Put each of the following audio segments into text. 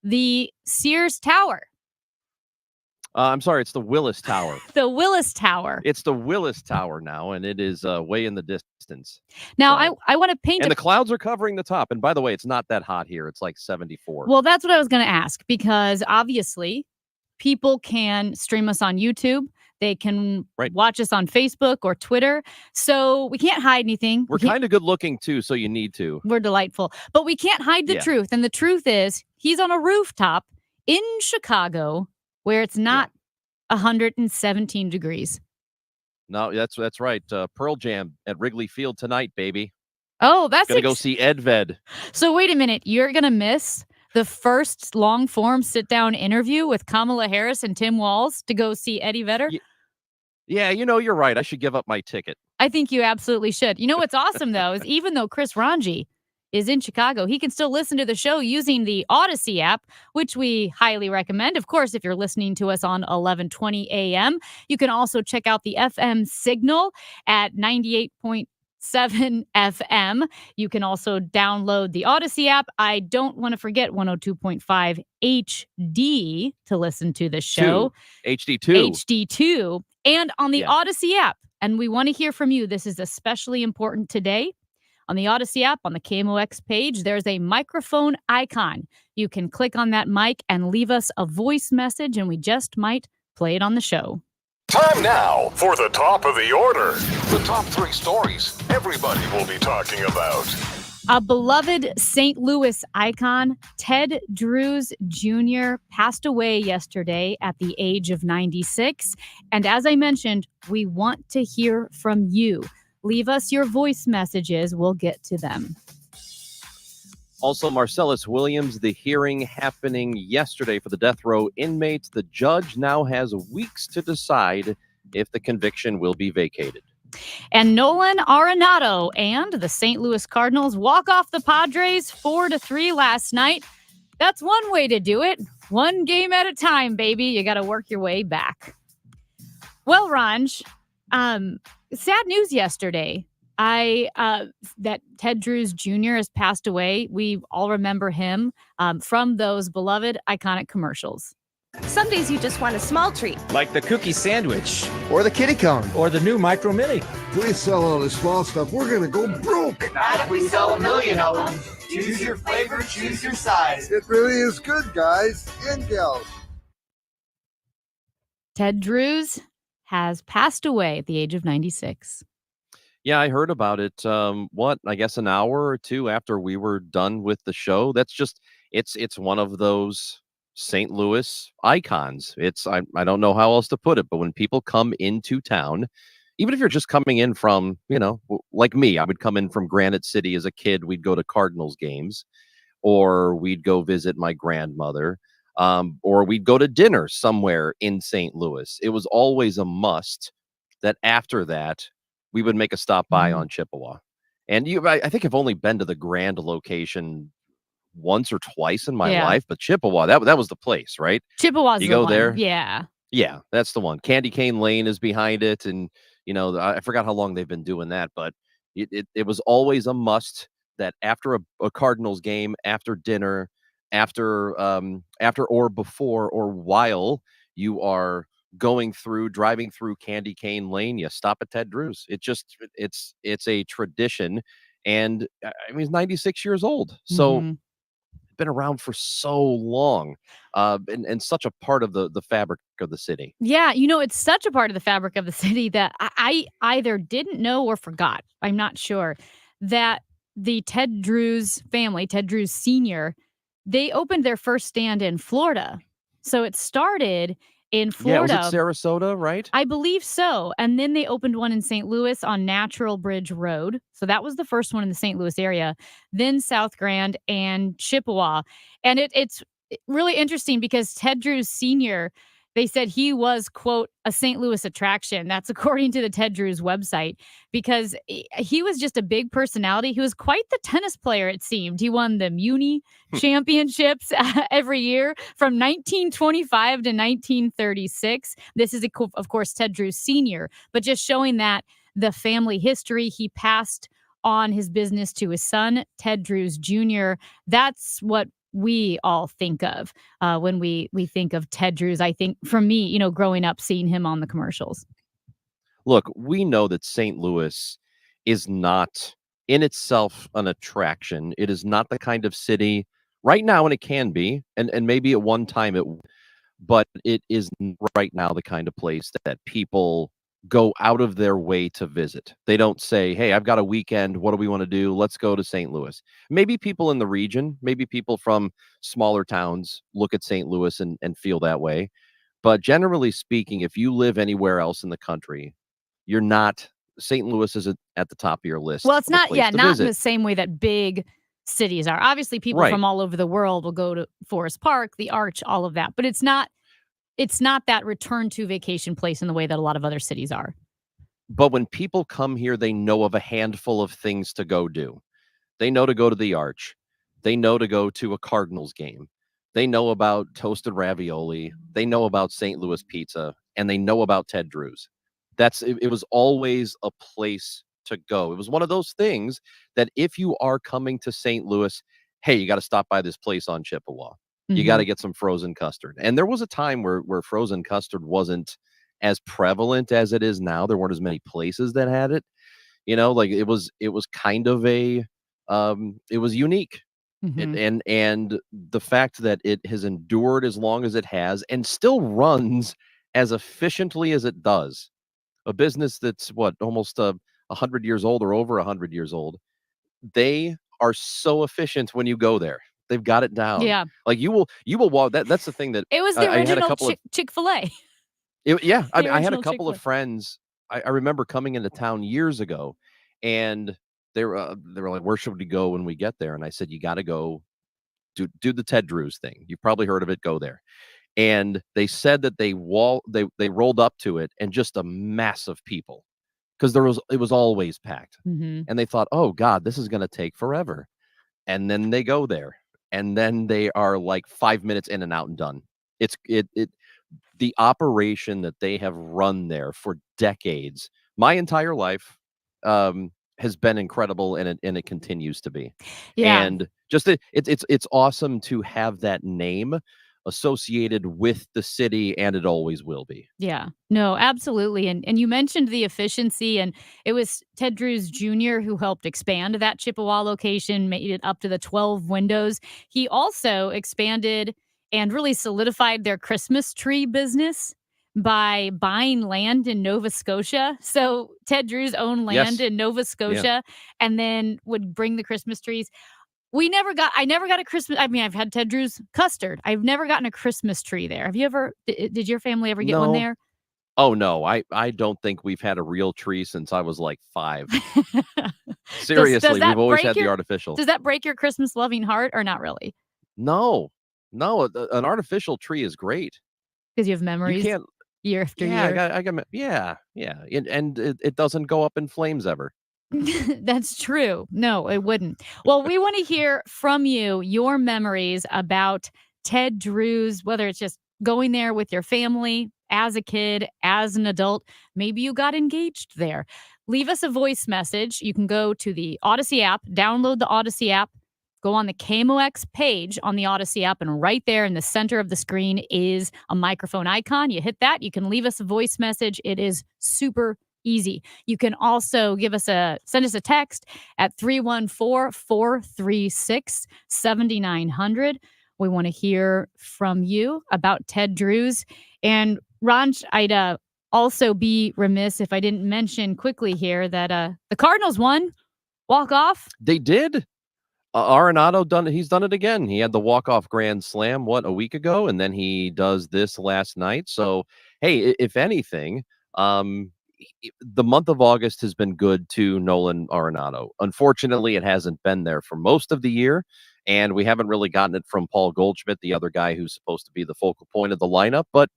the Sears Tower. I'm sorry, it's the Willis Tower. The Willis Tower. It's the Willis Tower now, and it is way in the distance. Now, so. I want to paint... And the clouds are covering the top. And by the way, it's not that hot here. It's like 74. Well, that's what I was going to ask, because obviously people can stream us on YouTube. They can watch us on Facebook or Twitter. So we can't hide anything. We're kind of good looking, too, so you need to. We're delightful. But we can't hide the truth. And the truth is, he's on a rooftop in Chicago where it's not 117 degrees. No, that's right. Pearl Jam at Wrigley Field tonight, baby. Oh, that's going to go see Ed Ved. So wait a minute. You're going to miss the first long-form sit-down interview with Kamala Harris and Tim Walz to go see Eddie Vedder? Yeah, you're right. I should give up my ticket. I think you absolutely should. You know what's awesome, though, is even though Chris Ranji is in Chicago, he can still listen to the show using the Odyssey app, which we highly recommend. Of course, if you're listening to us on 1120 a.m., you can also check out the FM signal at 98.7 FM. You can also download the Odyssey app. I don't want to forget 102.5 HD to listen to the show. HD2. HD2. And on the Odyssey app. And we want to hear from you. This is especially important today. On the Odyssey app, on the KMOX page, there's a microphone icon. You can click on that mic and leave us a voice message, and we just might play it on the show. Time now for the top of the order. The top 3 stories everybody will be talking about. A beloved St. Louis icon, Ted Drewes Jr., passed away yesterday at the age of 96. And as I mentioned, we want to hear from you. Leave us your voice messages. We'll get to them. Also, Marcellus Williams, the hearing happening yesterday for the death row inmates. The judge now has weeks to decide if the conviction will be vacated. And Nolan Arenado and the St. Louis Cardinals walk off the Padres 4-3 last night. That's one way to do it. One game at a time, baby. You got to work your way back. Well, Ranj, sad news yesterday. That Ted Drewes Jr. has passed away. We all remember him from those beloved iconic commercials. Some days you just want a small treat. Like the cookie sandwich. Or the kitty cone. Or the new Micro Mini. We sell all this small stuff, we're going to go broke. Not if we sell 1 million of them. Choose your flavor, choose your size. It really is good, guys and gals. Ted Drewes has passed away at the age of 96. Yeah, I heard about it. I guess an hour or two after we were done with the show. That's just, it's one of those St. Louis icons. I don't know how else to put it, but when people come into town, even if you're just coming in from, like me, I would come in from Granite City as a kid. We'd go to Cardinals games, or we'd go visit my grandmother, or we'd go to dinner somewhere in St. Louis. It was always a must that after that, we would make a stop by on Chippewa. And I think I've only been to the Grand location once or twice in my life, but Chippewa, that was the place, right? Chippewa's you go one. there. Yeah, that's the one. Candy Cane Lane is behind it, and I forgot how long they've been doing that, but it was always a must that after a Cardinals game, after dinner, after or before or while you are driving through Candy Cane Lane, you stop at Ted Drewes. It's a tradition, and he's 96 years old, so been around for so long, and such a part of the fabric of the city. Yeah, it's such a part of the fabric of the city that I either didn't know or forgot. I'm not sure that the Ted Drewes family, Ted Drewes Sr., they opened their first stand in Florida. So it started in Florida. Yeah, was it Sarasota, right? I believe so. And then they opened one in St. Louis on Natural Bridge Road. So that was the first one in the St. Louis area. Then South Grand and Chippewa. And it's really interesting because Ted Drewes Sr., they said he was, quote, a St. Louis attraction. That's according to the Ted Drewes website, because he was just a big personality. He was quite the tennis player, it seemed. He won the Muni championships every year from 1925 to 1936. This is, of course, Ted Drewes Sr., but just showing that the family history. He passed on his business to his son, Ted Drewes Jr. That's what we all think of when we think of Ted Drewes. I think for me, growing up, seeing him on the commercials. Look, we know that St. Louis is not in itself an attraction. It is not the kind of city right now, and it can be, and maybe at one time but it is right now the kind of place that people go out of their way to visit. They don't say, "Hey, I've got a weekend. What do we want to do? Let's go to St. Louis." Maybe people in the region, maybe people from smaller towns look at St. Louis and feel that way. But generally speaking, if you live anywhere else in the country, you're not St. Louis isn't at the top of your list. Well, it's of a not, place to not in visit. the same way that big cities are. Obviously, people Right. from all over the world will go to Forest Park, the Arch, all of that. But it's not that return to vacation place in the way that a lot of other cities are. But when people come here, they know of a handful of things to go do. They know to go to the Arch. They know to go to a Cardinals game. They know about toasted ravioli. They know about St. Louis pizza, and they know about Ted Drewes. It was always a place to go. It was one of those things that if you are coming to St. Louis, hey, you got to stop by this place on Chippewa. You got to get some frozen custard. And there was a time where frozen custard wasn't as prevalent as it is now. There weren't as many places that had it. Like it was kind of it was unique. Mhm. And the fact that it has endured as long as it has and still runs as efficiently as it does. A business that's almost 100 years old or over 100 years old. They are so efficient when you go there. They've got it down. Yeah. Like you will walk that's the thing that It was the I had a original couple of Chick-fil-A. yeah, I The mean, I had a original couple of Chick-fil-A. friends. I remember coming into town years ago, and they were like, "Where should we go when we get there?" And I said, "You got to go do the Ted Drewes thing. You've probably heard of it. Go there." And they said that they rolled up to it and just a mass of people because it was always packed, Mhm. and they thought, "Oh God, this is going to take forever." And then they go there, and then they are like 5 minutes in and out and done. The operation that they have run there for decades, my entire life, has been incredible, and it continues to be. Yeah. And just it's awesome to have that name associated with the city, and it always will be. Yeah. No, absolutely. And you mentioned the efficiency, and it was Ted Drewes Jr. who helped expand that Chippewa location, made it up to the 12 windows. He also expanded and really solidified their Christmas tree business by buying land in Nova Scotia. So Ted Drewes owned land Yes. in Nova Yeah. Scotia and then would bring the Christmas trees. I never got a Christmas. I mean, I've had Ted Drewes custard. I've never gotten a Christmas tree there. Have you ever? Did your family ever get one No. there? Oh, no. I don't think we've had a real tree since I was like 5. Seriously, that we've always break had the your artificial. Does that break your Christmas loving heart or not really? No. No, an artificial tree is great. Because you have You memories can't year after Yeah, year. yeah, yeah, and it doesn't go up in flames ever. That's true. No, it wouldn't. Well, we want to hear from you your memories about Ted Drewes, whether it's just going there with your family as a kid, as an adult. Maybe you got engaged there. Leave us a voice message. You can go to the Odyssey app, download the Odyssey app, go on the KMOX page on the Odyssey app, and right there in the center of the screen is a microphone icon. You hit that, you can leave us a voice message. It is super easy. You can also send us a text at 314-436-7900. We want to hear from you about Ted Drewes. And Ranch, I'd also be remiss if I didn't mention quickly here that the Cardinals won. Walk off. They did. Arenado he's done it again. He had the walk-off grand slam, a week ago, and then he does this last night. So, hey, if anything, the month of August has been good to Nolan Arenado. Unfortunately, it hasn't been there for most of the year, and we haven't really gotten it from Paul Goldschmidt, the other guy who's supposed to be the focal point of the lineup. But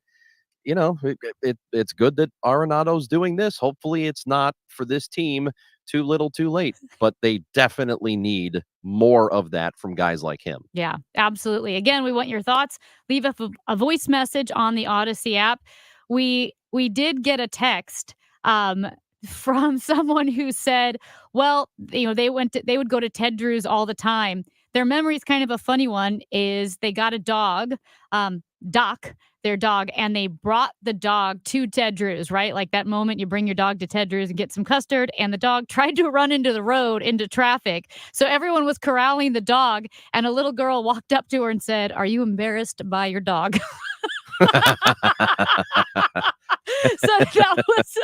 it's good that Arenado's doing this. Hopefully, it's not for this team too little, too late. But they definitely need more of that from guys like him. Yeah, absolutely. Again, we want your thoughts. Leave a voice message on the Odyssey app. We did get a text from someone who said, well, they would go to Ted Drewes all the time. their memory is kind of a funny one, is they got a dog, Doc, their dog, and they brought the dog to Ted Drew's, right? Like that moment you bring your dog to Ted Drew's and get some custard, and the dog tried to run into the road, into traffic. So everyone was corralling the dog, and a little girl walked up to her and said, "Are you embarrassed by your dog?" So that was...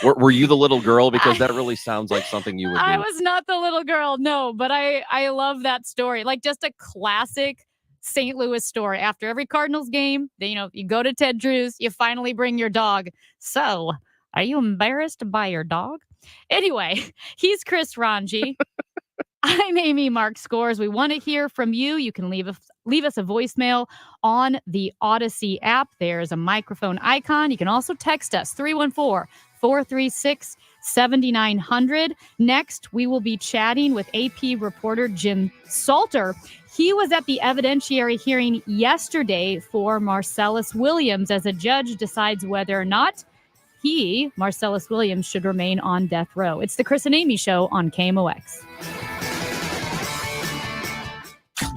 Were you the little girl? Because that really sounds like something you would do. I was not the little girl, no, but I love that story. Like just a classic St. Louis story. After every Cardinals game, you go to Ted Drew's, you finally bring your dog. So, are you embarrassed by your dog? Anyway, he's Chris Ranji. I'm Amy Mark Scores. We want to hear from you. You can leave us a voicemail on the Odyssey app. There's a microphone icon. You can also text us 314-436-7900. Next, we will be chatting with AP reporter Jim Salter. He was at the evidentiary hearing yesterday for Marcellus Williams as a judge decides whether or not Marcellus Williams, should remain on death row. It's the Chris and Amy Show on KMOX.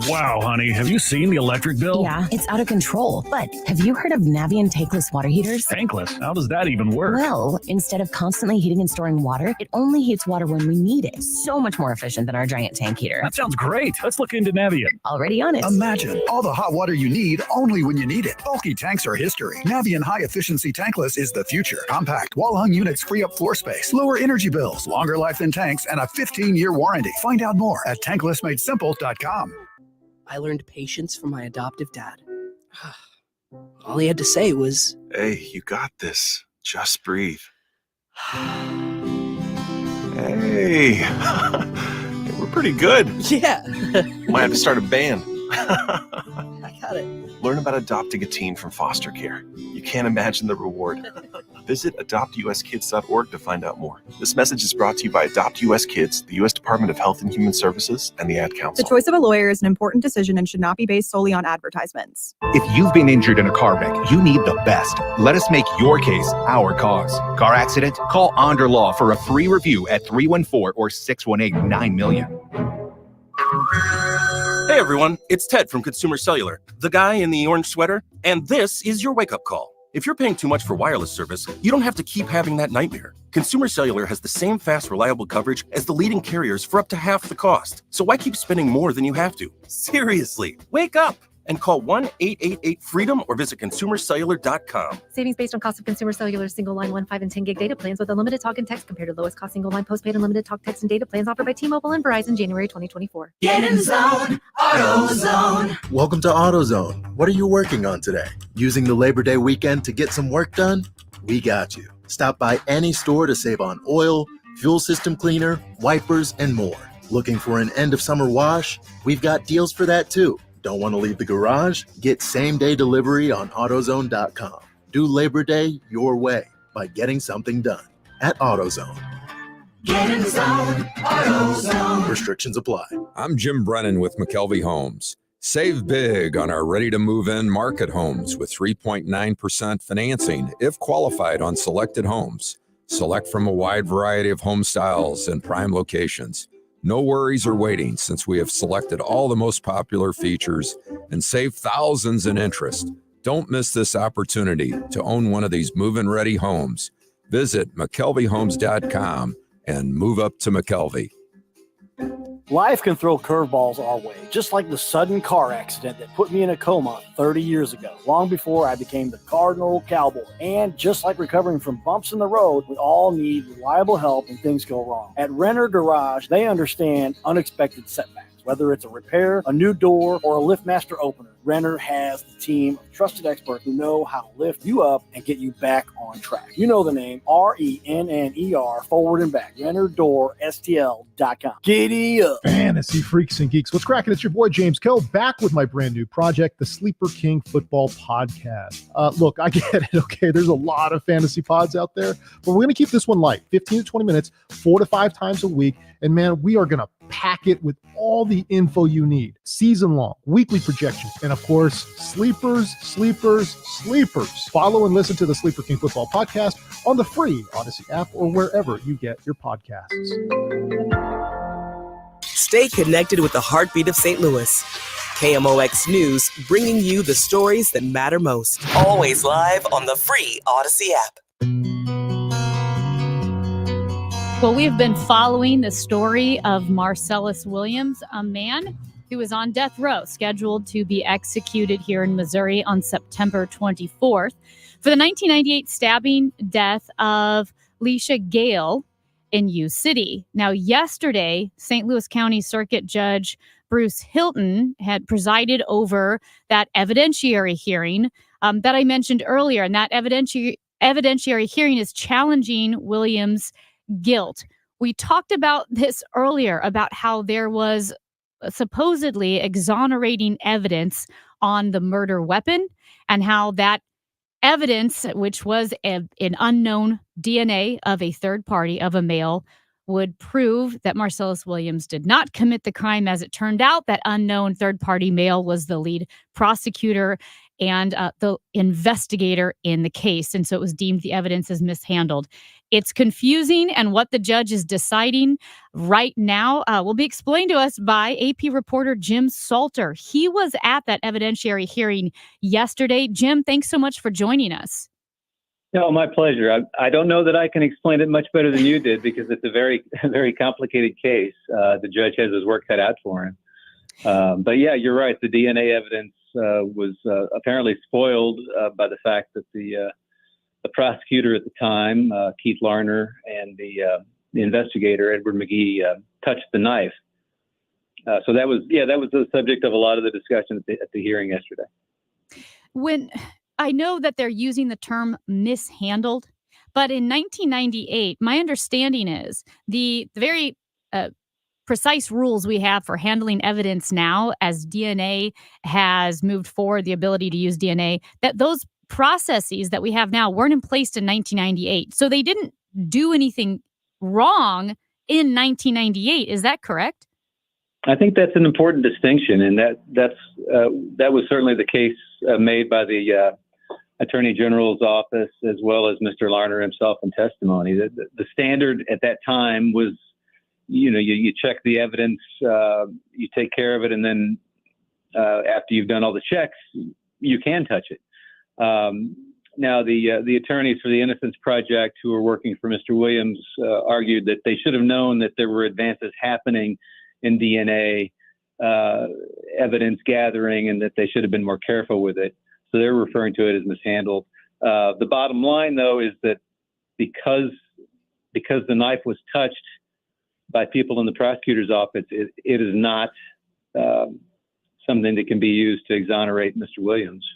Wow, honey, have you seen the electric bill? Yeah, it's out of control. But have you heard of Navien tankless water heaters? Tankless? How does that even work? Well, instead of constantly heating and storing water, it only heats water when we need it. So much more efficient than our giant tank heater. That sounds great. Let's look into Navien. Already on it. Imagine all the hot water you need only when you need it. Bulky tanks are history. Navien high-efficiency tankless is the future. Compact, wall-hung units free up floor space, lower energy bills, longer life than tanks, and a 15-year warranty. Find out more at tanklessmadesimple.com. I learned patience from my adoptive dad. All he had to say was, "Hey, you got this. Just breathe." Hey, we're pretty good. Yeah. Might have to start a band. I got it. Learn about adopting a teen from foster care. You can't imagine the reward. Visit adoptuskids.org to find out more. This message is brought to you by Adopt US Kids, the U.S. Department of Health and Human Services, and the Ad Council. The choice of a lawyer is an important decision and should not be based solely on advertisements. If you've been injured in a car wreck, you need the best. Let us make your case our cause. Car accident? Call Onder Law for a free review at 314 or 618-9-million. Hey everyone, it's Ted from Consumer Cellular, the guy in the orange sweater, and this is your wake-up call. If you're paying too much for wireless service, you don't have to keep having that nightmare. Consumer Cellular has the same fast, reliable coverage as the leading carriers for up to half the cost. So why keep spending more than you have to? Seriously, wake up and call 1-888-FREEDOM or visit consumercellular.com. Savings based on cost of Consumer Cellular single line 1, 5, and 10 gig data plans with unlimited talk and text compared to lowest cost single line postpaid unlimited talk, text, and data plans offered by T-Mobile and Verizon January 2024. Get in the zone, AutoZone. Welcome to AutoZone. What are you working on today? Using the Labor Day weekend to get some work done? We got you. Stop by any store to save on oil, fuel system cleaner, wipers, and more. Looking for an end of summer wash? We've got deals for that too. Don't want to leave the garage? Get same-day delivery on AutoZone.com. Do Labor Day your way by getting something done at AutoZone. Get in the zone, AutoZone. Restrictions apply. I'm Jim Brennan with McKelvey Homes. Save big on our ready-to-move-in market homes with 3.9% financing if qualified on selected homes. Select from a wide variety of home styles and prime locations. No worries or waiting since we have selected all the most popular features and save thousands in interest. Don't miss this opportunity to own one of these move-in ready homes. Visit McKelveyHomes.com and move up to McKelvey. Life can throw curveballs our way, just like the sudden car accident that put me in a coma 30 years ago, long before I became the Cardinal Cowboy. And just like recovering from bumps in the road, we all need reliable help when things go wrong. At Renner Garage, they understand unexpected setbacks. Whether it's a repair, a new door, or a LiftMaster opener, Renner has the team of trusted experts who know how to lift you up and get you back on track. You know the name, RENNER, forward and back, RennerDoorSTL.com. Giddy up. Fantasy freaks and geeks. What's cracking? It's your boy James Koh back with my brand new project, the Sleeper King Football Podcast. Look, I get it, okay? There's a lot of fantasy pods out there, but we're going to keep this one light, 15 to 20 minutes, 4 to 5 times a week. And man, we are going to pack it with all the info you need. Season long, weekly projections, and of course, sleepers. Follow and listen to the Sleeper King Football Podcast on the free Odyssey app or wherever you get your podcasts. Stay connected with the heartbeat of St. Louis. KMOX News, bringing you the stories that matter most. Always live on the free Odyssey app. Well, we've been following the story of Marcellus Williams, a man who was on death row, scheduled to be executed here in Missouri on September 24th for the 1998 stabbing death of Leisha Gale in U City. Now, yesterday, St. Louis County Circuit Judge Bruce Hilton had presided over that evidentiary hearing that I mentioned earlier. And that evidentiary hearing is challenging Williams' guilt. We talked about this earlier, about how there was supposedly exonerating evidence on the murder weapon, and how that evidence, which was an unknown DNA of a third party, of a male, would prove that Marcellus Williams did not commit the crime. As it turned out, that unknown third-party male was the lead prosecutor and the investigator in the case. And so it was deemed the evidence as mishandled. It's confusing, and what the judge is deciding right now will be explained to us by AP reporter Jim Salter. He was at that evidentiary hearing yesterday. Jim, thanks so much for joining us. No, my pleasure. I don't know that I can explain it much better than you did, because it's a very, very complicated case. The judge has his work cut out for him. But yeah, you're right. The DNA evidence was apparently spoiled by the fact that the prosecutor at the time, Keith Larner, and the investigator, Edward McGee, touched the knife. So that was the subject of a lot of the discussion at the hearing yesterday. When I know that they're using the term mishandled, but in 1998, my understanding is the very precise rules we have for handling evidence now, as DNA has moved forward, the ability to use DNA, that those processes that we have now weren't in place in 1998. So they didn't do anything wrong in 1998. Is that correct? I think that's an important distinction, and that was certainly the case made by the Attorney General's office, as well as Mr. Larner himself in testimony. The standard at that time was, you check the evidence, you take care of it, and then after you've done all the checks, you can touch it. Now, the attorneys for the Innocence Project, who were working for Mr. Williams, argued that they should have known that there were advances happening in DNA evidence gathering, and that they should have been more careful with it. So they're referring to it as mishandled. The bottom line, though, is that because the knife was touched by people in the prosecutor's office, it is not something that can be used to exonerate Mr. Williams.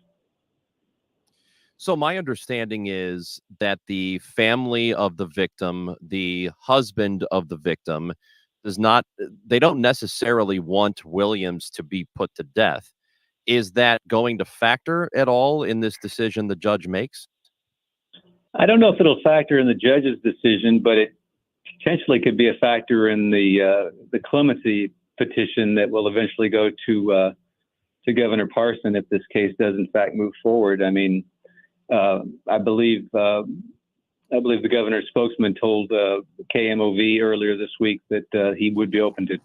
So my understanding is that the family of the victim, the husband of the victim, they don't necessarily want Williams to be put to death. Is that going to factor at all in this decision the judge makes? I don't know if it'll factor in the judge's decision, but it potentially could be a factor in the clemency petition that will eventually go to Governor Parson if this case does in fact move forward. I mean, I believe the governor's spokesman told KMOV earlier this week that he would be open to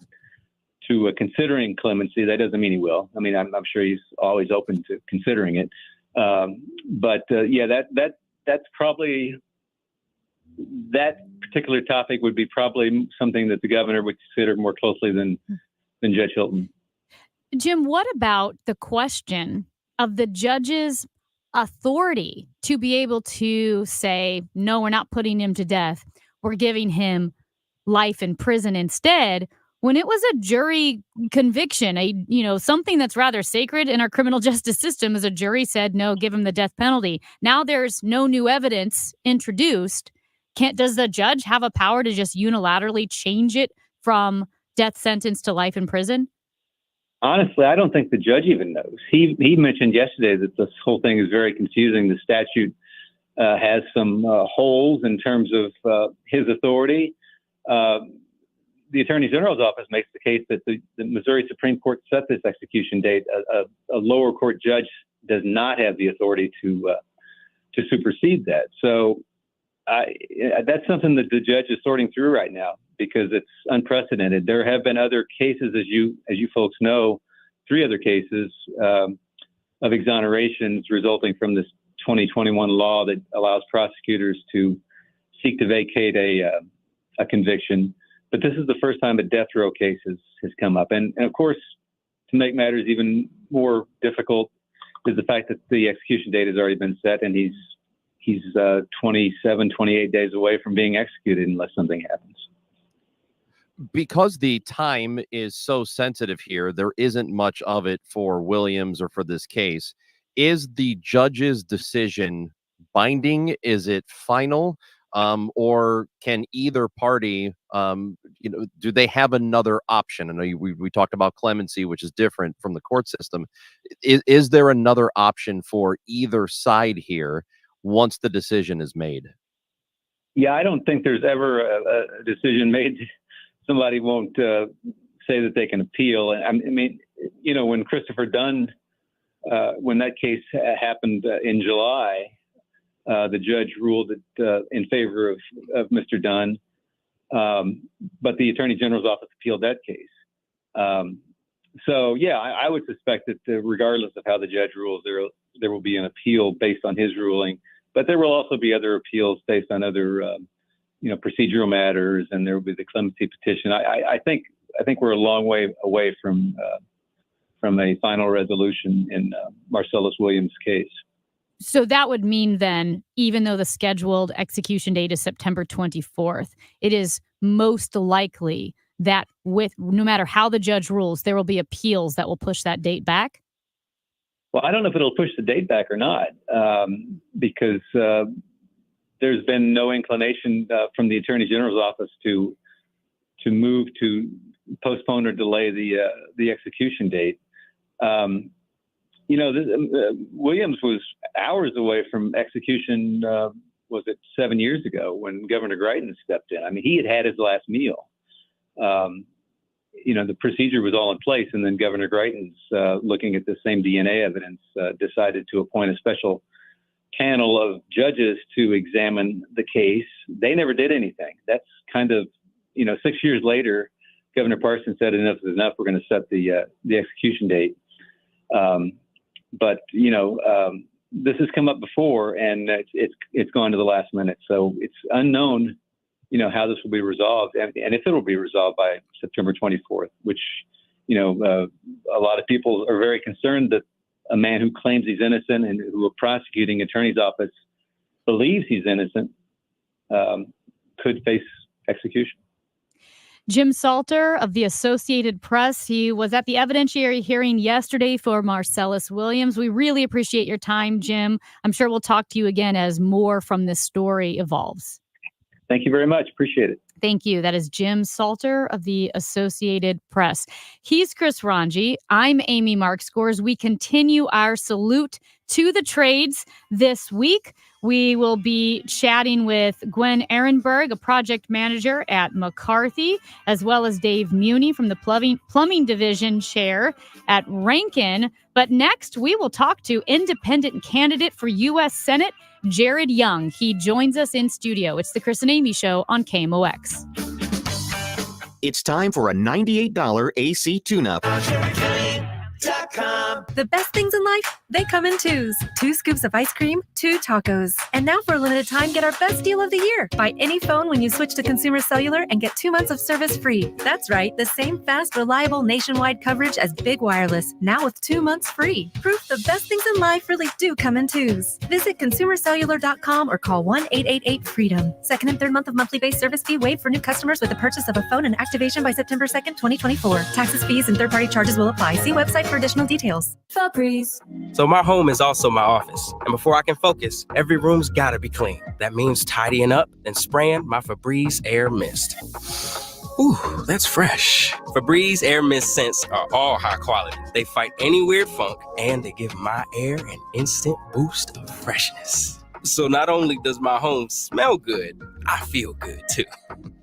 considering clemency. That doesn't mean he will. I mean, I'm sure he's always open to considering it. But that's probably, that particular topic would be probably something that the governor would consider more closely than Judge Hilton. Jim, what about the question of the judge's authority to be able to say, no, we're not putting him to death, we're giving him life in prison instead, when it was a jury conviction, something that's rather sacred in our criminal justice system, as a jury said, no, give him the death penalty. Now there's no new evidence introduced. Does the judge have a power to just unilaterally change it from death sentence to life in prison? Honestly, I don't think the judge even knows. He mentioned yesterday that this whole thing is very confusing. The statute has some holes in terms of his authority. The Attorney General's office makes the case that the Missouri Supreme Court set this execution date. A lower court judge does not have the authority to supersede that. So That's something that the judge is sorting through right now because it's unprecedented. There have been other cases, as you folks know, 3 other cases of exonerations resulting from this 2021 law that allows prosecutors to seek to vacate a conviction. But this is the first time a death row case has come up. And of course, to make matters even more difficult is the fact that the execution date has already been set and he's 27, 28 days away from being executed unless something happens. Because the time is so sensitive here, there isn't much of it for Williams or for this case. Is the judge's decision binding? Is it final? Or can either party, do they have another option? I know we talked about clemency, which is different from the court system. Is there another option for either side here once the decision is made? Yeah, I don't think there's ever a decision made. Somebody won't say that they can appeal. And I mean, when Christopher Dunn, when that case happened in July, the judge ruled it in favor of Mr. Dunn, but the Attorney General's office appealed that case. So, yeah, I would suspect that regardless of how the judge rules, there will be an appeal based on his ruling. But there will also be other appeals based on other, procedural matters, and there will be the clemency petition. I think we're a long way away from a final resolution in Marcellus Williams' case. So that would mean then, even though the scheduled execution date is September 24th, it is most likely that no matter how the judge rules, there will be appeals that will push that date back? Well, I don't know if it'll push the date back or not, because there's been no inclination from the Attorney General's office to move to postpone or delay the execution date. Williams was hours away from execution, was it 7 years ago when Governor Greitens stepped in? I mean, he had his last meal. The procedure was all in place, and then Governor Greitens, looking at the same DNA evidence, decided to appoint a special panel of judges to examine the case. They never did anything. That's kind of, 6 years later, Governor Parsons said enough is enough. We're going to set the execution date. But this has come up before, and it's gone to the last minute. So it's unknown, how this will be resolved, and if it will be resolved by September 24th, which, a lot of people are very concerned that a man who claims he's innocent and who a prosecuting attorney's office believes he's innocent could face execution. Jim Salter of the Associated Press. He was at the evidentiary hearing yesterday for Marcellus Williams. We really appreciate your time, Jim. I'm sure we'll talk to you again as more from this story evolves. Thank you very much. Appreciate it. Thank you. That is Jim Salter of the Associated Press. He's Chris Ranji. I'm Amy Markscores. We continue our salute to the trades this week. We will be chatting with Gwen Ehrenberg, a project manager at McCarthy, as well as Dave Muni from the plumbing division chair at Rankin. But next, we will talk to independent candidate for U.S. Senate, Jared Young. He joins us in studio. It's the Chris and Amy Show on KMOX. It's time for a $98 AC tune-up. The best things in life, they come in twos. 2 scoops of ice cream, 2 tacos. And now for a limited time, get our best deal of the year. Buy any phone when you switch to Consumer Cellular and get 2 months of service free. That's right, the same fast, reliable nationwide coverage as Big Wireless, now with 2 months free. Proof the best things in life really do come in twos. Visit consumercellular.com or call 1-888-FREEDOM. Second and third month of monthly base service fee waived for new customers with the purchase of a phone and activation by September 2nd, 2024. Taxes, fees, and third-party charges will apply. See website for additional details. Febreze. So my home is also my office. And before I can focus, every room's gotta be clean. That means tidying up and spraying my Febreze Air Mist. Ooh, that's fresh. Febreze Air Mist scents are all high quality. They fight any weird funk, and they give my air an instant boost of freshness. So not only does my home smell good, I feel good too.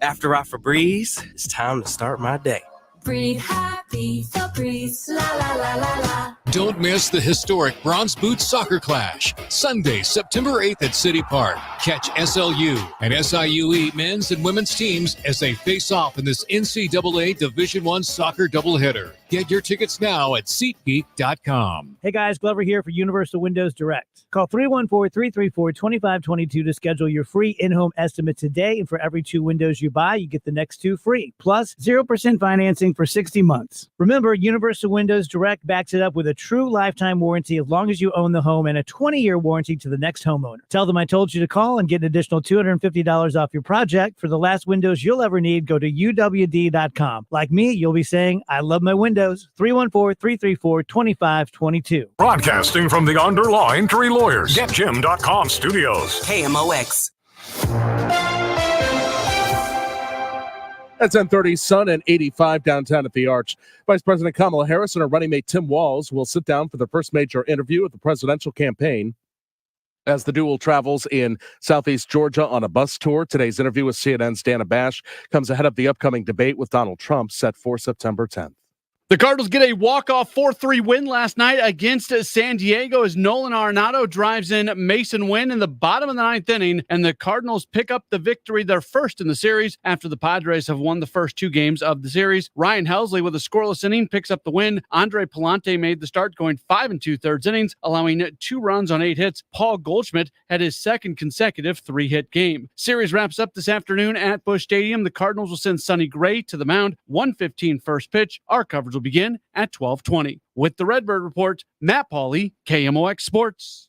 After I Febreze, it's time to start my day. Breathe happy, Febreze, la la la la la. Don't miss the historic Bronze Boots Soccer Clash, Sunday, September 8th at City Park. Catch SLU and SIUE men's and women's teams as they face off in this NCAA Division I soccer doubleheader. Get your tickets now at SeatGeek.com. Hey guys, Glover here for Universal Windows Direct. Call 314-334-2522 to schedule your free in-home estimate today. And for every 2 windows you buy, you get the next 2 free. Plus 0% financing for 60 months. Remember, Universal Windows Direct backs it up with a true lifetime warranty as long as you own the home and a 20-year warranty to the next homeowner. Tell them I told you to call and get an additional $250 off your project. For the last windows you'll ever need, go to UWD.com. Like me, you'll be saying, I love my windows. 314-334-2522. Broadcasting from the Underline Tree Lawyers. GetJim.com studios. KMOX. At 10:30, sun and 85 downtown at the Arch. Vice President Kamala Harris and her running mate Tim Walz will sit down for their first major interview of the presidential campaign as the duo travels in Southeast Georgia on a bus tour. Today's interview with CNN's Dana Bash comes ahead of the upcoming debate with Donald Trump set for September 10th. The Cardinals get a walk-off 4-3 win last night against San Diego as Nolan Arenado drives in Mason Wynn in the bottom of the 9th inning, and the Cardinals pick up the victory, their first in the series, after the Padres have won the first 2 games of the series. Ryan Helsley with a scoreless inning picks up the win. Andre Palante made the start, going 5 2/3 innings, allowing 2 runs on 8 hits. Paul Goldschmidt had his second consecutive 3-hit game. Series wraps up this afternoon at Busch Stadium. The Cardinals will send Sonny Gray to the mound. 1:15 first pitch. Our coverage will begin at 12:20. With the Redbird Report, Matt Pauley, KMOX Sports.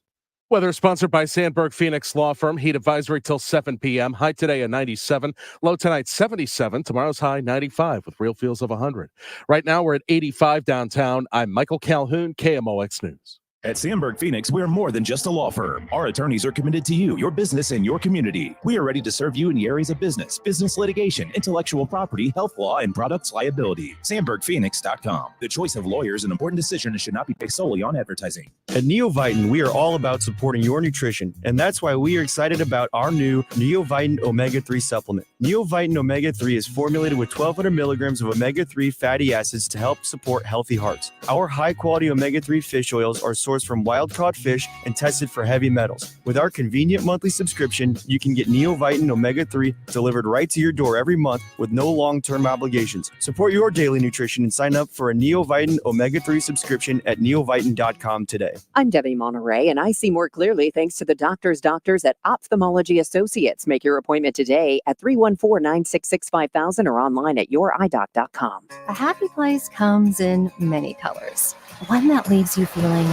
Weather sponsored by Sandberg Phoenix Law Firm. Heat advisory till 7 p.m. High today at 97. Low tonight 77. Tomorrow's high 95 with real feels of 100. Right now we're at 85 downtown. I'm Michael Calhoun, KMOX News. At Sandberg Phoenix, we're more than just a law firm. Our attorneys are committed to you, your business, and your community. We are ready to serve you in the areas of business litigation, intellectual property, health law, and products liability. SandbergPhoenix.com. The choice of lawyers is an important decision and should not be based solely on advertising. At NeoVitan, we are all about supporting your nutrition, and that's why we are excited about our new NeoVitan Omega-3 supplement. NeoVitan Omega-3 is formulated with 1,200 milligrams of omega-3 fatty acids to help support healthy hearts. Our high-quality omega-3 fish oils are sourced from wild-caught fish and tested for heavy metals. With our convenient monthly subscription, you can get NeoVitan Omega-3 delivered right to your door every month with no long-term obligations. Support your daily nutrition and sign up for a NeoVitan Omega-3 subscription at neovitan.com today. I'm Debbie Monterey, and I see more clearly thanks to the doctors at Ophthalmology Associates. Make your appointment today at 314-966-5000 or online at yourEyeDoc.com. A happy place comes in many colors. One that leaves you feeling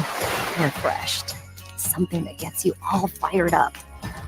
refreshed. Something that gets you all fired up.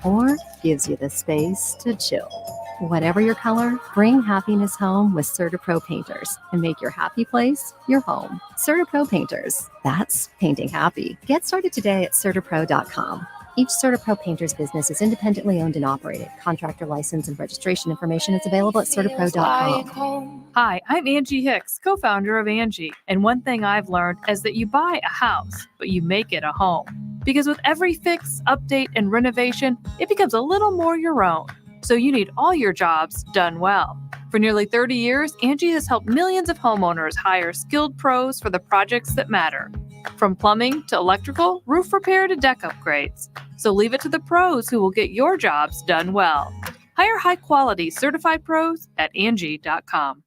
Or gives you the space to chill. Whatever your color, bring happiness home with CertaPro Painters and make your happy place your home. CertaPro Painters. That's painting happy. Get started today at CertaPro.com. Each CertaPro Painters business is independently owned and operated. Contractor license and registration information is available at CertaPro.com. Hi, I'm Angie Hicks, co-founder of Angie. And one thing I've learned is that you buy a house, but you make it a home. Because with every fix, update, and renovation, it becomes a little more your own. So you need all your jobs done well. For nearly 30 years, Angie has helped millions of homeowners hire skilled pros for the projects that matter. From plumbing to electrical, roof repair to deck upgrades. So leave it to the pros who will get your jobs done well. Hire high-quality certified pros at Angie.com.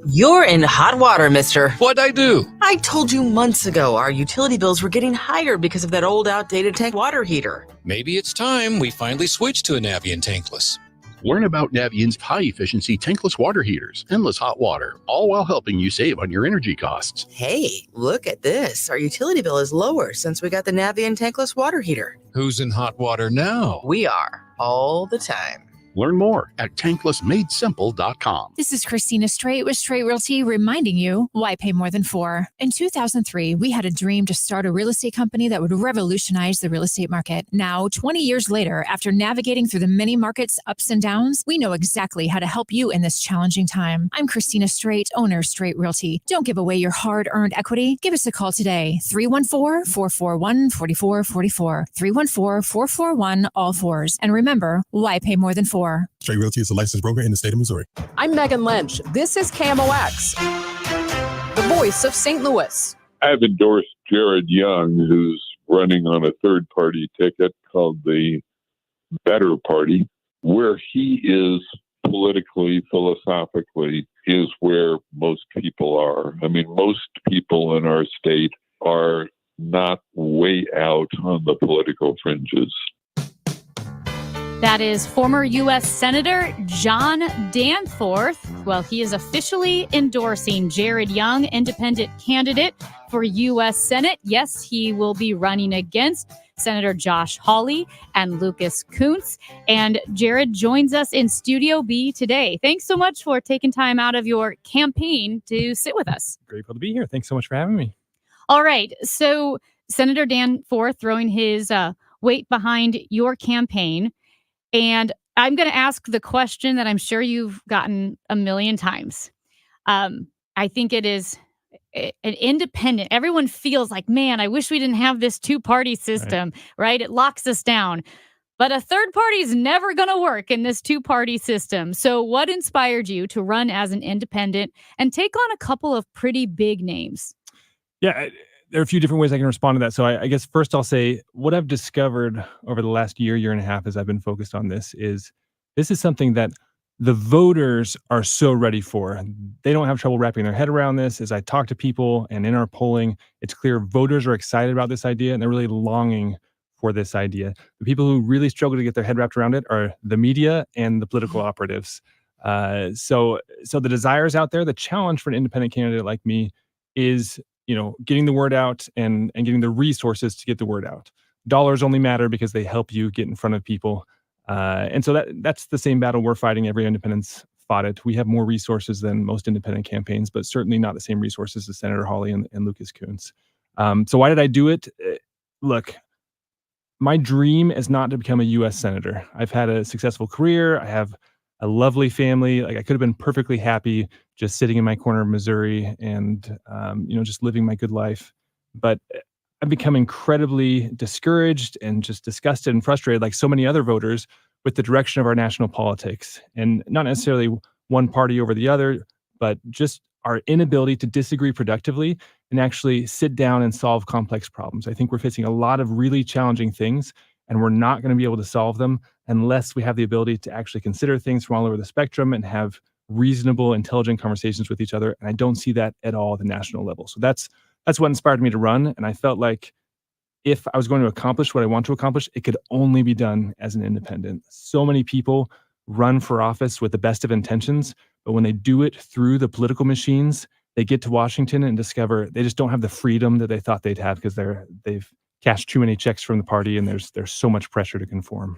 You're in hot water, mister. What'd I do? I told you months ago our utility bills were getting higher because of that old outdated tank water heater. Maybe it's time we finally switch to a Navien tankless. Learn about Navien's high-efficiency tankless water heaters, endless hot water, all while helping you save on your energy costs. Hey, look at this. Our utility bill is lower since we got the Navien tankless water heater. Who's in hot water now? We are, all the time. Learn more at tanklessmadesimple.com. This is Christina Straight with Straight Realty reminding you why pay more than 4. In 2003, we had a dream to start a real estate company that would revolutionize the real estate market. Now, 20 years later, after navigating through the many markets' ups and downs, we know exactly how to help you in this challenging time. I'm Christina Straight, owner of Straight Realty. Don't give away your hard-earned equity. Give us a call today, 314-441-4444, 314-441-all-4s. And remember, why pay more than 4? Straight Realty is a licensed broker in the state of Missouri. I'm Megan Lynch. This is KMOX, the voice of St. Louis. I've endorsed Jared Young, who's running on a third-party ticket called the Better Party. Where he is politically, philosophically, is where most people are. I mean, most people in our state are not way out on the political fringes. That is former U.S. Senator John Danforth. Well, he is officially endorsing Jared Young, independent candidate for U.S. Senate. Yes, he will be running against Senator Josh Hawley and Lucas Kunce. And Jared joins us in Studio B today. Thanks so much for taking time out of your campaign to sit with us. Grateful to be here. Thanks so much for having me. All right. So Senator Danforth throwing his weight behind your campaign. And I'm going to ask the question that I'm sure you've gotten a million times. I think it is an independent. Everyone feels like, man, I wish we didn't have this two-party system, right? It locks us down. But a third party is never going to work in this two-party system. So what inspired you to run as an independent and take on a couple of pretty big names? Yeah, there are a few different ways I can respond to that. So I guess first I'll say what I've discovered over the last year and a half as I've been focused on this is something that the voters are so ready for. They don't have trouble wrapping their head around this. As I talk to people and in our polling, it's clear voters are excited about this idea and they're really longing for this idea. The people who really struggle to get their head wrapped around it are the media and the political operatives. So the desire is out there. The challenge for an independent candidate like me is getting the word out and getting the resources to get the word out. Dollars only matter because they help you get in front of people. And so that's the same battle we're fighting. Every independent's fought it. We have more resources than most independent campaigns, but certainly not the same resources as Senator Hawley and Lucas Kunce. So why did I do it? Look, my dream is not to become a U.S. Senator. I've had a successful career. I have a lovely family. Like I could have been perfectly happy just sitting in my corner of Missouri and, just living my good life. But I've become incredibly discouraged and just disgusted and frustrated, like so many other voters, with the direction of our national politics. And not necessarily one party over the other, but just our inability to disagree productively and actually sit down and solve complex problems. I think we're facing a lot of really challenging things, and we're not going to be able to solve them unless we have the ability to actually consider things from all over the spectrum and have reasonable, intelligent conversations with each other. And I don't see that at all at the national level. So that's what inspired me to run. And I felt like if I was going to accomplish what I want to accomplish, it could only be done as an independent. So many people run for office with the best of intentions, but when they do it through the political machines, they get to Washington and discover they just don't have the freedom that they thought they'd have because they've cashed too many checks from the party and there's so much pressure to conform.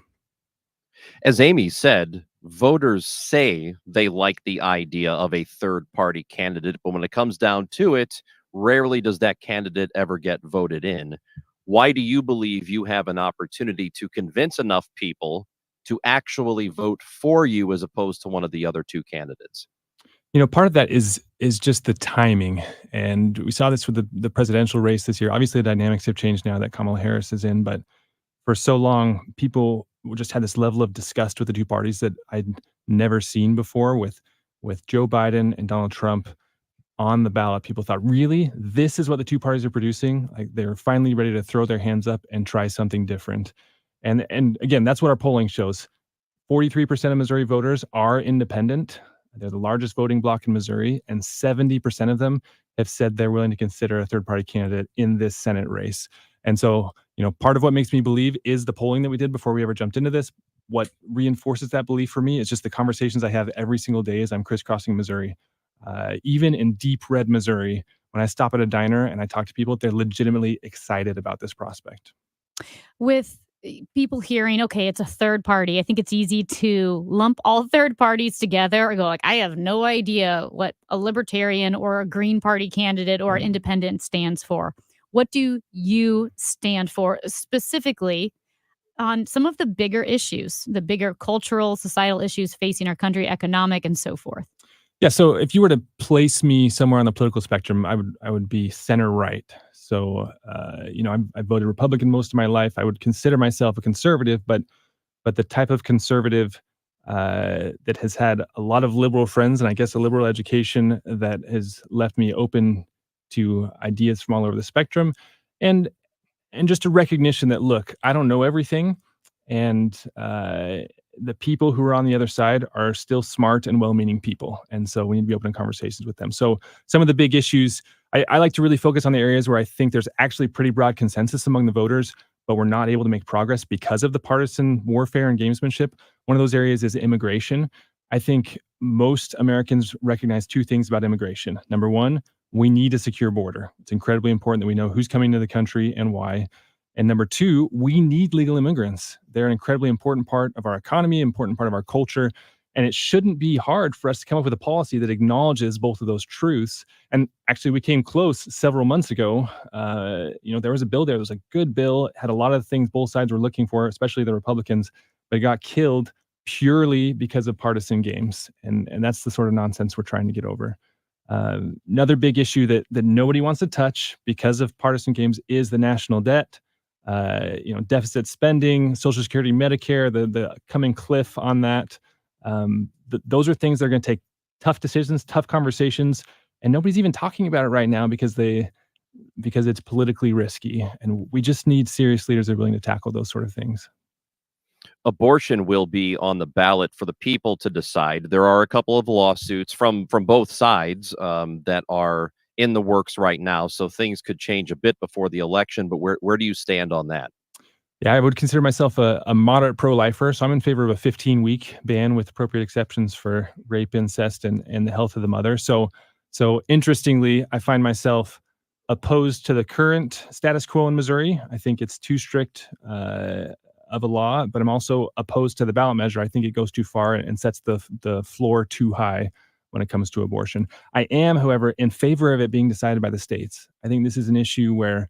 As Amy said, voters say they like the idea of a third-party candidate, but when it comes down to it, rarely does that candidate ever get voted in. Why do you believe you have an opportunity to convince enough people to actually vote for you as opposed to one of the other two candidates? Part of that is just the timing. And we saw this with the presidential race this year. Obviously, the dynamics have changed now that Kamala Harris is in, but for so long, people just had this level of disgust with the two parties that I'd never seen before with Joe Biden and Donald Trump on the ballot. People thought, really, this is what the two parties are producing? Like they're finally ready to throw their hands up and try something different. And again, that's what our polling shows. 43% of Missouri voters are independent. They're the largest voting bloc in Missouri, and 70% of them have said they're willing to consider a third-party candidate in this Senate race. And so, part of what makes me believe is the polling that we did before we ever jumped into this. What reinforces that belief for me is just the conversations I have every single day as I'm crisscrossing Missouri. Even in deep red Missouri, when I stop at a diner and I talk to people, they're legitimately excited about this prospect. With people hearing, okay, it's a third party, I think it's easy to lump all third parties together or go like, I have no idea what a libertarian or a Green Party candidate or independent stands for. What do you stand for specifically on some of the bigger issues, the bigger cultural, societal issues facing our country, economic, and so forth? Yeah, so if you were to place me somewhere on the political spectrum, I would be center right. So, I voted Republican most of my life. I would consider myself a conservative, but the type of conservative that has had a lot of liberal friends and I guess a liberal education that has left me open to ideas from all over the spectrum, and just a recognition that, look, I don't know everything, and the people who are on the other side are still smart and well-meaning people, and so we need to be open in conversations with them. So some of the big issues, I like to really focus on the areas where I think there's actually pretty broad consensus among the voters, but we're not able to make progress because of the partisan warfare and gamesmanship. One of those areas is immigration. I think most Americans recognize two things about immigration. Number one, we need a secure border. It's incredibly important that we know who's coming to the country and why. And number two, we need legal immigrants. They're an incredibly important part of our economy, important part of our culture. And it shouldn't be hard for us to come up with a policy that acknowledges both of those truths. And actually, we came close several months ago. There was a bill there. There was a good bill. It had a lot of things both sides were looking for, especially the Republicans, but it got killed purely because of partisan games. And that's the sort of nonsense we're trying to get over. Another big issue that nobody wants to touch because of partisan games is the national debt. Deficit spending, Social Security, Medicare, the coming cliff on that. Those are things that are going to take tough decisions, tough conversations, and nobody's even talking about it right now because it's politically risky. And we just need serious leaders that are willing to tackle those sort of things. Abortion will be on the ballot for the people to decide. There are a couple of lawsuits from both sides that are in the works right now, so things could change a bit before the election. But where do you stand on that? Yeah, I would consider myself a moderate pro-lifer, so I'm in favor of a 15-week ban with appropriate exceptions for rape, incest, and the health of the mother. So interestingly, I find myself opposed to the current status quo in Missouri. I think it's too strict of a law, but I'm also opposed to the ballot measure. I think it goes too far and sets the floor too high when it comes to abortion. I am, however, in favor of it being decided by the states. I think this is an issue where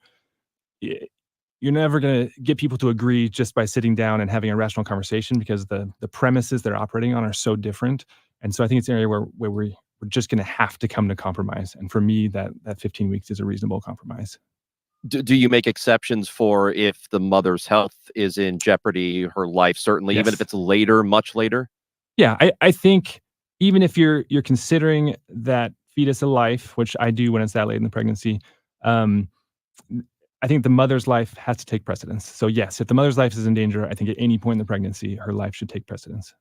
you're never going to get people to agree just by sitting down and having a rational conversation because the premises they're operating on are so different. And so I think it's an area where we're just going to have to come to compromise. And for me, that 15 weeks is a reasonable compromise. Do you make exceptions for if the mother's health is in jeopardy, her life, certainly, even if it's later, much later? Yeah, I think even if you're considering that fetus a life, which I do when it's that late in the pregnancy, I think the mother's life has to take precedence. So yes, if the mother's life is in danger, I think at any point in the pregnancy, her life should take precedence.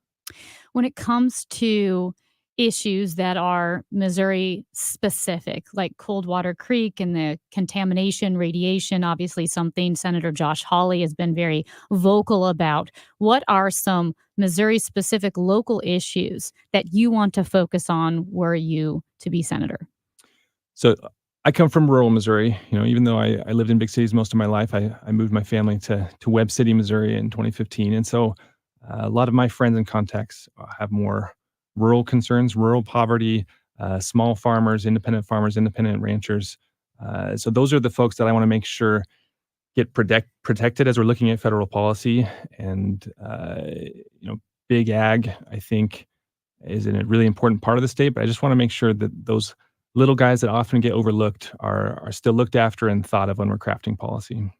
When it comes to issues that are Missouri specific, like Coldwater Creek and the contamination, radiation, obviously something Senator Josh Hawley has been very vocal about. What are some Missouri specific local issues that you want to focus on were you to be senator? So I come from rural Missouri. Even though I lived in big cities most of my life, I moved my family to Webb City, Missouri in 2015. And so a lot of my friends and contacts have more rural concerns, rural poverty, small farmers, independent ranchers. So those are the folks that I want to make sure get protected as we're looking at federal policy. And, big ag, I think, is a really important part of the state. But I just want to make sure that those little guys that often get overlooked are still looked after and thought of when we're crafting policy.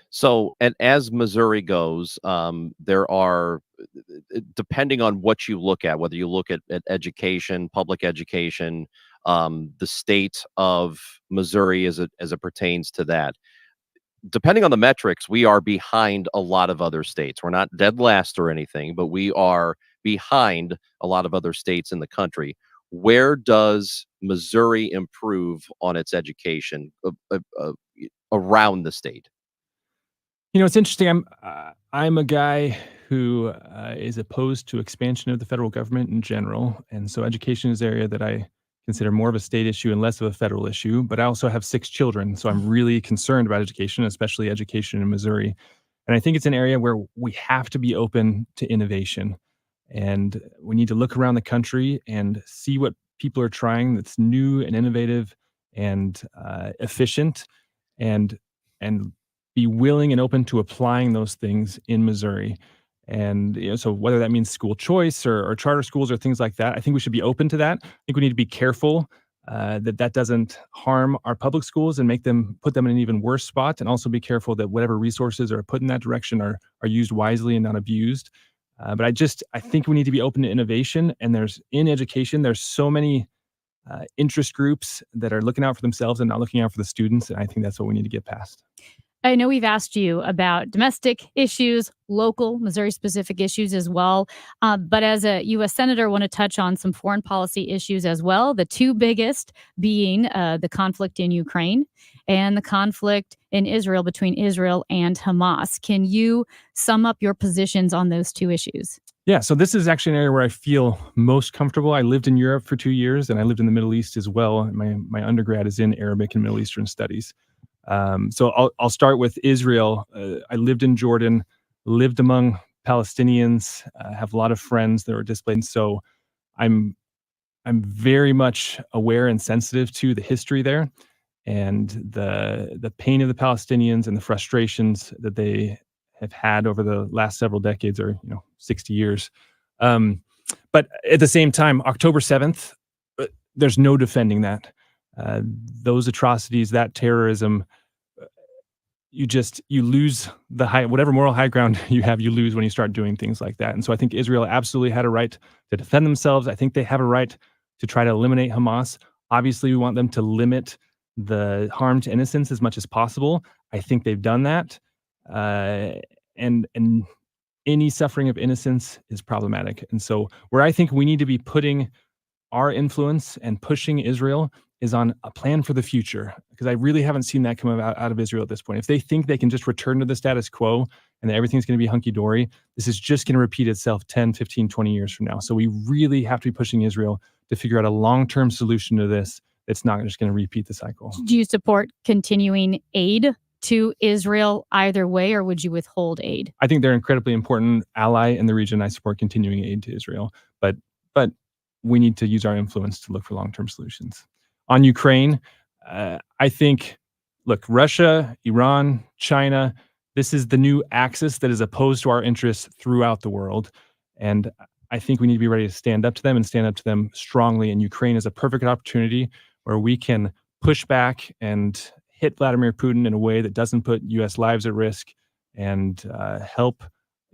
So, and as Missouri goes, there are, depending on what you look at, whether you look at education, public education, the state of Missouri as it pertains to that, depending on the metrics, we are behind a lot of other states. We're not dead last or anything, but we are behind a lot of other states in the country. Where does Missouri improve on its education around the state? It's interesting. I'm a guy who is opposed to expansion of the federal government in general. And so education is an area that I consider more of a state issue and less of a federal issue. But I also have 6 children. So I'm really concerned about education, especially education in Missouri. And I think it's an area where we have to be open to innovation. And we need to look around the country and see what people are trying that's new and innovative and efficient, and be willing and open to applying those things in Missouri. And so whether that means school choice or charter schools or things like that, I think we should be open to that. I think we need to be careful that doesn't harm our public schools and put them in an even worse spot, and also be careful that whatever resources are put in that direction are used wisely and not abused. But I think we need to be open to innovation. And in education, there's so many interest groups that are looking out for themselves and not looking out for the students. And I think that's what we need to get past. I know we've asked you about domestic issues, local, Missouri-specific issues as well. But as a U.S. Senator, I want to touch on some foreign policy issues as well. The two biggest being the conflict in Ukraine and the conflict in Israel between Israel and Hamas. Can you sum up your positions on those two issues? Yeah, so this is actually an area where I feel most comfortable. I lived in Europe for 2 years, and I lived in the Middle East as well. My undergrad is in Arabic and Middle Eastern studies. So I'll start with Israel. I lived in Jordan, lived among Palestinians, have a lot of friends that were displaced. So I'm very much aware and sensitive to the history there and the pain of the Palestinians and the frustrations that they have had over the last several decades, or 60 years. But at the same time, October 7th, there's no defending that. Those atrocities, that terrorism, you lose whatever moral high ground you have, you lose when you start doing things like that. And so I think Israel absolutely had a right to defend themselves. I think they have a right to try to eliminate Hamas. Obviously, we want them to limit the harm to innocents as much as possible. I think they've done that. And any suffering of innocence is problematic. And so where I think we need to be putting our influence and pushing Israel is on a plan for the future, because I really haven't seen that come out of Israel at this point. If they think they can just return to the status quo and that everything's going to be hunky-dory, this is just going to repeat itself 10, 15, 20 years from now. So we really have to be pushing Israel to figure out a long-term solution to this that's not just going to repeat the cycle. Do you support continuing aid to Israel either way, or would you withhold aid? I think they're an incredibly important ally in the region. I support continuing aid to Israel, but we need to use our influence to look for long-term solutions. On Ukraine, I think, look, Russia, Iran, China, this is the new axis that is opposed to our interests throughout the world. And I think we need to be ready to stand up to them and stand up to them strongly. And Ukraine is a perfect opportunity where we can push back and hit Vladimir Putin in a way that doesn't put U.S. lives at risk and help,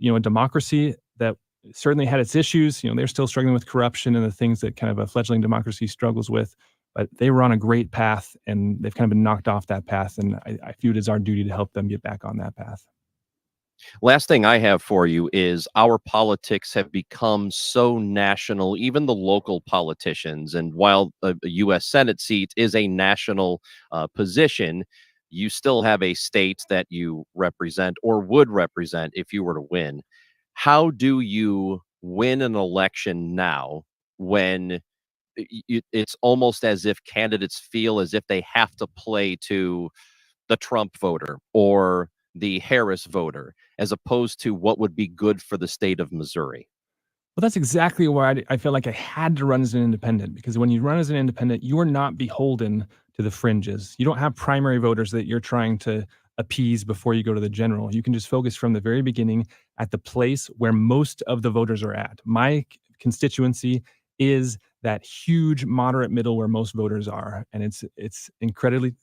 a democracy that certainly had its issues. They're still struggling with corruption and the things that kind of a fledgling democracy struggles with. But they were on a great path, and they've kind of been knocked off that path. And I view it as our duty to help them get back on that path. Last thing I have for you is our politics have become so national, even the local politicians. And while a U.S. Senate seat is a national position, you still have a state that you represent or would represent if you were to win. How do you win an election now when it's almost as if candidates feel as if they have to play to the Trump voter or the Harris voter, as opposed to what would be good for the state of Missouri? Well, that's exactly why I feel like I had to run as an independent, because when you run as an independent, you are not beholden to the fringes. You don't have primary voters that you're trying to appease before you go to the general. You can just focus from the very beginning at the place where most of the voters are at. My constituency is that huge moderate middle where most voters are. And it's incredibly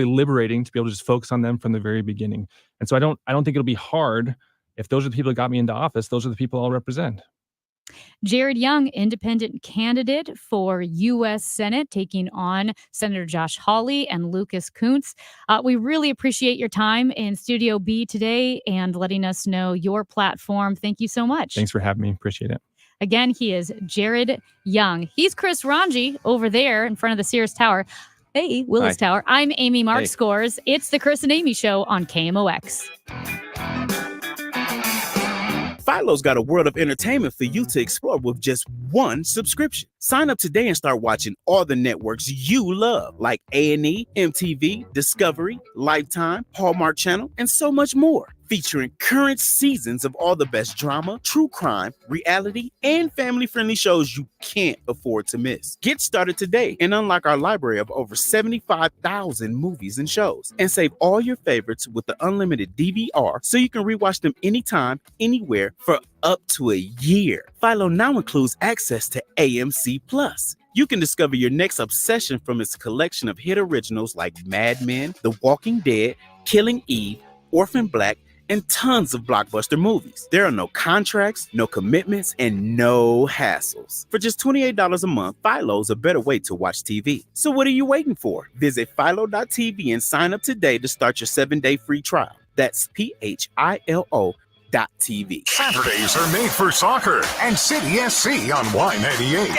liberating to be able to just focus on them from the very beginning. And so I don't think it'll be hard. If those are the people that got me into office, those are the people I'll represent. Jared Young, independent candidate for U.S. Senate, taking on Senator Josh Hawley and Lucas Kuntz. We really appreciate your time in Studio B today and letting us know your platform. Thank you so much. Thanks for having me. Appreciate it. Again, he is Jared Young. He's Chris Ranji over there in front of the Sears Tower. Hey, Willis Hi. Tower. I'm Amy Mark Hey. Scores. It's the Chris and Amy Show on KMOX. Philo's got a world of entertainment for you to explore with just one subscription. Sign up today and start watching all the networks you love, like A&E, MTV, Discovery, Lifetime, Hallmark Channel, and so much more. Featuring current seasons of all the best drama, true crime, reality, and family-friendly shows you can't afford to miss. Get started today and unlock our library of over 75,000 movies and shows. And save all your favorites with the unlimited DVR so you can rewatch them anytime, anywhere for up to a year. Philo now includes access to AMC+. You can discover your next obsession from its collection of hit originals like Mad Men, The Walking Dead, Killing Eve, Orphan Black, and tons of blockbuster movies. There are no contracts, no commitments, and no hassles. For just $28 a month, Philo's a better way to watch TV. So what are you waiting for? Visit philo.tv and sign up today to start your 7-day free trial. That's PHILO.TV. Saturdays are made for soccer and City SC on Y98.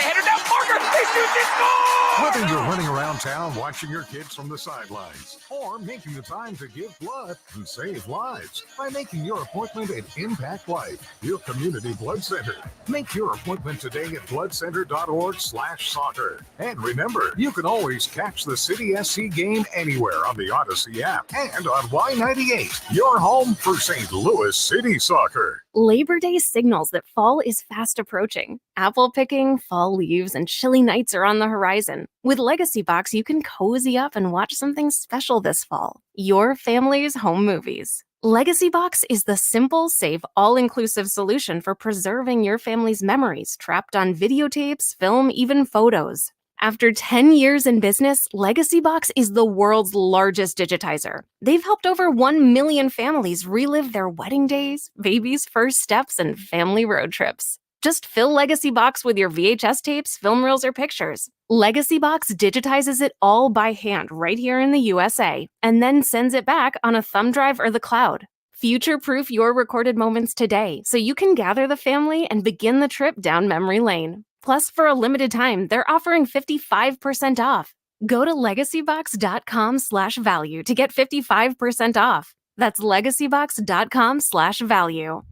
Whether you're running around town watching your kids from the sidelines or making the time to give blood and save lives by making your appointment at Impact Life, your community blood center. Make your appointment today at bloodcenter.org/soccer. And remember, you can always catch the City SC game anywhere on the Odyssey app and on Y98, your home for St. Louis City Soccer. Labor Day signals that fall is fast approaching. Apple picking, fall leaves, and chilly nights are on the horizon. With Legacy Box, you can cozy up and watch something special this fall. Your family's home movies. Legacy Box is the simple, safe, all-inclusive solution for preserving your family's memories trapped on videotapes, film, even photos. After 10 years in business, Legacy Box is the world's largest digitizer. They've helped over 1 million families relive their wedding days, babies' first steps, and family road trips. Just fill Legacy Box with your VHS tapes, film reels, or pictures. Legacy Box digitizes it all by hand right here in the USA, and then sends it back on a thumb drive or the cloud. Future-proof your recorded moments today so you can gather the family and begin the trip down memory lane. Plus, for a limited time, they're offering 55% off. Go to legacybox.com/value to get 55% off. That's legacybox.com/value.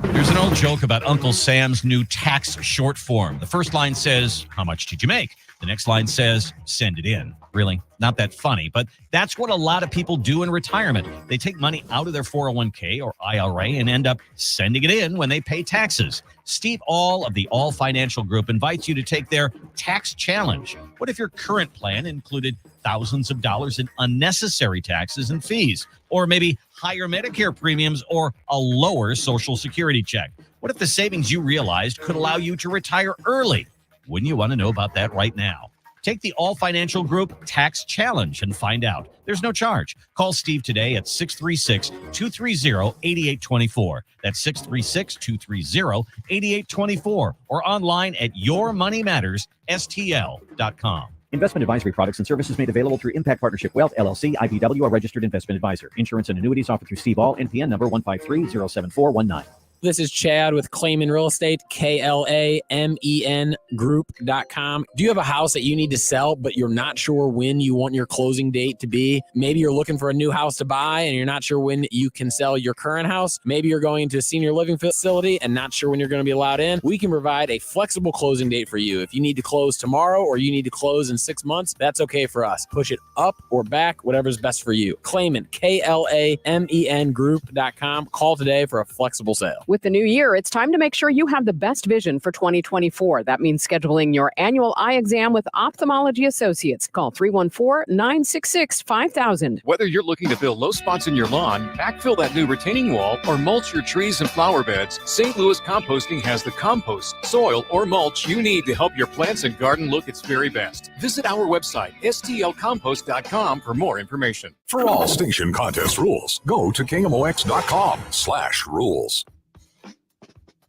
There's an old joke about Uncle Sam's new tax short form. The first line says, "How much did you make?" The next line says, "Send it in." Really, not that funny, but that's what a lot of people do in retirement. They take money out of their 401k or IRA and end up sending it in when they pay taxes. Steve All of the All Financial Group invites you to take their tax challenge. What if your current plan included thousands of dollars in unnecessary taxes and fees, or maybe higher Medicare premiums or a lower Social Security check? What if the savings you realized could allow you to retire early? Wouldn't you want to know about that right now? Take the All Financial Group Tax Challenge and find out. There's no charge. Call Steve today at 636-230-8824. That's 636-230-8824. Or online at yourmoneymattersstl.com. Investment advisory products and services made available through Impact Partnership Wealth, LLC, IPW, a registered investment advisor. Insurance and annuities offered through Steve All, NPN number 153-07419. This is Chad with Clayman Real Estate, KLAMEN Group.com. Do you have a house that you need to sell, but you're not sure when you want your closing date to be? Maybe you're looking for a new house to buy and you're not sure when you can sell your current house. Maybe you're going to a senior living facility and not sure when you're going to be allowed in. We can provide a flexible closing date for you. If you need to close tomorrow or you need to close in 6 months, that's okay for us. Push it up or back, whatever's best for you. Clayman, KLAMEN Group.com. Call today for a flexible sale. With the new year, it's time to make sure you have the best vision for 2024. That means scheduling your annual eye exam with Ophthalmology Associates. Call 314-966-5000. Whether you're looking to fill low spots in your lawn, backfill that new retaining wall, or mulch your trees and flower beds, St. Louis Composting has the compost, soil, or mulch you need to help your plants and garden look its very best. Visit our website, stlcompost.com, for more information. For all station contest rules, go to KMOX.com/rules.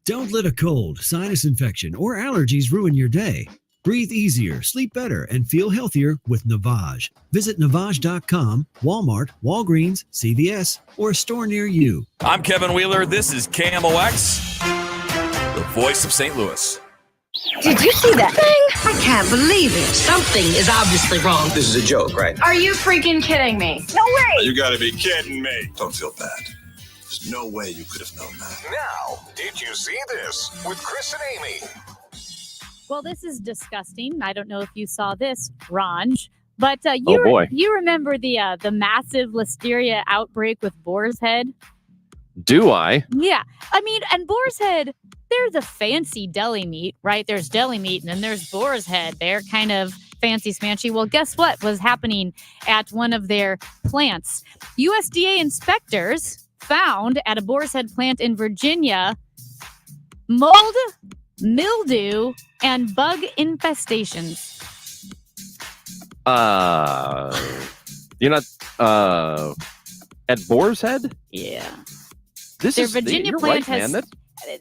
Don't let a cold, sinus infection, or allergies ruin your day. Breathe easier, sleep better, and feel healthier with Navage. Visit Navage.com, Walmart, Walgreens, CVS, or a store near you. I'm Kevin Wheeler. This is KMOX, the voice of St. Louis. Did you see that thing? I can't believe it. Something is obviously wrong. This is a joke, right? Are you freaking kidding me? No way! You gotta be kidding me. Don't feel bad. There's no way you could have known that. Now, did you see this with Chris and Amy? Well, this is disgusting. I don't know if you saw this, Ranj, but you remember the massive listeria outbreak with Boar's Head? Do I? Yeah. I mean, and Boar's Head, they're the fancy deli meat, right? There's deli meat and then there's Boar's Head. They're kind of fancy smanchy. Well, guess what was happening at one of their plants? USDA inspectors found at a Boar's Head plant in Virginia mold, mildew, and bug infestations. You're not at Boar's Head? Yeah. Their Virginia you're plant right, has man.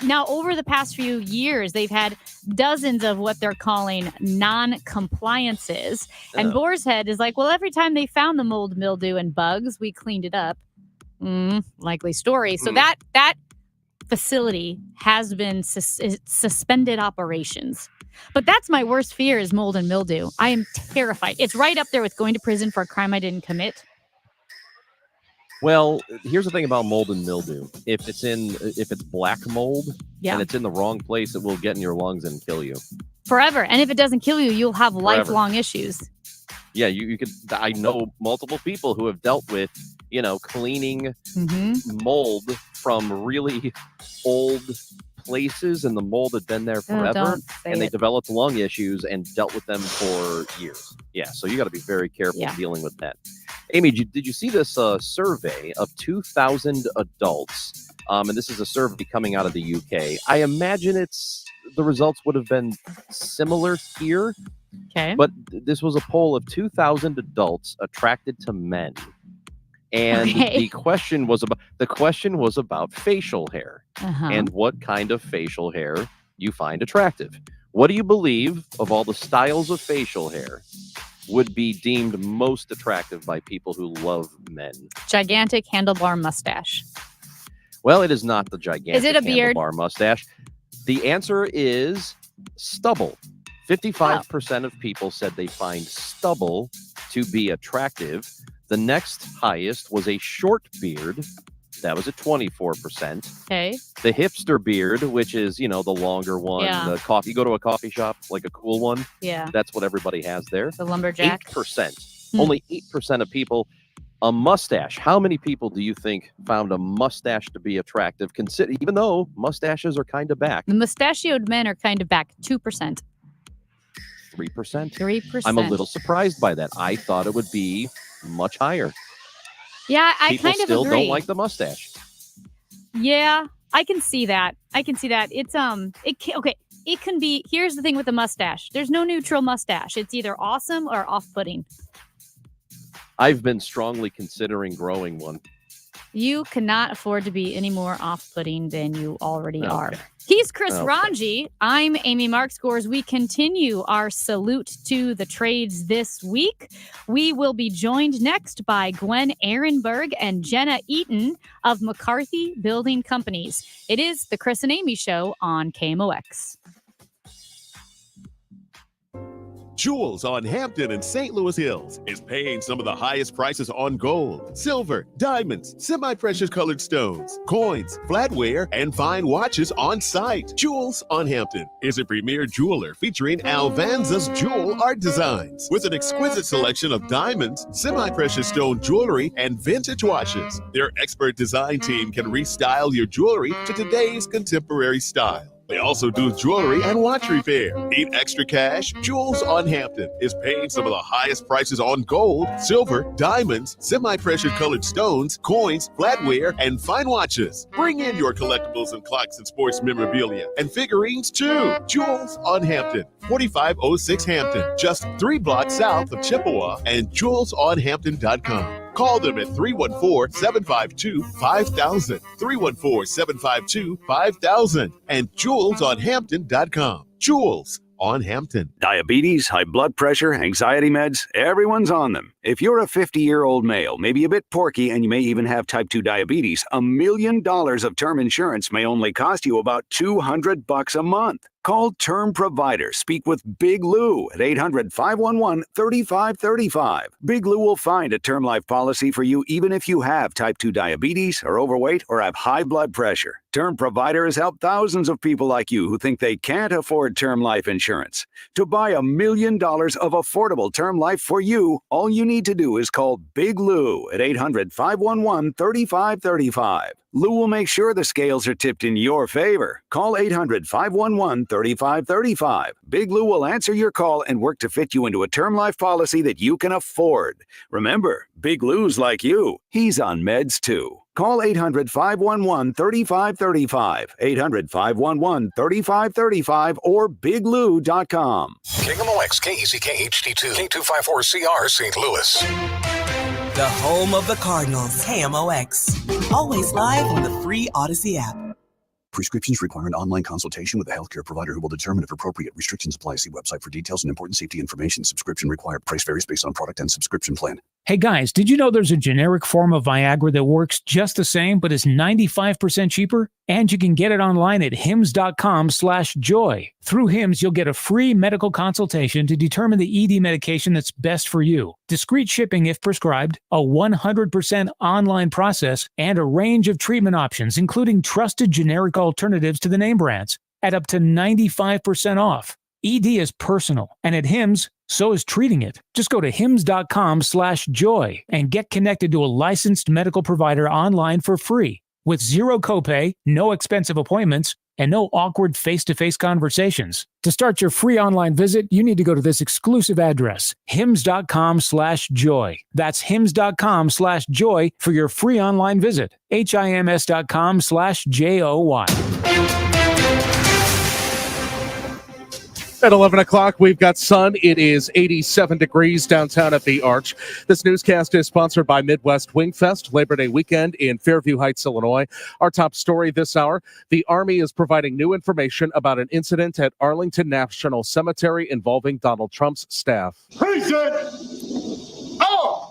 now over the past few years, they've had dozens of what they're calling non-compliances. And Oh. Boar's Head is like, well, every time they found the mold, mildew, and bugs, we cleaned it up. Likely story. So that facility has been suspended operations. But that's my worst fear is mold and mildew. I am terrified. It's right up there with going to prison for a crime I didn't commit. Well, here's the thing about mold and mildew. If it's black mold Yeah. and it's in the wrong place, it will get in your lungs and kill you. Forever. And if it doesn't kill you, you'll have Forever. lifelong issues. Yeah, you could. I know multiple people who have dealt with, cleaning mold from really old places, and the mold had been there forever, don't say and they it. developed lung issues and dealt with them for years. Yeah, so you got to be very careful dealing with that. Amy, did you see this survey of 2,000 adults? And this is a survey coming out of the UK. I imagine the results would have been similar here. Okay. But this was a poll of 2,000 adults attracted to men. And the question was about facial hair and what kind of facial hair you find attractive. What do you believe of all the styles of facial hair would be deemed most attractive by people who love men? Gigantic handlebar mustache. Well, it is not the gigantic Is it a beard? handlebar mustache. The answer is stubble. 55% of people said they find stubble to be attractive. The next highest was a short beard. That was at 24%. Okay. The hipster beard, which is, the longer one, Yeah. the coffee. You go to a coffee shop, like a cool one. Yeah. That's what everybody has there. The lumberjack. 8%. Only 8% of people. A mustache. How many people do you think found a mustache to be attractive? Even though mustaches are kind of back. The mustachioed men are kind of back 2%. 3%. 3%. I'm a little surprised by that. I thought it would be much higher. Yeah, I People kind of still agree. don't like the mustache. Yeah, I can see that. It's it can be. Here's the thing with the mustache. There's no neutral mustache. It's either awesome or off-putting. I've been strongly considering growing one. You cannot afford to be any more off-putting than you already are. Okay. He's Chris Okay. Ranji. I'm Amy Markscores. We continue our salute to the trades this week. We will be joined next by Gwen Ehrenberg and Jenna Eaton of McCarthy Building Companies. It is the Chris and Amy Show on KMOX. Jewels on Hampton and St. Louis Hills is paying some of the highest prices on gold, silver, diamonds, semi-precious colored stones, coins, flatware, and fine watches on site. Jewels on Hampton is a premier jeweler featuring Alvanza's jewel art designs with an exquisite selection of diamonds, semi-precious stone jewelry, and vintage watches. Their expert design team can restyle your jewelry to today's contemporary style. They also do jewelry and watch repair. Need extra cash? Jewels on Hampton is paying some of the highest prices on gold, silver, diamonds, semi-precious colored stones, coins, flatware, and fine watches. Bring in your collectibles and clocks and sports memorabilia and figurines too. Jewels on Hampton, 4506 Hampton, just 3 blocks south of Chippewa, and jewelsonhampton.com. Call them at 314-752-5000, 314-752-5000, and jewelsonhampton.com. Jewels on Hampton. Diabetes, high blood pressure, anxiety meds, everyone's on them. If you're a 50-year-old male, maybe a bit porky, and you may even have type 2 diabetes, $1 million of term insurance may only cost you about $200 a month. Call Term Provider. Speak with Big Lou at 800-511-3535. Big Lou will find a term life policy for you even if you have type 2 diabetes, are overweight, or have high blood pressure. Term Provider has helped thousands of people like you who think they can't afford term life insurance. To buy $1 million of affordable term life for you, all you need to do is call Big Lou at 800-511-3535. Lou will make sure the scales are tipped in your favor. Call 800-511-3535. Big Lou will answer your call and work to fit you into a term life policy that you can afford. Remember, Big Lou's like you. He's on meds too. Call 800-511-3535, 800-511-3535, or biglou.com. KMOX, KECK HD2, K254CR, St. Louis. The home of the Cardinals, KMOX. Always live on the free Odyssey app. Prescriptions require an online consultation with a healthcare provider who will determine if appropriate. Restrictions apply. See website for details and important safety information. Subscription required. Price varies based on product and subscription plan. Hey guys, did you know there's a generic form of Viagra that works just the same but is 95% cheaper? And you can get it online at hims.com/joy. Through Hims, you'll get a free medical consultation to determine the ED medication that's best for you. Discreet shipping if prescribed, a 100% online process, and a range of treatment options, including trusted generic alternatives to the name brands, at up to 95% off. ED is personal, and at Hims, so is treating it. Just go to hims.com/joy and get connected to a licensed medical provider online for free with zero copay, no expensive appointments, and no awkward face-to-face conversations. To start your free online visit, you need to go to this exclusive address, hims.com/joy. That's hims.com/joy for your free online visit. hims.com/joy. At 11 o'clock, we've got sun. It is 87 degrees downtown at the Arch. This newscast is sponsored by Midwest Wingfest, Labor Day weekend in Fairview Heights, Illinois. Our top story this hour, the Army is providing new information about an incident at Arlington National Cemetery involving Donald Trump's staff.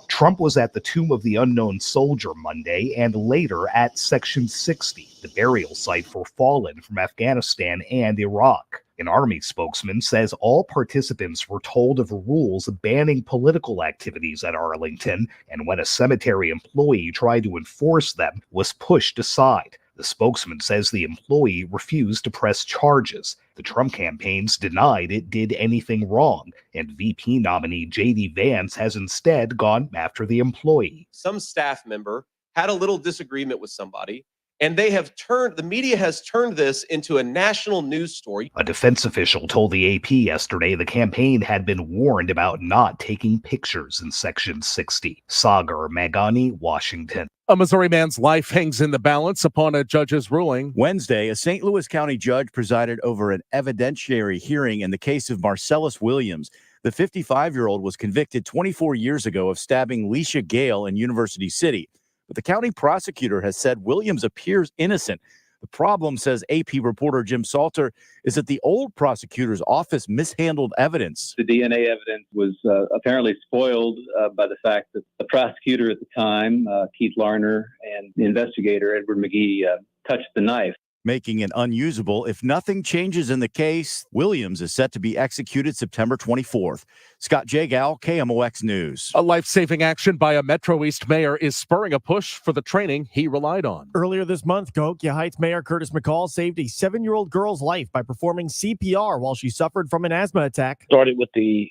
Trump was at the Tomb of the Unknown Soldier Monday and later at Section 60, the burial site for fallen from Afghanistan and Iraq. An Army spokesman says all participants were told of rules banning political activities at Arlington, and when a cemetery employee tried to enforce them, was pushed aside. The spokesman says the employee refused to press charges. The Trump campaign's denied it did anything wrong, and VP nominee J.D. Vance has instead gone after the employee. Some staff member had a little disagreement with somebody, and the media has turned this into a national news story. A defense official told the AP yesterday the campaign had been warned about not taking pictures in Section 60. Sagar Magani, Washington. A Missouri man's life hangs in the balance upon a judge's ruling. Wednesday, a St. Louis County judge presided over an evidentiary hearing in the case of Marcellus Williams. The 55-year-old was convicted 24 years ago of stabbing Leisha Gale in University City. But the county prosecutor has said Williams appears innocent. The problem, says AP reporter Jim Salter, is that the old prosecutor's office mishandled evidence. The DNA evidence was apparently spoiled by the fact that the prosecutor at the time, Keith Larner, and the investigator, Edward McGee, touched the knife, making it unusable. If nothing changes in the case, Williams is set to be executed September 24th. Scott Jagal, KMOX News. A life-saving action by a Metro East mayor is spurring a push for the training he relied on. Earlier this month, Cahokia Heights Mayor Curtis McCall saved a 7-year-old girl's life by performing CPR while she suffered from an asthma attack. Started with the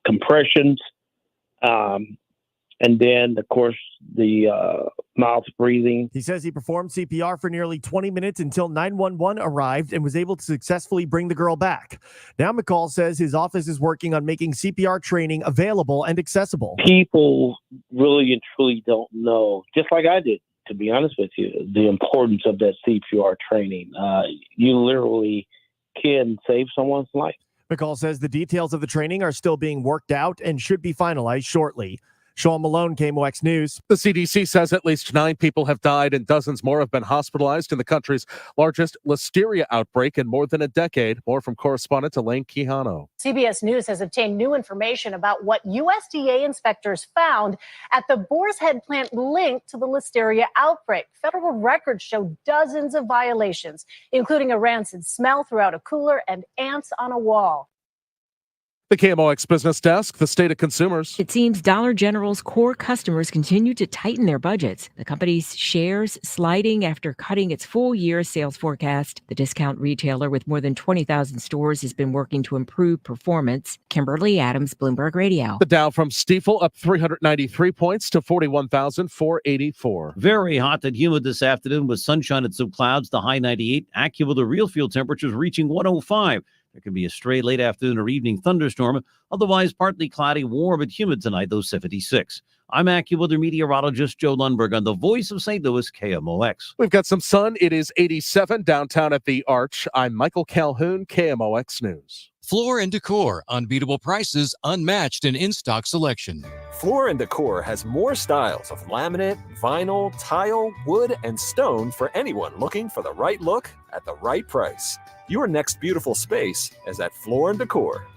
compressions, and then, of course, the mouth breathing. He says he performed CPR for nearly 20 minutes until 911 arrived and was able to successfully bring the girl back. Now McCall says his office is working on making CPR training available and accessible. People really and truly don't know, just like I did, to be honest with you, the importance of that CPR training. You literally can save someone's life. McCall says the details of the training are still being worked out and should be finalized shortly. Sean Malone, KMOX News. The CDC says at least 9 people have died and dozens more have been hospitalized in the country's largest listeria outbreak in more than a decade. More from correspondent Elaine Quijano. CBS News has obtained new information about what USDA inspectors found at the Boar's Head plant linked to the listeria outbreak. Federal records show dozens of violations, including a rancid smell throughout a cooler and ants on a wall. The KMOX Business Desk, the state of consumers. It seems Dollar General's core customers continue to tighten their budgets. The company's shares sliding after cutting its full-year sales forecast. The discount retailer with more than 20,000 stores has been working to improve performance. Kimberly Adams, Bloomberg Radio. The Dow from Stifel up 393 points to 41,484. Very hot and humid this afternoon with sunshine and some clouds. The high 98. AccuWeather real field temperatures reaching 105. There could be a stray late afternoon or evening thunderstorm. Otherwise, partly cloudy, warm and humid tonight, though 76. I'm AccuWeather meteorologist Joe Lundberg on the voice of St. Louis, KMOX. We've got some sun. It is 87 downtown at the Arch. I'm Michael Calhoun, KMOX News. Floor & Decor, unbeatable prices, unmatched in in-stock selection. Floor & Decor has more styles of laminate, vinyl, tile, wood, and stone for anyone looking for the right look at the right price. Your next beautiful space is at Floor & Decor.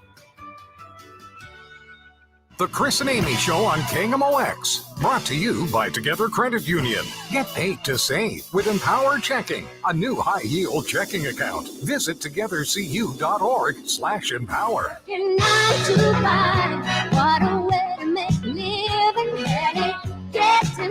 The Chris and Amy Show on KMOX. Brought to you by Together Credit Union. Get paid to save with Empower Checking, a new high-yield checking account. Visit togethercu.org/empower.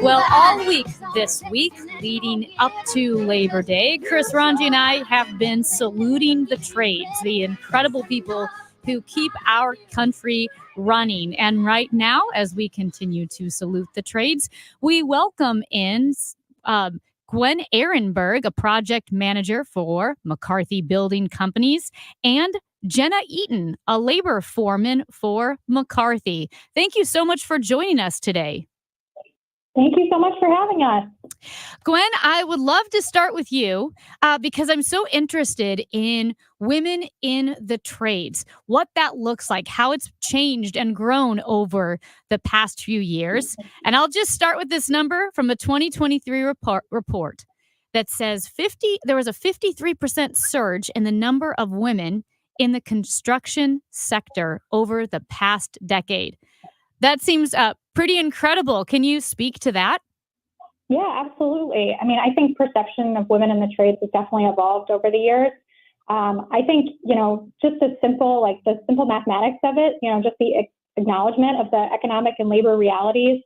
Well, all week this week, leading up to Labor Day, Chris Ranji and I have been saluting the trades, the incredible people who keep our country running. And right now, as we continue to salute the trades, we welcome in Gwen Ehrenberg, a project manager for McCarthy Building Companies, and Jenna Eaton, a labor foreman for McCarthy. Thank you so much for joining us today. Thank you so much for having us. Gwen, I would love to start with you because I'm so interested in women in the trades, what that looks like, how it's changed and grown over the past few years. And I'll just start with this number from a 2023 report that says there was a 53% surge in the number of women in the construction sector over the past decade. That seems pretty incredible. Can you speak to that? Yeah, absolutely. I mean, I think perception of women in the trades has definitely evolved over the years. I think, just the simple mathematics of it, just the acknowledgement of the economic and labor realities.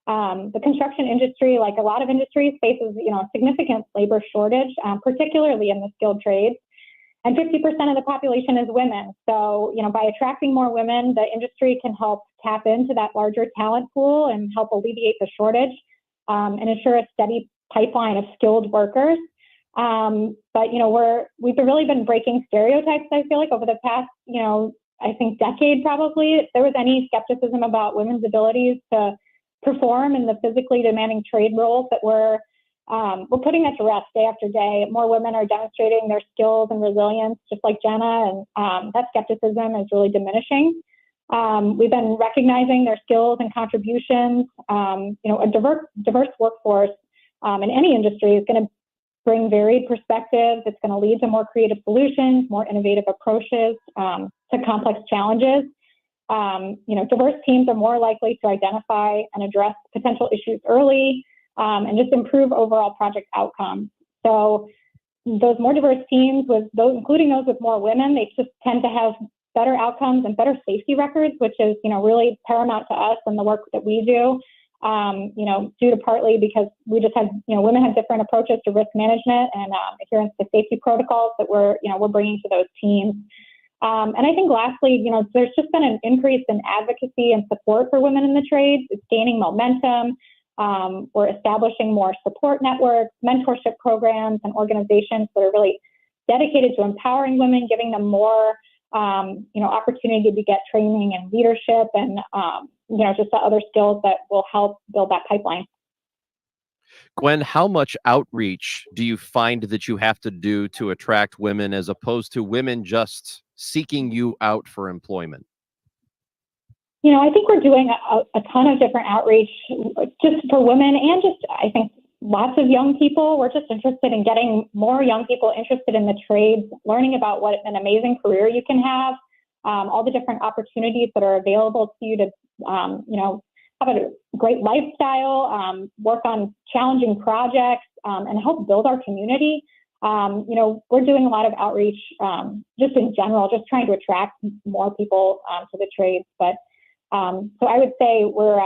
The construction industry, like a lot of industries, faces, a significant labor shortage, particularly in the skilled trades. And 50% of the population is women. So, by attracting more women, the industry can help tap into that larger talent pool and help alleviate the shortage and ensure a steady pipeline of skilled workers. But, we've really been breaking stereotypes, I feel like, over the past, I think decade probably. If there was any skepticism about women's abilities to perform in the physically demanding trade roles that we're putting that to rest day after day. More women are demonstrating their skills and resilience, just like Jenna, and that skepticism is really diminishing. We've been recognizing their skills and contributions. A diverse workforce in any industry is going to bring varied perspectives. It's going to lead to more creative solutions, more innovative approaches to complex challenges. Diverse teams are more likely to identify and address potential issues early. And just improve overall project outcomes. So those more diverse teams, including those with more women, they just tend to have better outcomes and better safety records, which is, really paramount to us and the work that we do. Due to partly because we just have, women have different approaches to risk management and adherence to safety protocols that we're bringing to those teams. And I think lastly, there's just been an increase in advocacy and support for women in the trades. It's gaining momentum. We're establishing more support networks, mentorship programs, and organizations that are really dedicated to empowering women, giving them more, opportunity to get training and leadership and, just the other skills that will help build that pipeline. Gwen, how much outreach do you find that you have to do to attract women as opposed to women just seeking you out for employment? I think we're doing a ton of different outreach just for women and just, I think, lots of young people. We're just interested in getting more young people interested in the trades, learning about what an amazing career you can have, all the different opportunities that are available to you to, have a great lifestyle, work on challenging projects, and help build our community. We're doing a lot of outreach just in general, just trying to attract more people to the trades. But so I would say we're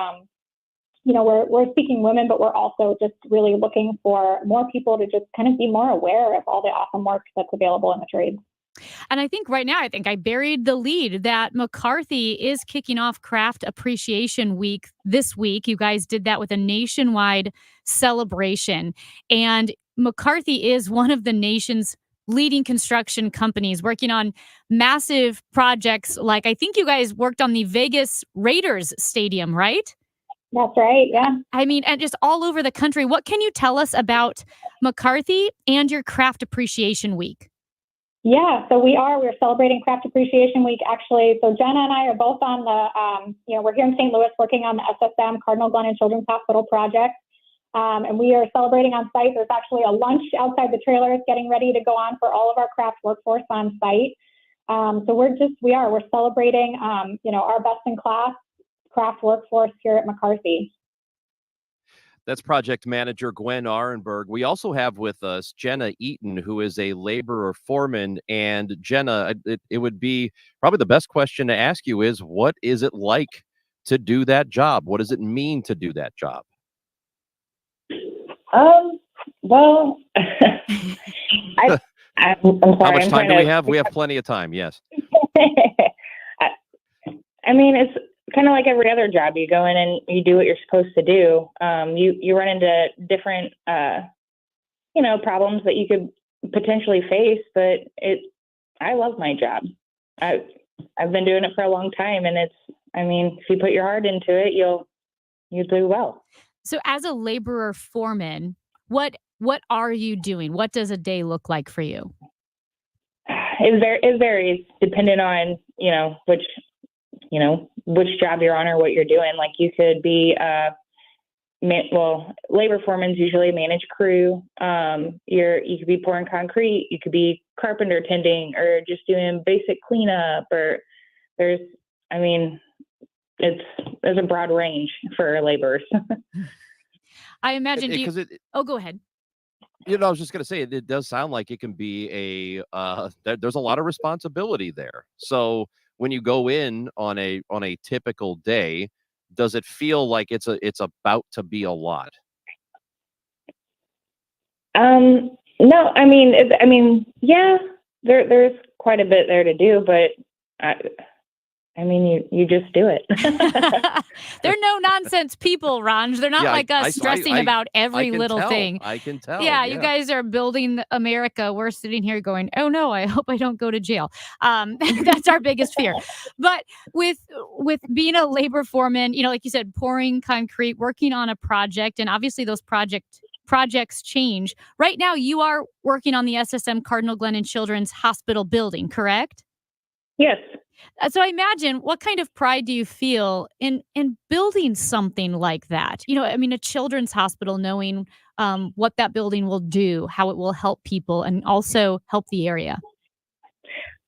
seeking women, but we're also just really looking for more people to just kind of be more aware of all the awesome work that's available in the trades. And I think right now, I buried the lead that McCarthy is kicking off Craft Appreciation Week this week. You guys did that with a nationwide celebration. And McCarthy is one of the nation's leading construction companies working on massive projects. Like, I think you guys worked on the Vegas Raiders Stadium, right? That's right. Yeah. I mean, and just all over the country. What can you tell us about McCarthy and your Craft Appreciation Week? Yeah, so we're celebrating Craft Appreciation Week actually. So Jenna and I are both on the, we're here in St. Louis working on the SSM Cardinal Glennon Children's Hospital project. And we are celebrating on site. There's actually a lunch outside the trailers getting ready to go on for all of our craft workforce on site. So we're celebrating, our best in class craft workforce here at McCarthy. That's project manager Gwen Arenberg. We also have with us Jenna Eaton, who is a laborer foreman. And Jenna, it would be probably the best question to ask you is, what is it like to do that job? What does it mean to do that job? Well, I'm sorry. How much time do we have? We have plenty of time. Yes. I mean, it's kind of like every other job. You go in and you do what you're supposed to do. You run into different, problems that you could potentially face, but I love my job. I've been doing it for a long time, and if you put your heart into it, you'll do well. So as a laborer foreman, what are you doing? What does a day look like for you? It varies depending on, which job you're on or what you're doing. Like you could be, labor foremans usually manage crew. You could be pouring concrete, you could be carpenter tending, or just doing basic cleanup, or there's a broad range for laborers. I imagine go ahead. I was just going to say, it does sound like it can be there's a lot of responsibility there. So when you go in on a typical day, does it feel like it's about to be a lot? No, yeah, there's quite a bit there to do, but you just do it. They're no nonsense people, Ranj. They're not like us stressing about every little thing. I can tell. Yeah, you guys are building America. We're sitting here going, oh no, I hope I don't go to jail. That's our biggest fear. But with being a labor foreman, like you said, pouring concrete, working on a project, and obviously those projects change. Right now, you are working on the SSM Cardinal Glennon Children's Hospital building, correct? Yes. So I imagine, what kind of pride do you feel in building something like that? A children's hospital, knowing what that building will do, how it will help people, and also help the area.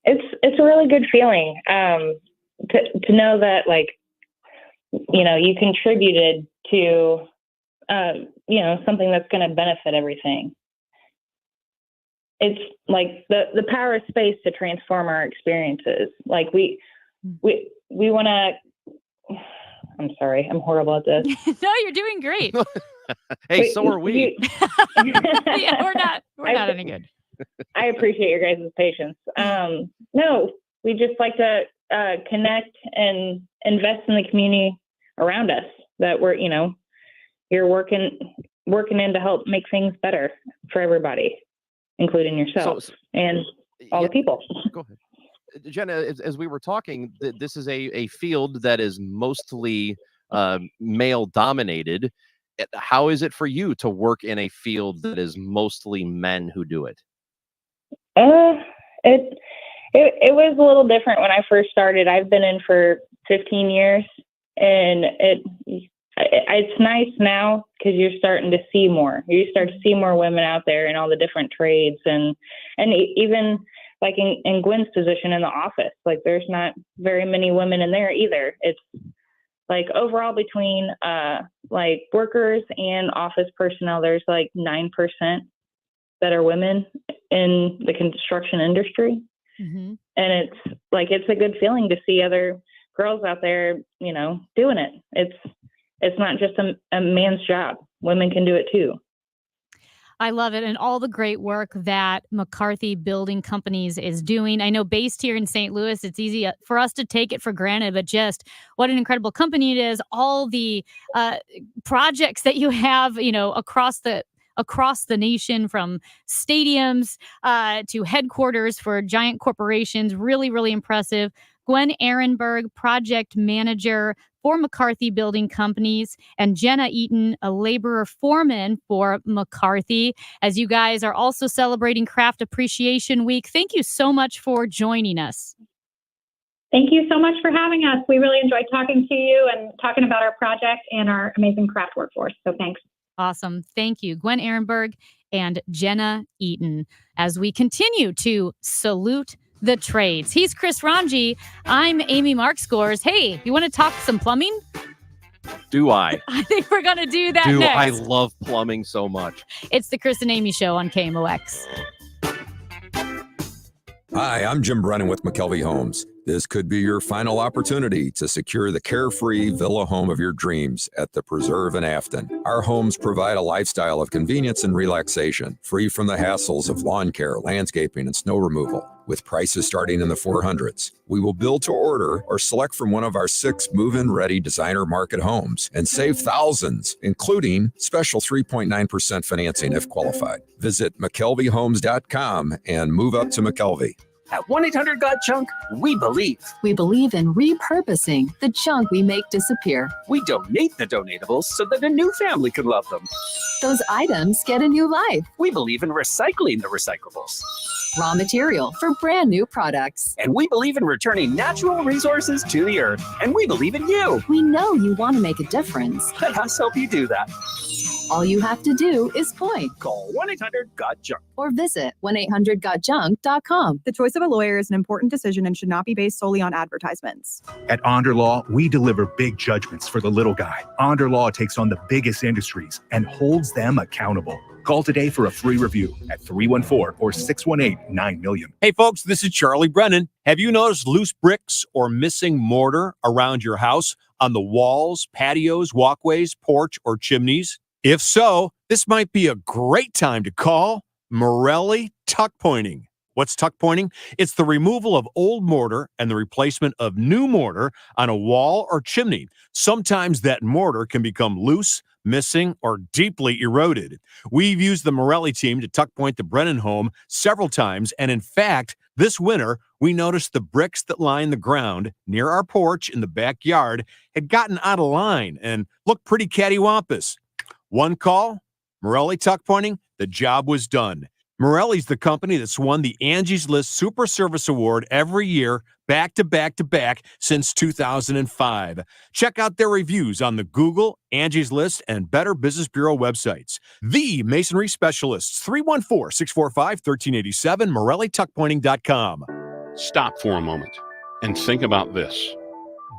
It's a really good feeling to know that, you contributed to something that's going to benefit everything. It's like the power of space to transform our experiences. Like we want to. I'm sorry, I'm horrible at this. No, you're doing great. Hey, so are we. Yeah, we're not any good. I appreciate your guys' patience. No, we just like to connect and invest in the community around us. That you're working in to help make things better for everybody, including yourself and all the people. Go ahead. Jenna, as we were talking, this is a field that is mostly male dominated. How is it for you to work in a field that is mostly men who do it? It was a little different when I first started. I've been in for 15 years, and it's nice now because you're starting to see more. You start to see more women out there in all the different trades, and even like in Gwen's position in the office, like there's not very many women in there either. It's like overall between like workers and office personnel, there's like 9% that are women in the construction industry. Mm-hmm. And it's a good feeling to see other girls out there, doing it. It's not just a man's job. Women can do it too. I love it. And all the great work that McCarthy Building Companies is doing. I know based here in St. Louis, it's easy for us to take it for granted, but just what an incredible company it is. All the projects that you have, across the nation, from stadiums to headquarters for giant corporations. Really, really impressive. Gwen Arenberg, project manager, for McCarthy Building Companies, and Jenna Eaton, a laborer foreman for McCarthy, as you guys are also celebrating Craft Appreciation Week. Thank you so much for joining us. Thank you so much for having us. We really enjoyed talking to you and talking about our project and our amazing craft workforce. So thanks. Awesome. Thank you, Gwen Ehrenberg and Jenna Eaton, as we continue to salute the trades. He's Chris Ranji. I'm Amy Markscores. Hey, you want to talk some plumbing? Do I? I think we're going to do that Do next. I love plumbing so much? It's the Chris and Amy Show on KMOX. Hi, I'm Jim Brennan with McKelvey Homes. This could be your final opportunity to secure the carefree villa home of your dreams at the Preserve in Afton. Our homes provide a lifestyle of convenience and relaxation, free from the hassles of lawn care, landscaping, and snow removal. With prices starting in the 400s, we will build to order or select from one of our 6 move-in ready designer market homes and save thousands, including special 3.9% financing if qualified. Visit McKelveyhomes.com and move up to McKelvey. At 1-800-GOT-JUNK, we believe. We believe in repurposing the junk we make disappear. We donate the donatables so that a new family can love them. Those items get a new life. We believe in recycling the recyclables. Raw material for brand new products. And we believe in returning natural resources to the earth. And we believe in you. We know you want to make a difference. Let us help you do that. All you have to do is point. Call 1-800-GOT-JUNK. Or visit 1-800-GOT-JUNK.com. The choice of a lawyer is an important decision and should not be based solely on advertisements. At Onder Law, we deliver big judgments for the little guy. Onder Law takes on the biggest industries and holds them accountable. Call today for a free review at 314 or 618-9-MILLION. Hey folks, this is Charlie Brennan. Have you noticed loose bricks or missing mortar around your house on the walls, patios, walkways, porch, or chimneys? If so, this might be a great time to call Morelli Tuck Pointing. What's tuck pointing? It's the removal of old mortar and the replacement of new mortar on a wall or chimney. Sometimes that mortar can become loose, missing, or deeply eroded. We've used the Morelli team to tuck point the Brennan home several times, and in fact, this winter, we noticed the bricks that line the ground near our porch in the backyard had gotten out of line and looked pretty cattywampus. One call, Morelli Tuck Pointing, the job was done. Morelli's the company that's won the Angie's List Super Service Award every year, back to back to back, since 2005. Check out their reviews on the Google, Angie's List, and Better Business Bureau websites. The Masonry Specialists, 314-645-1387, MorelliTuckPointing.com. Stop for a moment and think about this.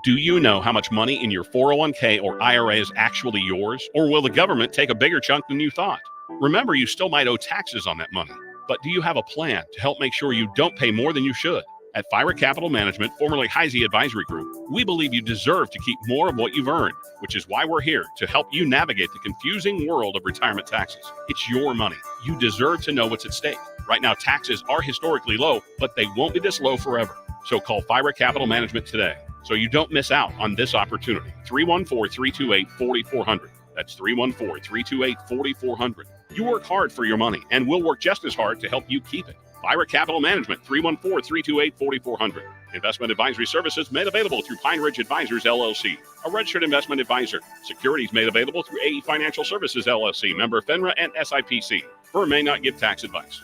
Do you know how much money in your 401k or IRA is actually yours? Or will the government take a bigger chunk than you thought? Remember, you still might owe taxes on that money. But do you have a plan to help make sure you don't pay more than you should? At Fira Capital Management, formerly Heisey Advisory Group, we believe you deserve to keep more of what you've earned, which is why we're here to help you navigate the confusing world of retirement taxes. It's your money. You deserve to know what's at stake. Right now, taxes are historically low, but they won't be this low forever. So call Fira Capital Management today so you don't miss out on this opportunity. 314-328-4400. That's 314-328-4400. You work hard for your money, and we'll work just as hard to help you keep it. Fira Capital Management, 314-328-4400. Investment advisory services made available through Pine Ridge Advisors, LLC, a registered investment advisor. Securities made available through AE Financial Services, LLC, member FINRA and SIPC. Firm may not give tax advice.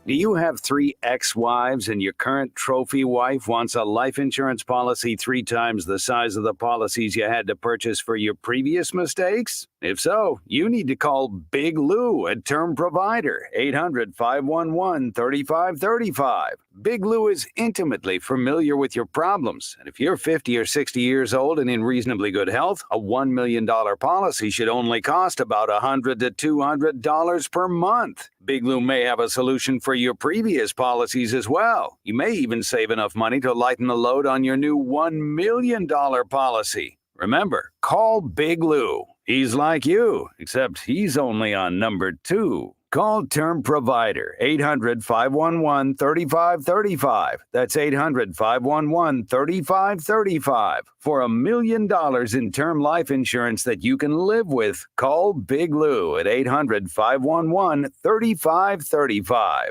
Do you have 3 ex-wives and your current trophy wife wants a life insurance policy 3 times the size of the policies you had to purchase for your previous mistakes? If so, you need to call Big Lou at Term Provider, 800-511-3535. Big Lou is intimately familiar with your problems, and if you're 50 or 60 years old and in reasonably good health, a $1 million policy should only cost about $100 to $200 per month. Big Lou may have a solution for your previous policies as well. You may even save enough money to lighten the load on your new $1 million policy. Remember, call Big Lou. He's like you, except he's only on number 2. Call Term Provider, 800-511-3535. That's 800-511-3535. For $1 million in term life insurance that you can live with, call Big Lou at 800-511-3535.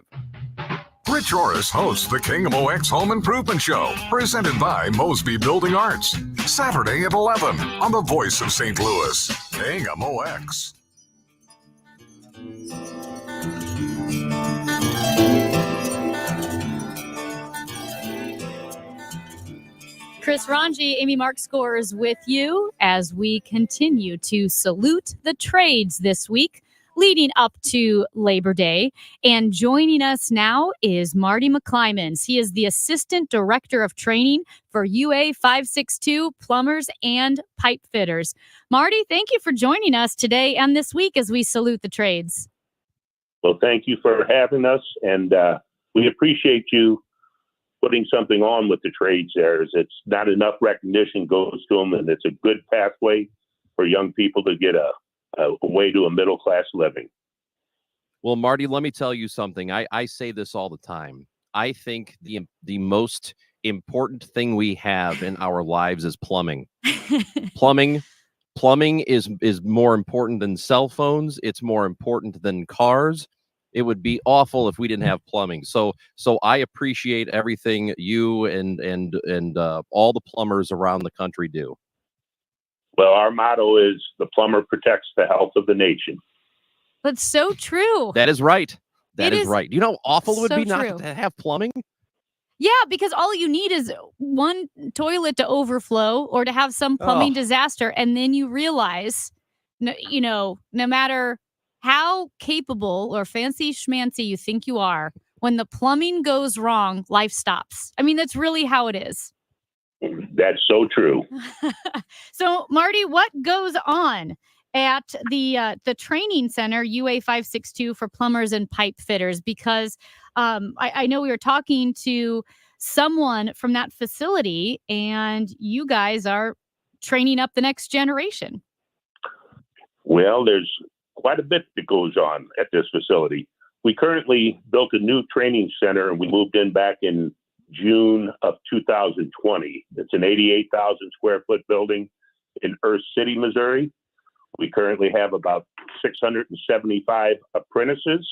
Rich Orris hosts the KMOX Home Improvement Show, presented by Mosby Building Arts. Saturday at 11 on the Voice of St. Louis, KMOX. Chris Ranji, Amy Mark Scores with you as we continue to salute the trades this week, leading up to Labor Day. And joining us now is Marty McClymans. He is the Assistant Director of Training for UA 562 Plumbers and Pipe Fitters. Marty, thank you for joining us today and this week as we salute the trades. Well, thank you for having us, and we appreciate you putting something on with the trades there. It's not enough recognition goes to them, and it's a good pathway for young people to get a way to a middle-class living. Well, Marty, let me tell you something. I say this all the time. I think the most important thing we have in our lives is plumbing. Plumbing is more important than cell phones. It's more important than cars. It would be awful if we didn't have plumbing. So I appreciate everything you and all the plumbers around the country do. Well, our motto is the plumber protects the health of the nation. That's so true. That is right. That It is right. You know how awful it would so be true. not to have plumbing? Yeah, because all you need is one toilet to overflow or to have some plumbing disaster. And then you realize, no matter how capable or fancy schmancy you think you are, when the plumbing goes wrong, life stops. I mean, that's really how it is. That's so true. So, Marty, what goes on at the training center, UA 562 for plumbers and pipe fitters? Because I know we were talking to someone from that facility, and you guys are training up the next generation. Well, there's quite a bit that goes on at this facility. We currently built a new training center, and we moved in back in June of 2020. It's an 88,000 square foot building in Earth City, Missouri. We currently have about 675 apprentices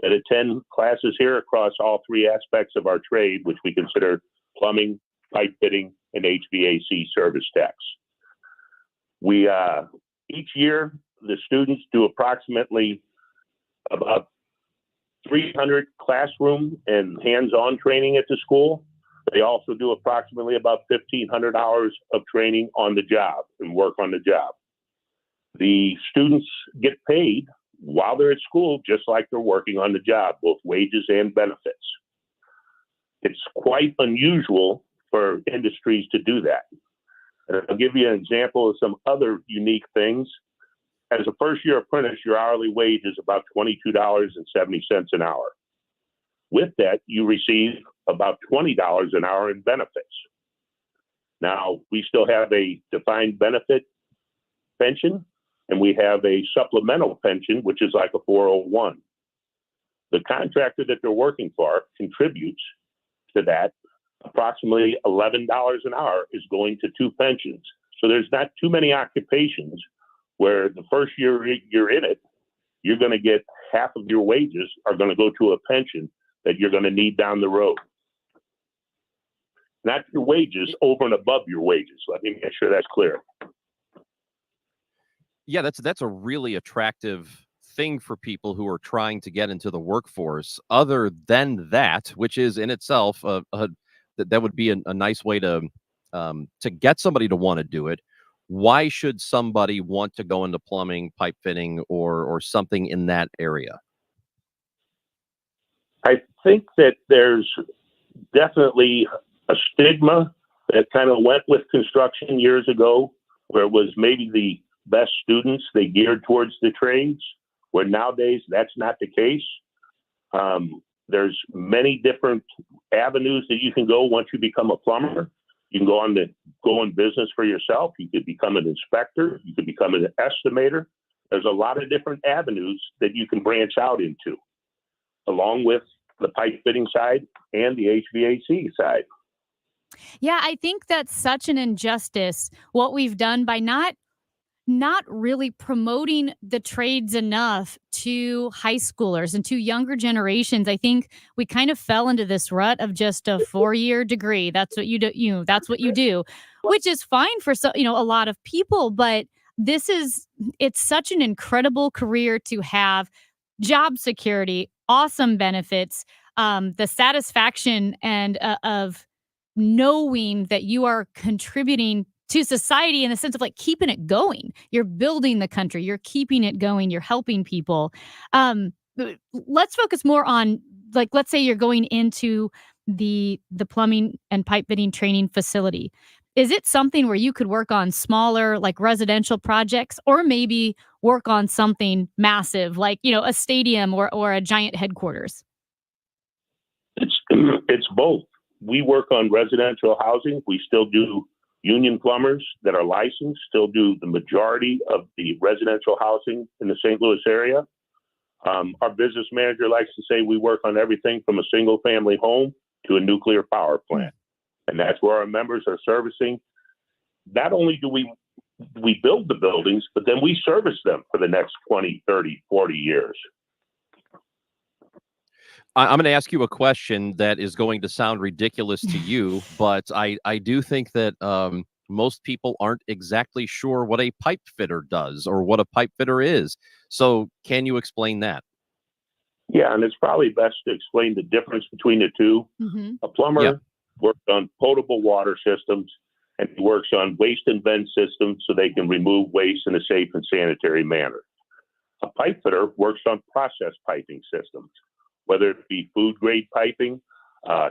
that attend classes here across all three aspects of our trade, which we consider plumbing, pipe fitting, and HVAC service techs. We each year, the students do approximately about 300 classroom and hands-on training at the school. They also do approximately about 1,500 hours of training on the job and work on the job. The students get paid while they're at school, just like they're working on the job, both wages and benefits. It's quite unusual for industries to do that. And I'll give you an example of some other unique things. As a first-year apprentice, your hourly wage is about $22.70 an hour. With that, you receive about $20 an hour in benefits. Now, we still have a defined benefit pension, and we have a supplemental pension, which is like a 401. The contractor that they're working for contributes to that. Approximately $11 an hour is going to two pensions. So there's not too many occupations where the first year you're in it, you're going to get half of your wages are going to go to a pension that you're going to need down the road. Not your wages over and above your wages. Let me make sure that's clear. Yeah, that's a really attractive thing for people who are trying to get into the workforce. Other than that, which is in itself that would be a nice way to get somebody to want to do it. Why should somebody want to go into plumbing, pipe fitting, or something in that area? I think that there's definitely a stigma that kind of went with construction years ago, where it was maybe the best students they geared towards the trades, where nowadays that's not the case. There's many different avenues that you can go once you become a plumber. You can go in business for yourself. You could become an inspector. You could become an estimator. There's a lot of different avenues that you can branch out into, along with the pipe fitting side and the HVAC side. Yeah, I think that's such an injustice, what we've done by not not really promoting the trades enough to high schoolers and to younger generations. I think we kind of fell into this rut of just a 4-year degree. That's what you do, that's what you do, which is fine for a lot of people, but it's such an incredible career to have, job security, awesome benefits, the satisfaction and of knowing that you are contributing to society in the sense of like keeping it going. You're building the country, you're keeping it going, you're helping people. Let's focus more on, like, let's say you're going into the plumbing and pipe fitting training facility. Is it something where you could work on smaller, like residential projects, or maybe work on something massive, like, a stadium or a giant headquarters? It's both. We work on residential housing. We still do union plumbers that are licensed, still do the majority of the residential housing in the St. Louis area. Our business manager likes to say we work on everything from a single family home to a nuclear power plant. And that's where our members are servicing. Not only do we build the buildings, but then we service them for the next 20, 30, 40 years. I'm going to ask you a question that is going to sound ridiculous to you, but I do think that most people aren't exactly sure what a pipe fitter does or what a pipe fitter is. So can you explain that? Yeah, and it's probably best to explain the difference between the two. Mm-hmm. A plumber works on potable water systems, and he works on waste and vent systems so they can remove waste in a safe and sanitary manner. A pipe fitter works on process piping systems, whether it be food grade piping,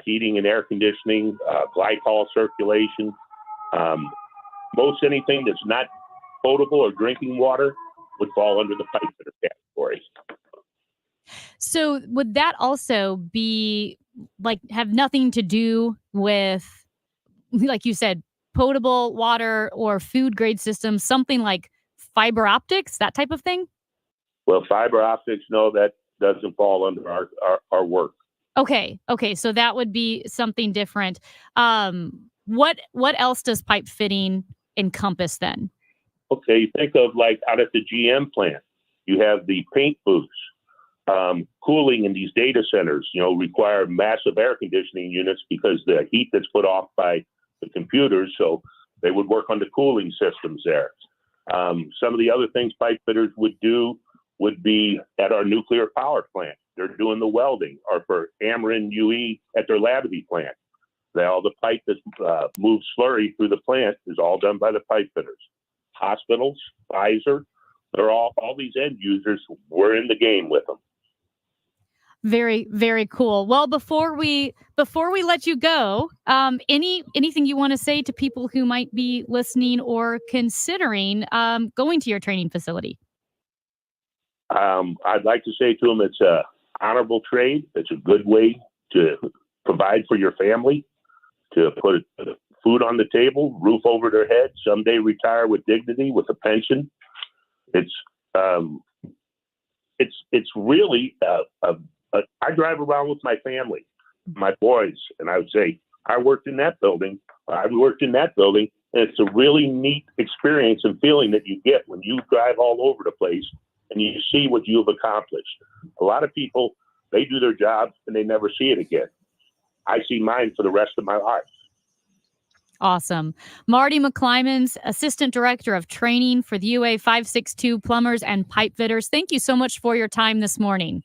heating and air conditioning, glycol circulation, most anything that's not potable or drinking water would fall under the pipe fitter category. So would that also be like have nothing to do with, like you said, potable water or food grade systems, something like fiber optics, that type of thing? Well, fiber optics, no, that doesn't fall under our work. Okay. So that would be something different. What else does pipe fitting encompass then? Okay, you think of like out at the GM plant, you have the paint booths. Cooling in these data centers, require massive air conditioning units because the heat that's put off by the computers. So they would work on the cooling systems there. Some of the other things pipe fitters would do would be at our nuclear power plant. They're doing the welding, or for Ameren UE at their Labadie plant. All the pipe that moves slurry through the plant is all done by the pipe fitters. Hospitals, Pfizer, they're all these end users. We're in the game with them. Very, very cool. Well, before we let you go, anything you want to say to people who might be listening or considering going to your training facility? I'd like to say to them, it's a honorable trade. It's a good way to provide for your family, to put food on the table, roof over their head, someday retire with dignity, with a pension. It's really I drive around with my family, my boys, and I would say, I worked in that building, and it's a really neat experience and feeling that you get when you drive all over the place and you see what you've accomplished. A lot of people, they do their job and they never see it again. I see mine for the rest of my life. Awesome. Marty McClymans, Assistant Director of Training for the UA 562 Plumbers and Pipe Fitters. Thank you so much for your time this morning.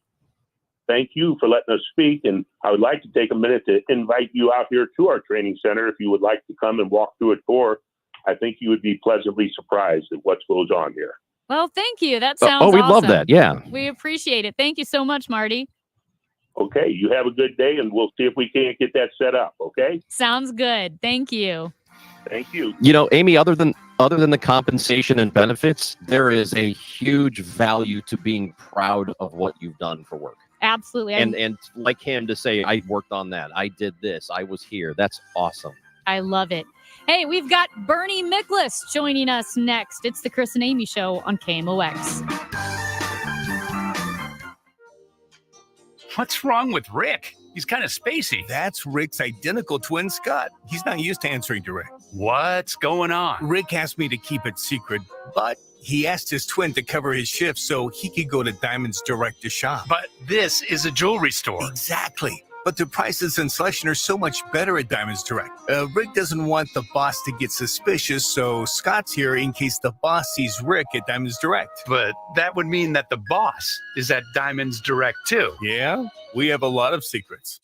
Thank you for letting us speak. And I would like to take a minute to invite you out here to our training center. If you would like to come and walk through a tour, I think you would be pleasantly surprised at what goes on here. Well, thank you. That sounds we'd awesome. love that. Yeah. We appreciate it. Thank you so much, Marty. Okay. You have a good day, and we'll see if we can't get that set up. Okay. Sounds good. Thank you. Thank you. Amy, other than the compensation and benefits, there is a huge value to being proud of what you've done for work. Absolutely. And like him to say, I worked on that. I did this. I was here. That's awesome. I love it. Hey, we've got Bernie Miklas joining us next. It's the Chris and Amy Show on KMOX. What's wrong with Rick? He's kind of spacey. That's Rick's identical twin, Scott. He's not used to answering direct. What's going on? Rick asked me to keep it secret, but He asked his twin to cover his shift so he could go to Diamonds Direct to shop. But this is a jewelry store. Exactly. But the prices and selection are so much better at Diamonds Direct. Rick doesn't want the boss to get suspicious, so Scott's here in case the boss sees Rick at Diamonds Direct. But that would mean that the boss is at Diamonds Direct too. Yeah, we have a lot of secrets.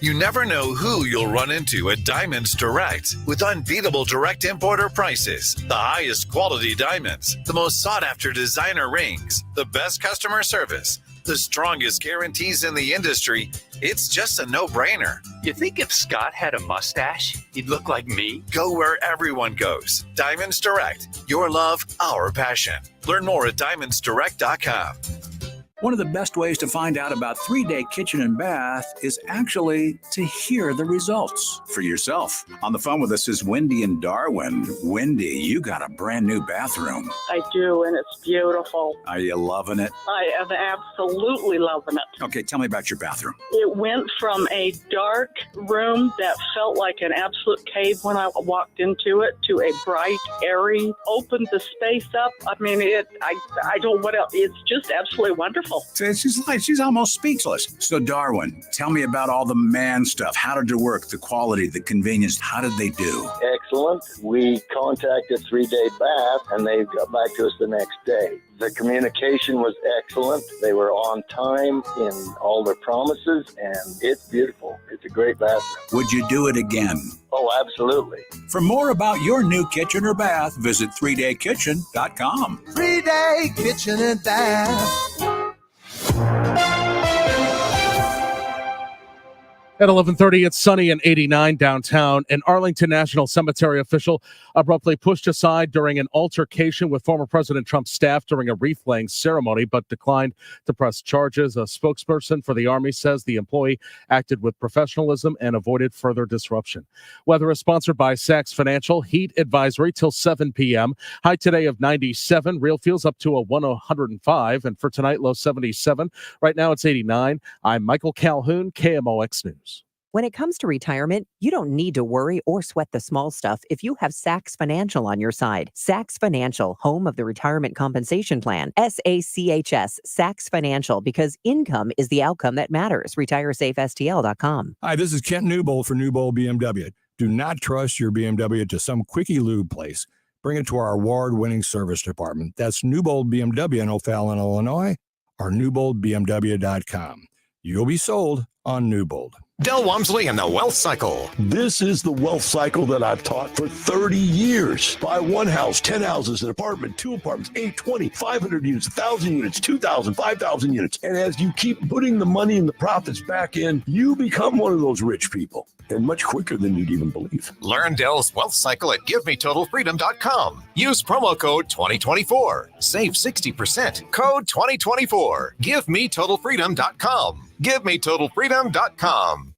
You never know who you'll run into at Diamonds Direct with unbeatable direct importer prices, the highest quality diamonds, the most sought-after designer rings, the best customer service, the strongest guarantees in the industry. It's just a no-brainer. You think if Scott had a mustache, he'd look like me? Go where everyone goes. Diamonds Direct. Your love, our passion. Learn more at diamondsdirect.com. One of the best ways to find out about 3-Day Kitchen and Bath is actually to hear the results for yourself. On the phone with us is Wendy in Darwin. Wendy, you got a brand new bathroom. I do, and it's beautiful. Are you loving it? I am absolutely loving it. Okay, tell me about your bathroom. It went from a dark room that felt like an absolute cave when I walked into it to a bright, airy, opened the space up. I mean, I don't know what else. It's just absolutely wonderful. She's almost speechless. So, Darwin, tell me about all the man stuff. How did it work? The quality, the convenience. How did they do? Excellent. We contacted 3-Day Bath, and they got back to us the next day. The communication was excellent. They were on time in all their promises, and it's beautiful. It's a great bathroom. Would you do it again? Oh, absolutely. For more about your new kitchen or bath, visit 3daykitchen.com. 3-Day Kitchen and Bath. At 11:30, it's sunny and 89 downtown. An Arlington National Cemetery official abruptly pushed aside during an altercation with former President Trump's staff during a wreath-laying ceremony, but declined to press charges. A spokesperson for the Army says the employee acted with professionalism and avoided further disruption. Weather is sponsored by Saks Financial. Heat advisory till 7 p.m. High today of 97. Real feels up to a 105. And for tonight, low 77. Right now, it's 89. I'm Michael Calhoun, KMOX News. When it comes to retirement, you don't need to worry or sweat the small stuff if you have Saks Financial on your side. Saks Financial, home of the Retirement Compensation Plan. SACHS, Saks Financial, because income is the outcome that matters. RetireSafeSTL.com. Hi, this is Kent Newbold for Newbold BMW. Do not trust your BMW to some quickie lube place. Bring it to our award-winning service department. That's Newbold BMW in O'Fallon, Illinois, or newboldbmw.com. You'll be sold on Newbold. Del Walmsley and the Wealth Cycle. This is the wealth cycle that I've taught for 30 years. Buy one house, 10 houses, an apartment, 2 apartments, 8, 20, 500 units, 1,000 units, 2,000, 5,000 units. And as you keep putting the money and the profits back in, you become one of those rich people. And much quicker than you'd even believe. Learn Dell's Wealth Cycle at GiveMeTotalFreedom.com. Use promo code 2024. Save 60%. Code 2024. GiveMeTotalFreedom.com. GiveMeTotalFreedom.com.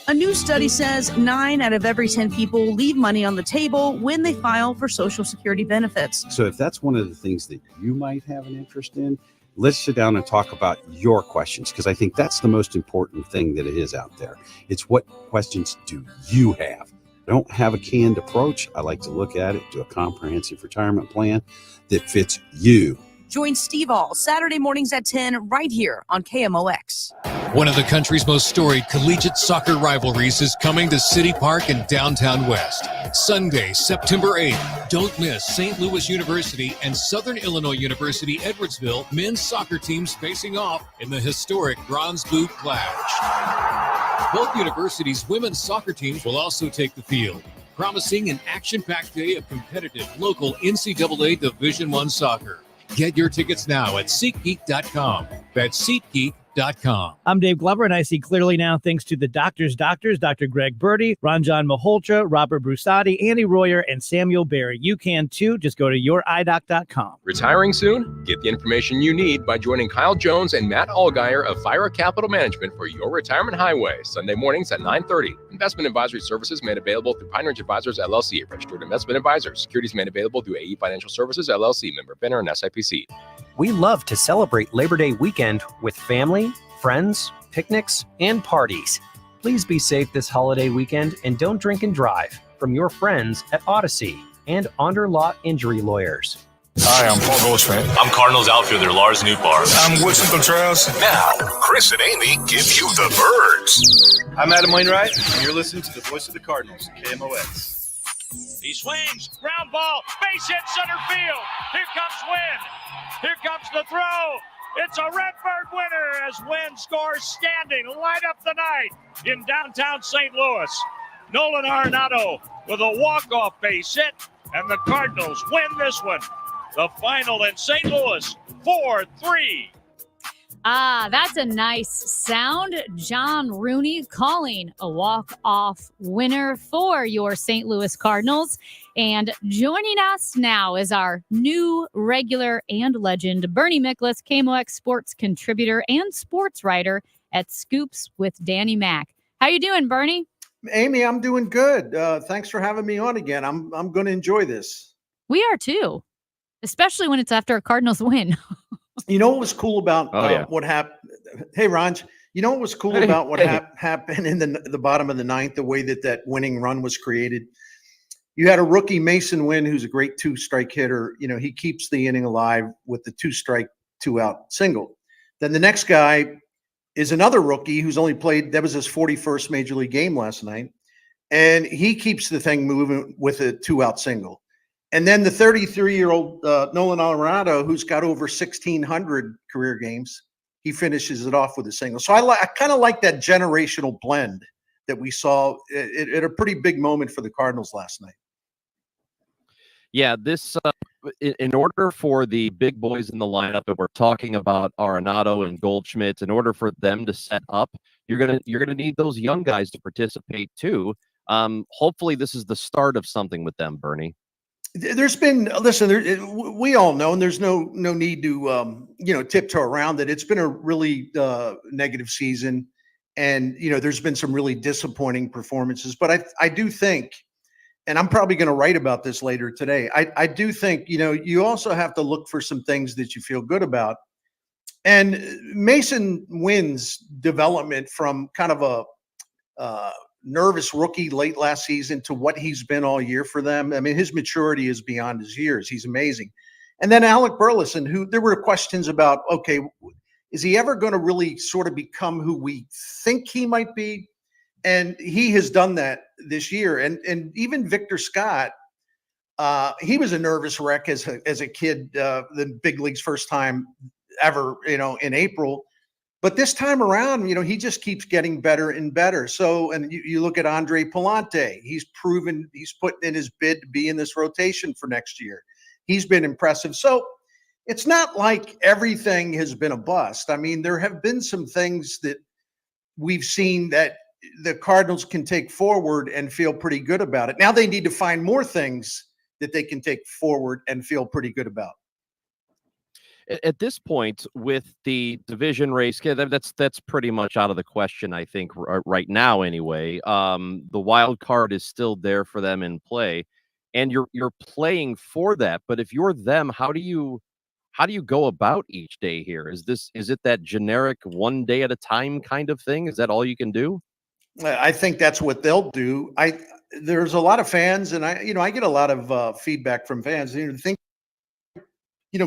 A new study says 9 out of every 10 people leave money on the table when they file for Social Security benefits. So if that's one of the things that you might have an interest in, let's sit down and talk about your questions, because I think that's the most important thing that it is out there. It's what questions do you have? I don't have a canned approach. I like to look at it, do a comprehensive retirement plan that fits you. Join Steve All Saturday mornings at 10 right here on KMOX. One of the country's most storied collegiate soccer rivalries is coming to City Park in downtown West. Sunday, September 8th. Don't miss St. Louis University and Southern Illinois University Edwardsville men's soccer teams facing off in the historic Bronze Boot Clash. Both universities' women's soccer teams will also take the field, promising an action-packed day of competitive local NCAA Division I soccer. Get your tickets now at SeatGeek.com. That's SeatGeek.com. I'm Dave Glover, and I see clearly now thanks to the doctors, Dr. Greg Birdie, Ranjan Malhotra, Robert Brusati, Andy Royer, and Samuel Barry. You can too. Just go to youridoc.com. Retiring soon? Get the information you need by joining Kyle Jones and Matt Allgeier of Fira Capital Management for Your Retirement Highway, Sunday mornings at 9:30. Investment advisory services made available through Pine Ridge Advisors, LLC, registered investment advisors. Securities made available through AE Financial Services, LLC, member FINRA and SIPC. We love to celebrate Labor Day weekend with family, friends, picnics, and parties. Please be safe this holiday weekend and don't drink and drive. From your friends at Odyssey. and Onder Law Injury Lawyers. Hi, I'm Paul Goldschmidt. I'm Cardinals outfielder Lars Nootbaar. I'm Woodson Contreras. Now, Chris and Amy give you the birds. I'm Adam Wainwright, and you're listening to the voice of the Cardinals, KMOX. He swings, ground ball, base hit center field. Here comes Wynn. Here comes the throw. It's a Redbird winner as Wynn scores standing. Light up the night in downtown St. Louis. Nolan Arenado with a walk-off base hit, and the Cardinals win this one. The final in St. Louis, 4-3. Ah, that's a nice sound. John Rooney calling a walk-off winner for your St. Louis Cardinals. And joining us now is our new regular and legend, Bernie Miklasz, KMOX sports contributor and sports writer at Scoops with Danny Mac. How you doing, Bernie? Amy, I'm doing good. Thanks for having me on again. I'm going to enjoy this. We are too, especially when it's after a Cardinals win. You know what was cool about what happened? Hey, Ron, you know what was cool about what happened in the bottom of the ninth, the way that winning run was created? You had a rookie, Mason Wynn, who's a great 2-strike hitter. You know, he keeps the inning alive with the 2-strike, 2-out single. Then the next guy is another rookie who's only played, that was his 41st major league game last night. And he keeps the thing moving with a 2-out single. And then the 33-year-old Nolan Arenado, who's got over 1,600 career games, he finishes it off with a single. So I kind of like that generational blend that we saw at a pretty big moment for the Cardinals last night. Yeah, this in order for the big boys in the lineup that we're talking about, Arenado and Goldschmidt, in order for them to set up, you're gonna need those young guys to participate too. Hopefully, this is the start of something with them, Bernie. There's been, listen, we all know, and there's no need to tiptoe around it. It's been a really negative season, and there's been some really disappointing performances. But I do think, and I'm probably going to write about this later today, I do think you also have to look for some things that you feel good about. And Mason Wynn's development from kind of a nervous rookie late last season to what he's been all year for them. I mean, his maturity is beyond his years. He's amazing. And then Alec Burleson, who there were questions about, okay, is he ever going to really sort of become who we think he might be? And he has done that this year. And even Victor Scott, he was a nervous wreck as a kid, the big league's first time ever, in April. But this time around, he just keeps getting better and better. So, and you look at Andre Palante, he's proven he's putting in his bid to be in this rotation for next year. He's been impressive. So it's not like everything has been a bust. I mean, there have been some things that we've seen that the Cardinals can take forward and feel pretty good about it. Now they need to find more things that they can take forward and feel pretty good about. At this point, with the division race, that's pretty much out of the question, I think, right now. Anyway, the wild card is still there for them in play, and you're playing for that. But if you're them, how do you go about each day here? Is it that generic one day at a time kind of thing? Is that all you can do? I think that's what they'll do. There's a lot of fans, and I get a lot of feedback from fans.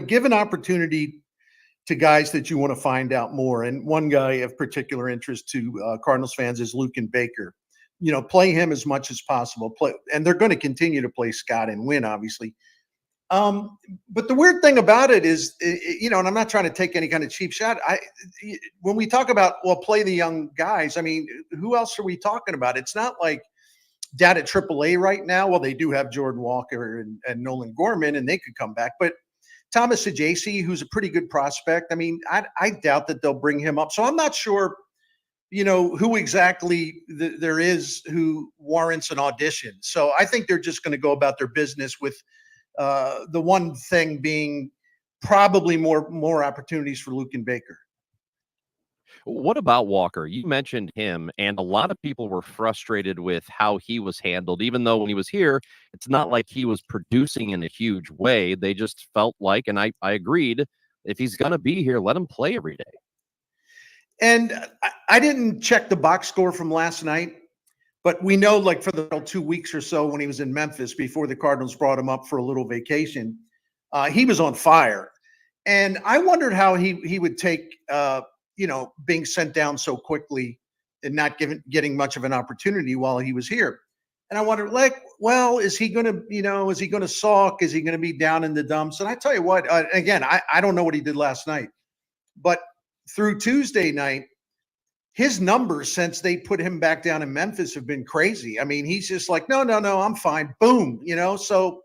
Give an opportunity to guys that you want to find out more. And one guy of particular interest to Cardinals fans is Luken Baker. Play him as much as possible. And they're going to continue to play Scott and Wynn, obviously. But the weird thing about it is, and I'm not trying to take any kind of cheap shot. When we talk about, play the young guys, I mean, who else are we talking about? It's not like down at AAA right now. Well, they do have Jordan Walker and Nolan Gorman, and they could come back. But Thomas Ajayci, who's a pretty good prospect, I mean, I doubt that they'll bring him up. So I'm not sure, who exactly there is who warrants an audition. So I think they're just going to go about their business with the one thing being probably more opportunities for Luken Baker. What about Walker? You mentioned him, and a lot of people were frustrated with how he was handled, even though when he was here, it's not like he was producing in a huge way. They just felt like, and I agreed, if he's going to be here, let him play every day. And I didn't check the box score from last night, But we know, like, for the 2 weeks or so when he was in Memphis before the Cardinals brought him up for a little vacation, he was on fire. And I wondered how he would take, being sent down so quickly and not getting much of an opportunity while he was here. And I wondered, like, well, is he going to sulk? Is he going to be down in the dumps? And I tell you what, again, I don't know what he did last night, but through Tuesday night, his numbers since they put him back down in Memphis have been crazy. I mean, he's just like, no, I'm fine. Boom. So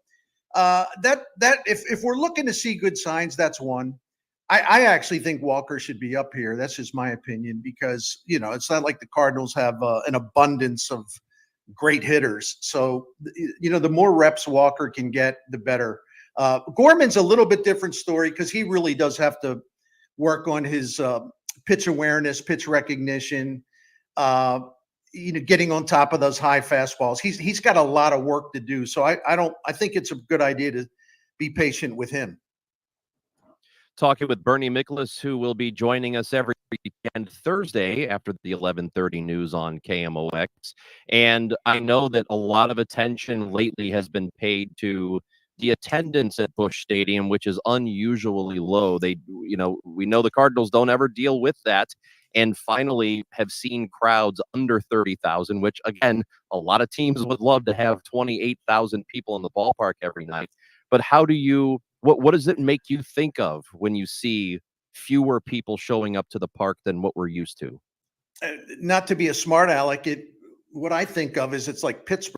that if we're looking to see good signs, that's one. I actually think Walker should be up here. That's just my opinion, because, it's not like the Cardinals have an abundance of great hitters. So, the more reps Walker can get, the better. Gorman's a little bit different story because he really does have to work on his pitch awareness, pitch recognition, getting on top of those high fastballs. He's got a lot of work to do. So I think it's a good idea to be patient with him. Talking with Bernie Miklasz, who will be joining us every weekend Thursday after the 11:30 news on KMOX. And I know that a lot of attention lately has been paid to the attendance at Busch Stadium, which is unusually low. We know the Cardinals don't ever deal with that, and finally have seen crowds under 30,000, which, again, a lot of teams would love to have 28,000 people in the ballpark every night. But what does it make you think of when you see fewer people showing up to the park than what we're used to? Not to be a smart aleck, what I think of is it's like Pittsburgh.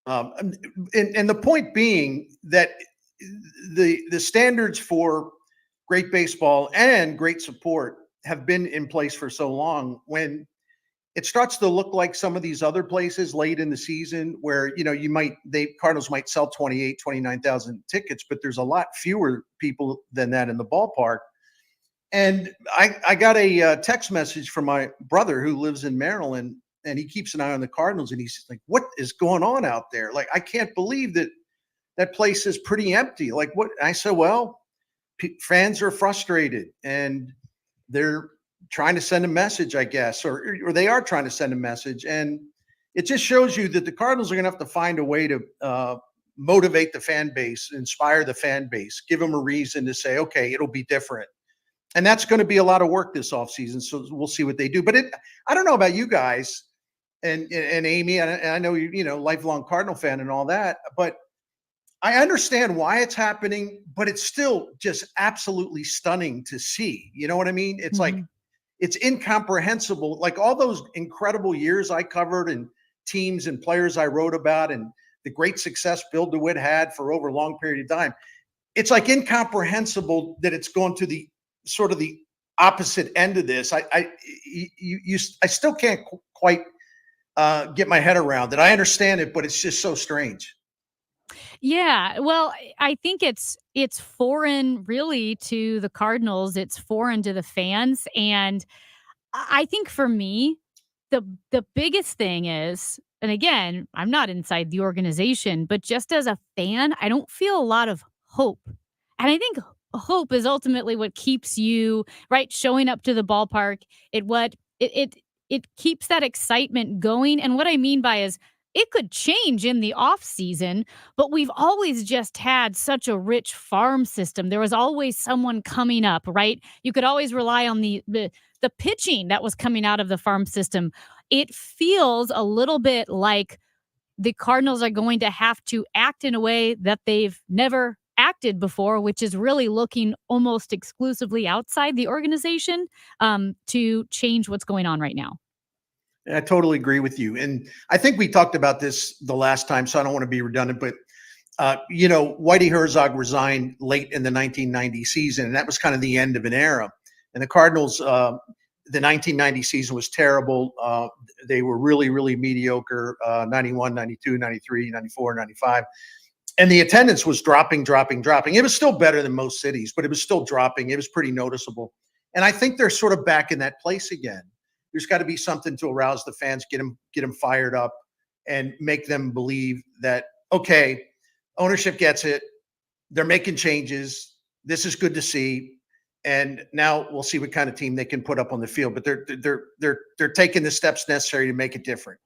And the point being that the standards for great baseball and great support have been in place for so long. When it starts to look like some of these other places late in the season where, Cardinals might sell 29,000 tickets, but there's a lot fewer people than that in the ballpark. And I got a text message from my brother who lives in Maryland, and he keeps an eye on the Cardinals, and he's like, what is going on out there? Like, I can't believe that place is pretty empty. Like, what? I said, well, fans are frustrated and they're trying to send a message, I guess, or they are trying to send a message. And it just shows you that the Cardinals are going to have to find a way to motivate the fan base, inspire the fan base, give them a reason to say, okay, it'll be different. And that's going to be a lot of work this offseason. So we'll see what they do. But I don't know about you guys and Amy, and I know you're, lifelong Cardinal fan and all that, but I understand why it's happening, but it's still just absolutely stunning to see. You know what I mean? It's like, it's incomprehensible. Like all those incredible years I covered and teams and players I wrote about and the great success Bill DeWitt had for over a long period of time. It's like incomprehensible that it's gone to the sort of the opposite end of this. I still can't quite get my head around it. I understand it, but it's just so strange. Yeah, well, I think it's foreign really to the Cardinals. It's foreign to the fans. And I think for me, the biggest thing is, and again, I'm not inside the organization, but just as a fan, I don't feel a lot of hope. And I think hope is ultimately what keeps you, right, showing up to the ballpark. It keeps that excitement going. And what I mean by is, it could change in the off season, but we've always just had such a rich farm system. There was always someone coming up, right? You could always rely on the pitching that was coming out of the farm system. It feels a little bit like the Cardinals are going to have to act in a way that they've never acted before, which is really looking almost exclusively outside the organization to change what's going on right now. I totally agree with you. And I think we talked about this the last time, so I don't want to be redundant, but Whitey Herzog resigned late in the 1990 season, and that was kind of the end of an era. And the Cardinals, the 1990 season was terrible. They were really, really mediocre, 91, 92, 93, 94, 95. And the attendance was dropping. It was still better than most cities, but it was still dropping. It was pretty noticeable. And I think they're sort of back in that place again. There's got to be something to arouse the fans, get them fired up, and make them believe that, okay, ownership gets it. They're making changes. This is good to see. And now we'll see what kind of team they can put up on the field. But they're taking the steps necessary to make it different.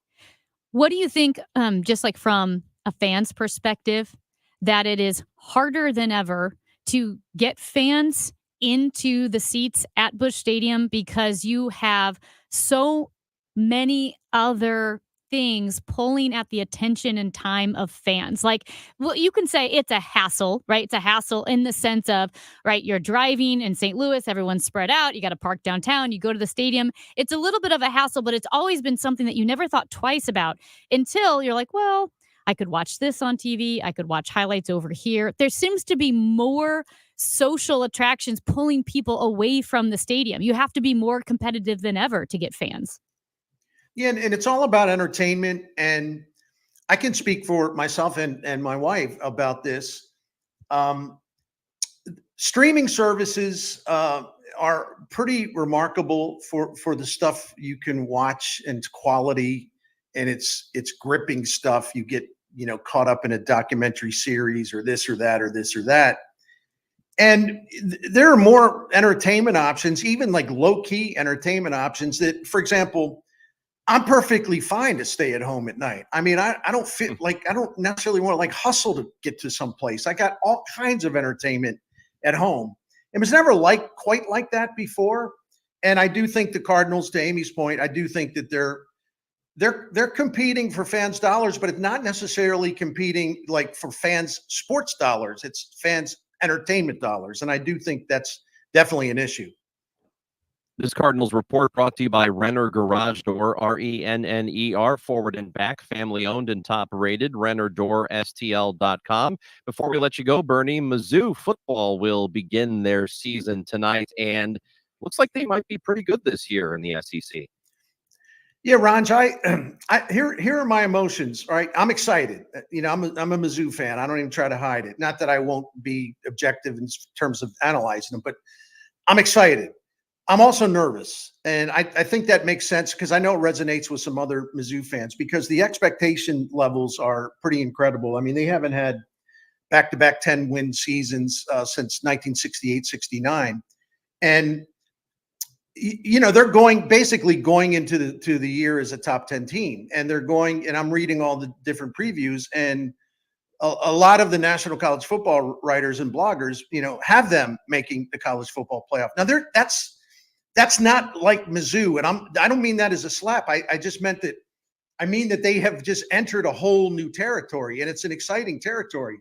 What do you think, just like from a fan's perspective, that it is harder than ever to get fans into the seats at Busch Stadium because you have so many other things pulling at the attention and time of fans? Like, well, you can say it's a hassle, right? It's a hassle in the sense of, right, you're driving in St. Louis, everyone's spread out, you got to park downtown, you go to the stadium. It's a little bit of a hassle, but it's always been something that you never thought twice about until you're like, well, I could watch this on TV. I could watch highlights over here. There seems to be more social attractions pulling people away from the stadium. You have to be more competitive than ever to get fans. Yeah, and it's all about entertainment. And I can speak for myself and my wife about this. Streaming services are pretty remarkable for the stuff you can watch, and its quality, and it's gripping stuff. You get, caught up in a documentary series or this or that or this or that. And there are more entertainment options, even like low-key entertainment options that, for example, I'm perfectly fine to stay at home at night. I mean, I don't feel like, I don't necessarily want to like hustle to get to some place. I got all kinds of entertainment at home. It was never quite like that before. And I do think the Cardinals, to Amy's point, I do think that they're competing for fans' dollars, but it's not necessarily competing like for fans' sports dollars. It's fans' entertainment dollars. And I do think that's definitely an issue. This Cardinals report brought to you by Renner Garage Door, RENNER, forward and back, family owned and top rated, RennerDoorSTL.com. Before we let you go, Bernie, Mizzou football will begin their season tonight, and looks like they might be pretty good this year in the SEC. Yeah, Ranj, here are my emotions. All right, I'm excited. I'm a Mizzou fan. I don't even try to hide it. Not that I won't be objective in terms of analyzing them, but I'm excited. I'm also nervous, and I think that makes sense because I know it resonates with some other Mizzou fans because the expectation levels are pretty incredible. I mean, they haven't had back-to-back 10-win seasons since 1968-69, and they're basically going into the year as a top 10 team, and they're going. And I'm reading all the different previews, and a lot of the national college football writers and bloggers, have them making the college football playoff. Now, that's not like Mizzou, and I don't mean that as a slap. I just meant that. I mean that they have just entered a whole new territory, and it's an exciting territory.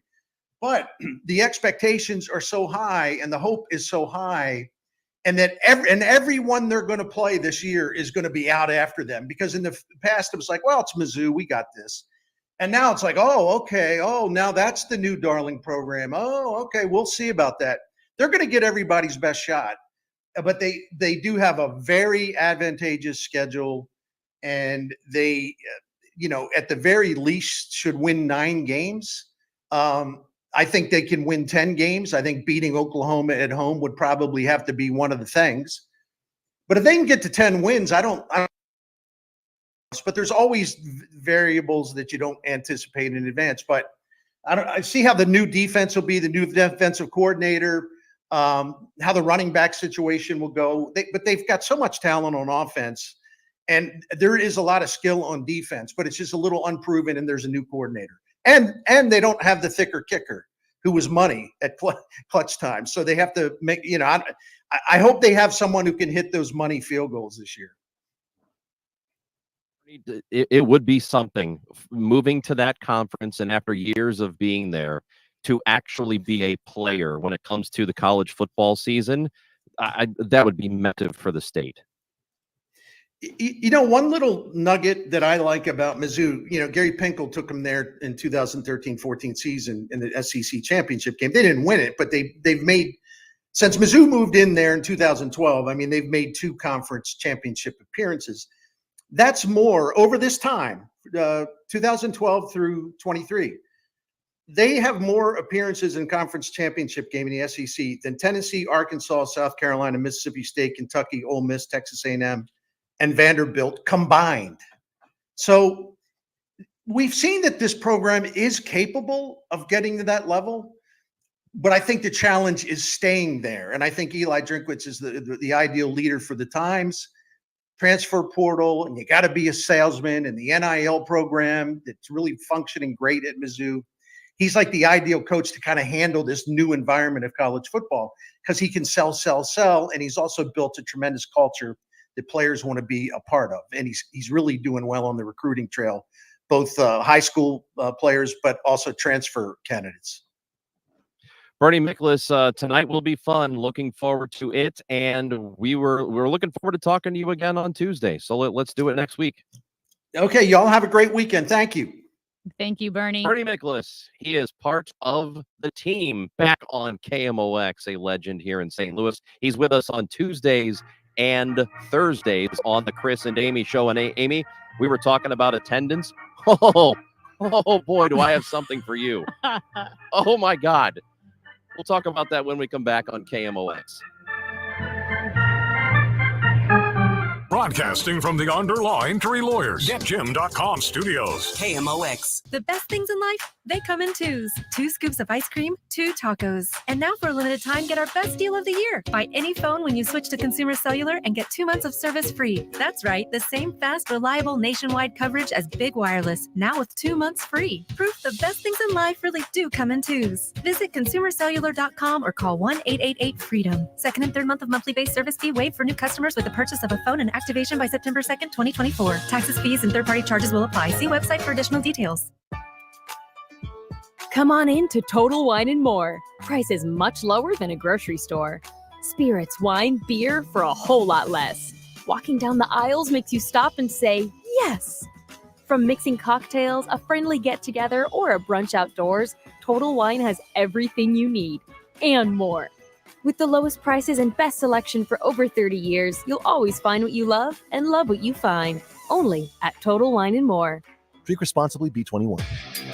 But the expectations are so high, and the hope is so high, and that everyone they're going to play this year is going to be out after them. Because in the past it was like, well, it's Mizzou, we got this, and now it's like, oh, okay, oh, now that's the new darling program. Oh, okay, we'll see about that. They're going to get everybody's best shot. But they do have a very advantageous schedule, and they, at the very least should win 9 games. I think they can win 10 games. I think beating Oklahoma at home would probably have to be one of the things. But if they can get to 10 wins, I don't but there's always variables that you don't anticipate in advance. But I see how the new defense will be, the new defensive coordinator, how the running back situation will go. But they've got so much talent on offense, and there is a lot of skill on defense, but it's just a little unproven, and there's a new coordinator. And they don't have the thicker kicker who was money at clutch time. So they have to make, I hope they have someone who can hit those money field goals this year. It would be something moving to that conference, and after years of being there, to actually be a player when it comes to the college football season. That would be massive for the state. One little nugget that I like about Mizzou, Gary Pinkel took them there in 2013-14 season in the SEC championship game. They didn't win it, but they've made, since Mizzou moved in there in 2012, I mean, they've made 2 conference championship appearances. That's more over this time, 2012 through 23. They have more appearances in conference championship game in the SEC than Tennessee, Arkansas, South Carolina, Mississippi State, Kentucky, Ole Miss, Texas A&M, and Vanderbilt combined. So we've seen that this program is capable of getting to that level, but I think the challenge is staying there. And I think Eli Drinkwitz is the ideal leader for the times. transfer portal, and you got to be a salesman, and the NIL program that's really functioning great at Mizzou. He's like the ideal coach to kind of handle this new environment of college football because he can sell, and he's also built a tremendous culture that players want to be a part of. And he's really doing well on the recruiting trail, both high school players, but also transfer candidates. Bernie Miklasz, tonight will be fun. Looking forward to it, and we're looking forward to talking to you again on Tuesday. So let's do it next week. Okay, y'all have a great weekend. Thank you. Thank you, Bernie. Bernie Miklasz, he is part of the team back on KMOX, a legend here in St. Louis. He's with us on Tuesdays and Thursdays on the Chris and Amy show. And Amy, we were talking about attendance. Oh boy, do I have something for you. Oh my God. We'll talk about that when we come back on KMOX. Broadcasting from the Underline Tree Lawyers, GetJim.com studios. KMOX. The best things in life, they come in twos. 2 scoops of ice cream, 2 tacos. And now for a limited time, get our best deal of the year. Buy any phone when you switch to Consumer Cellular and get 2 months of service free. That's right, the same fast, reliable nationwide coverage as Big Wireless, now with 2 months free. Proof the best things in life really do come in twos. Visit ConsumerCellular.com or call 1-888-FREEDOM. Second and third month of monthly base service fee waived for new customers with the purchase of a phone and activation by September 2nd, 2024. Taxes, fees, and third-party charges will apply. See website for additional details. Come on in to Total Wine & More. Prices much lower than a grocery store. Spirits, wine, beer for a whole lot less. Walking down the aisles makes you stop and say, yes. From mixing cocktails, a friendly get-together, or a brunch outdoors, Total Wine has everything you need and more. With the lowest prices and best selection for over 30 years, you'll always find what you love and love what you find. Only at Total Wine & More. Drink responsibly, B21.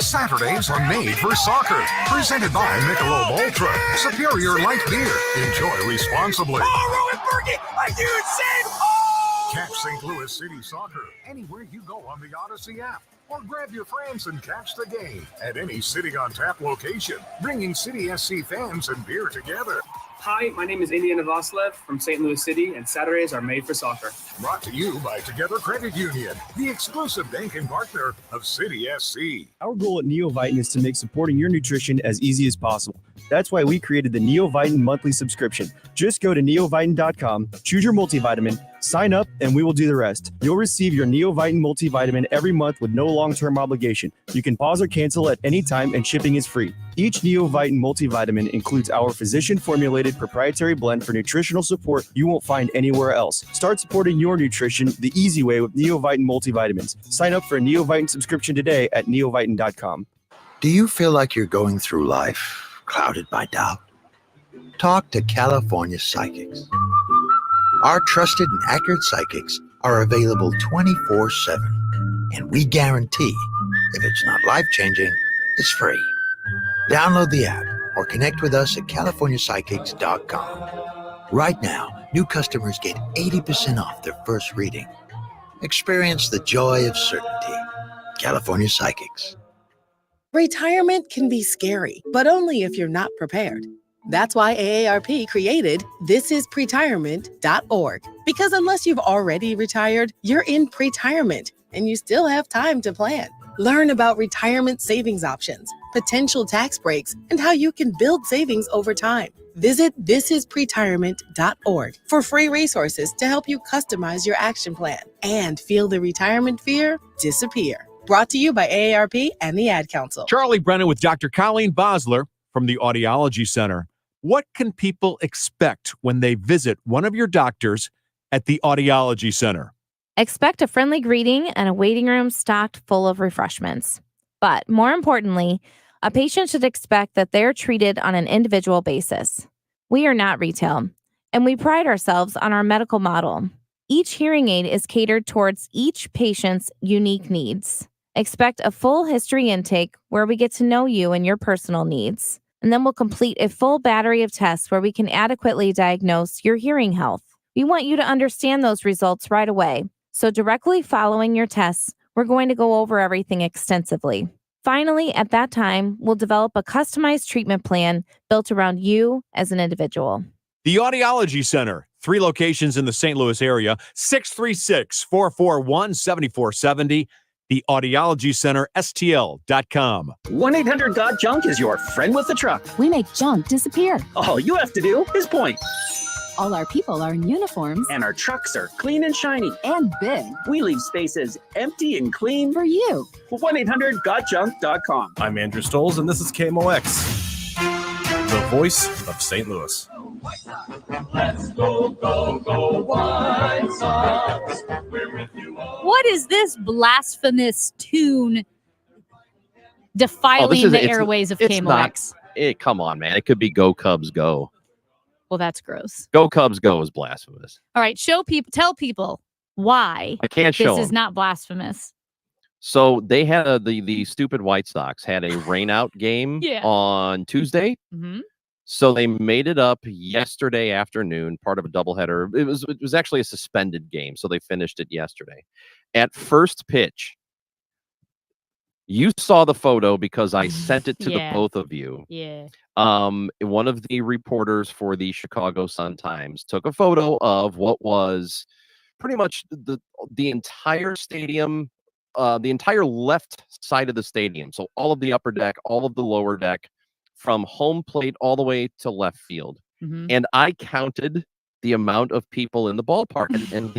Saturdays are made for soccer. Presented by Michelob Ultra. Superior light beer. Enjoy responsibly. Oh, Rowan Berkey, a huge save! Oh! Catch St. Louis City Soccer anywhere you go on the Odyssey app. Or grab your friends and catch the game at any City on Tap location, bringing City SC fans and beer together. Hi, my name is Indiana Vasilev from St. Louis City, and Saturdays are made for soccer. Brought to you by Together Credit Union, the exclusive banking partner of City SC. Our goal at NeoVitan is to make supporting your nutrition as easy as possible. That's why we created the NeoVitan monthly subscription. Just go to neovitan.com, choose your multivitamin, sign up, and we will do the rest. You'll receive your NeoVitan multivitamin every month with no long-term obligation. You can pause or cancel at any time, and shipping is free. Each NeoVitan multivitamin includes our physician-formulated proprietary blend for nutritional support you won't find anywhere else. Start supporting your nutrition the easy way with NeoVitan multivitamins. Sign up for a NeoVitan subscription today at neovitan.com. Do you feel like you're going through life clouded by doubt? Talk to California Psychics. Our trusted and accurate psychics are available 24/7, and we guarantee if it's not life-changing, it's free. Download the app or connect with us at CaliforniaPsychics.com. Right now, new customers get 80% off their first reading. Experience the joy of certainty. California Psychics. Retirement can be scary, but only if you're not prepared. That's why AARP created thisispretirement.org. Because unless you've already retired, you're in pretirement and you still have time to plan. Learn about retirement savings options, potential tax breaks, and how you can build savings over time. Visit thisispretirement.org for free resources to help you customize your action plan and feel the retirement fear disappear. Brought to you by AARP and the Ad Council. Charlie Brennan with Dr. Colleen Bosler from the Audiology Center. What can people expect when they visit one of your doctors at the Audiology Center? Expect a friendly greeting and a waiting room stocked full of refreshments. But more importantly, a patient should expect that they're treated on an individual basis. We are not retail, and we pride ourselves on our medical model. Each hearing aid is catered towards each patient's unique needs. Expect a full history intake where we get to know you and your personal needs. And then we'll complete a full battery of tests where we can adequately diagnose your hearing health. We want you to understand those results right away. So directly following your tests, we're going to go over everything extensively. Finally, at that time, we'll develop a customized treatment plan built around you as an individual. The Audiology Center, 3 locations in the St. Louis area. 636-441-7470. The Audiology Center, STL.com. 1-800-GOT-JUNK is your friend with the truck. We make junk disappear. All you have to do is point. All our people are in uniforms. And our trucks are clean and shiny. And big. We leave spaces empty and clean. For you. 1-800-GOT-JUNK.com. I'm Andrew Stoles, and this is KMOX, the voice of St. Louis. Let's go, go, go, White Sox. We're with you all. What is this blasphemous tune defiling the airways of KMOX? Come on, man. It could be Go Cubs Go. Well, that's gross. Go Cubs Go is blasphemous. All right, tell people why I can't show this is them. not blasphemous. So they had the stupid White Sox had a rainout game on Tuesday. Mm-hmm. So they made it up yesterday afternoon, part of a doubleheader. It was actually a suspended game, so they finished it yesterday. At first pitch, you saw the photo because I sent it to the both of you. Yeah. One of the reporters for the Chicago Sun-Times took a photo of what was pretty much the entire stadium, the entire left side of the stadium. So all of the upper deck, all of the lower deck, from home plate all the way to left field. Mm-hmm. And I counted the amount of people in the ballpark, and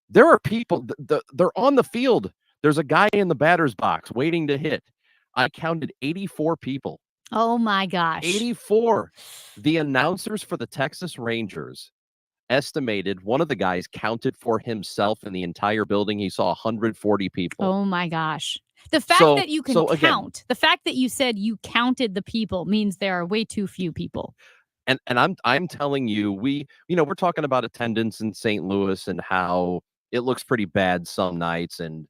there are people, they're on the field. There's a guy in the batter's box waiting to hit. I counted 84 people. Oh my gosh. 84. The announcers for the Texas Rangers estimated, one of the guys counted for himself in the entire building. He saw 140 people. Oh my gosh. The fact that you can count, the fact that you said you counted the people means there are way too few people. And I'm telling you, we're talking about attendance in St. Louis and how it looks pretty bad some nights, and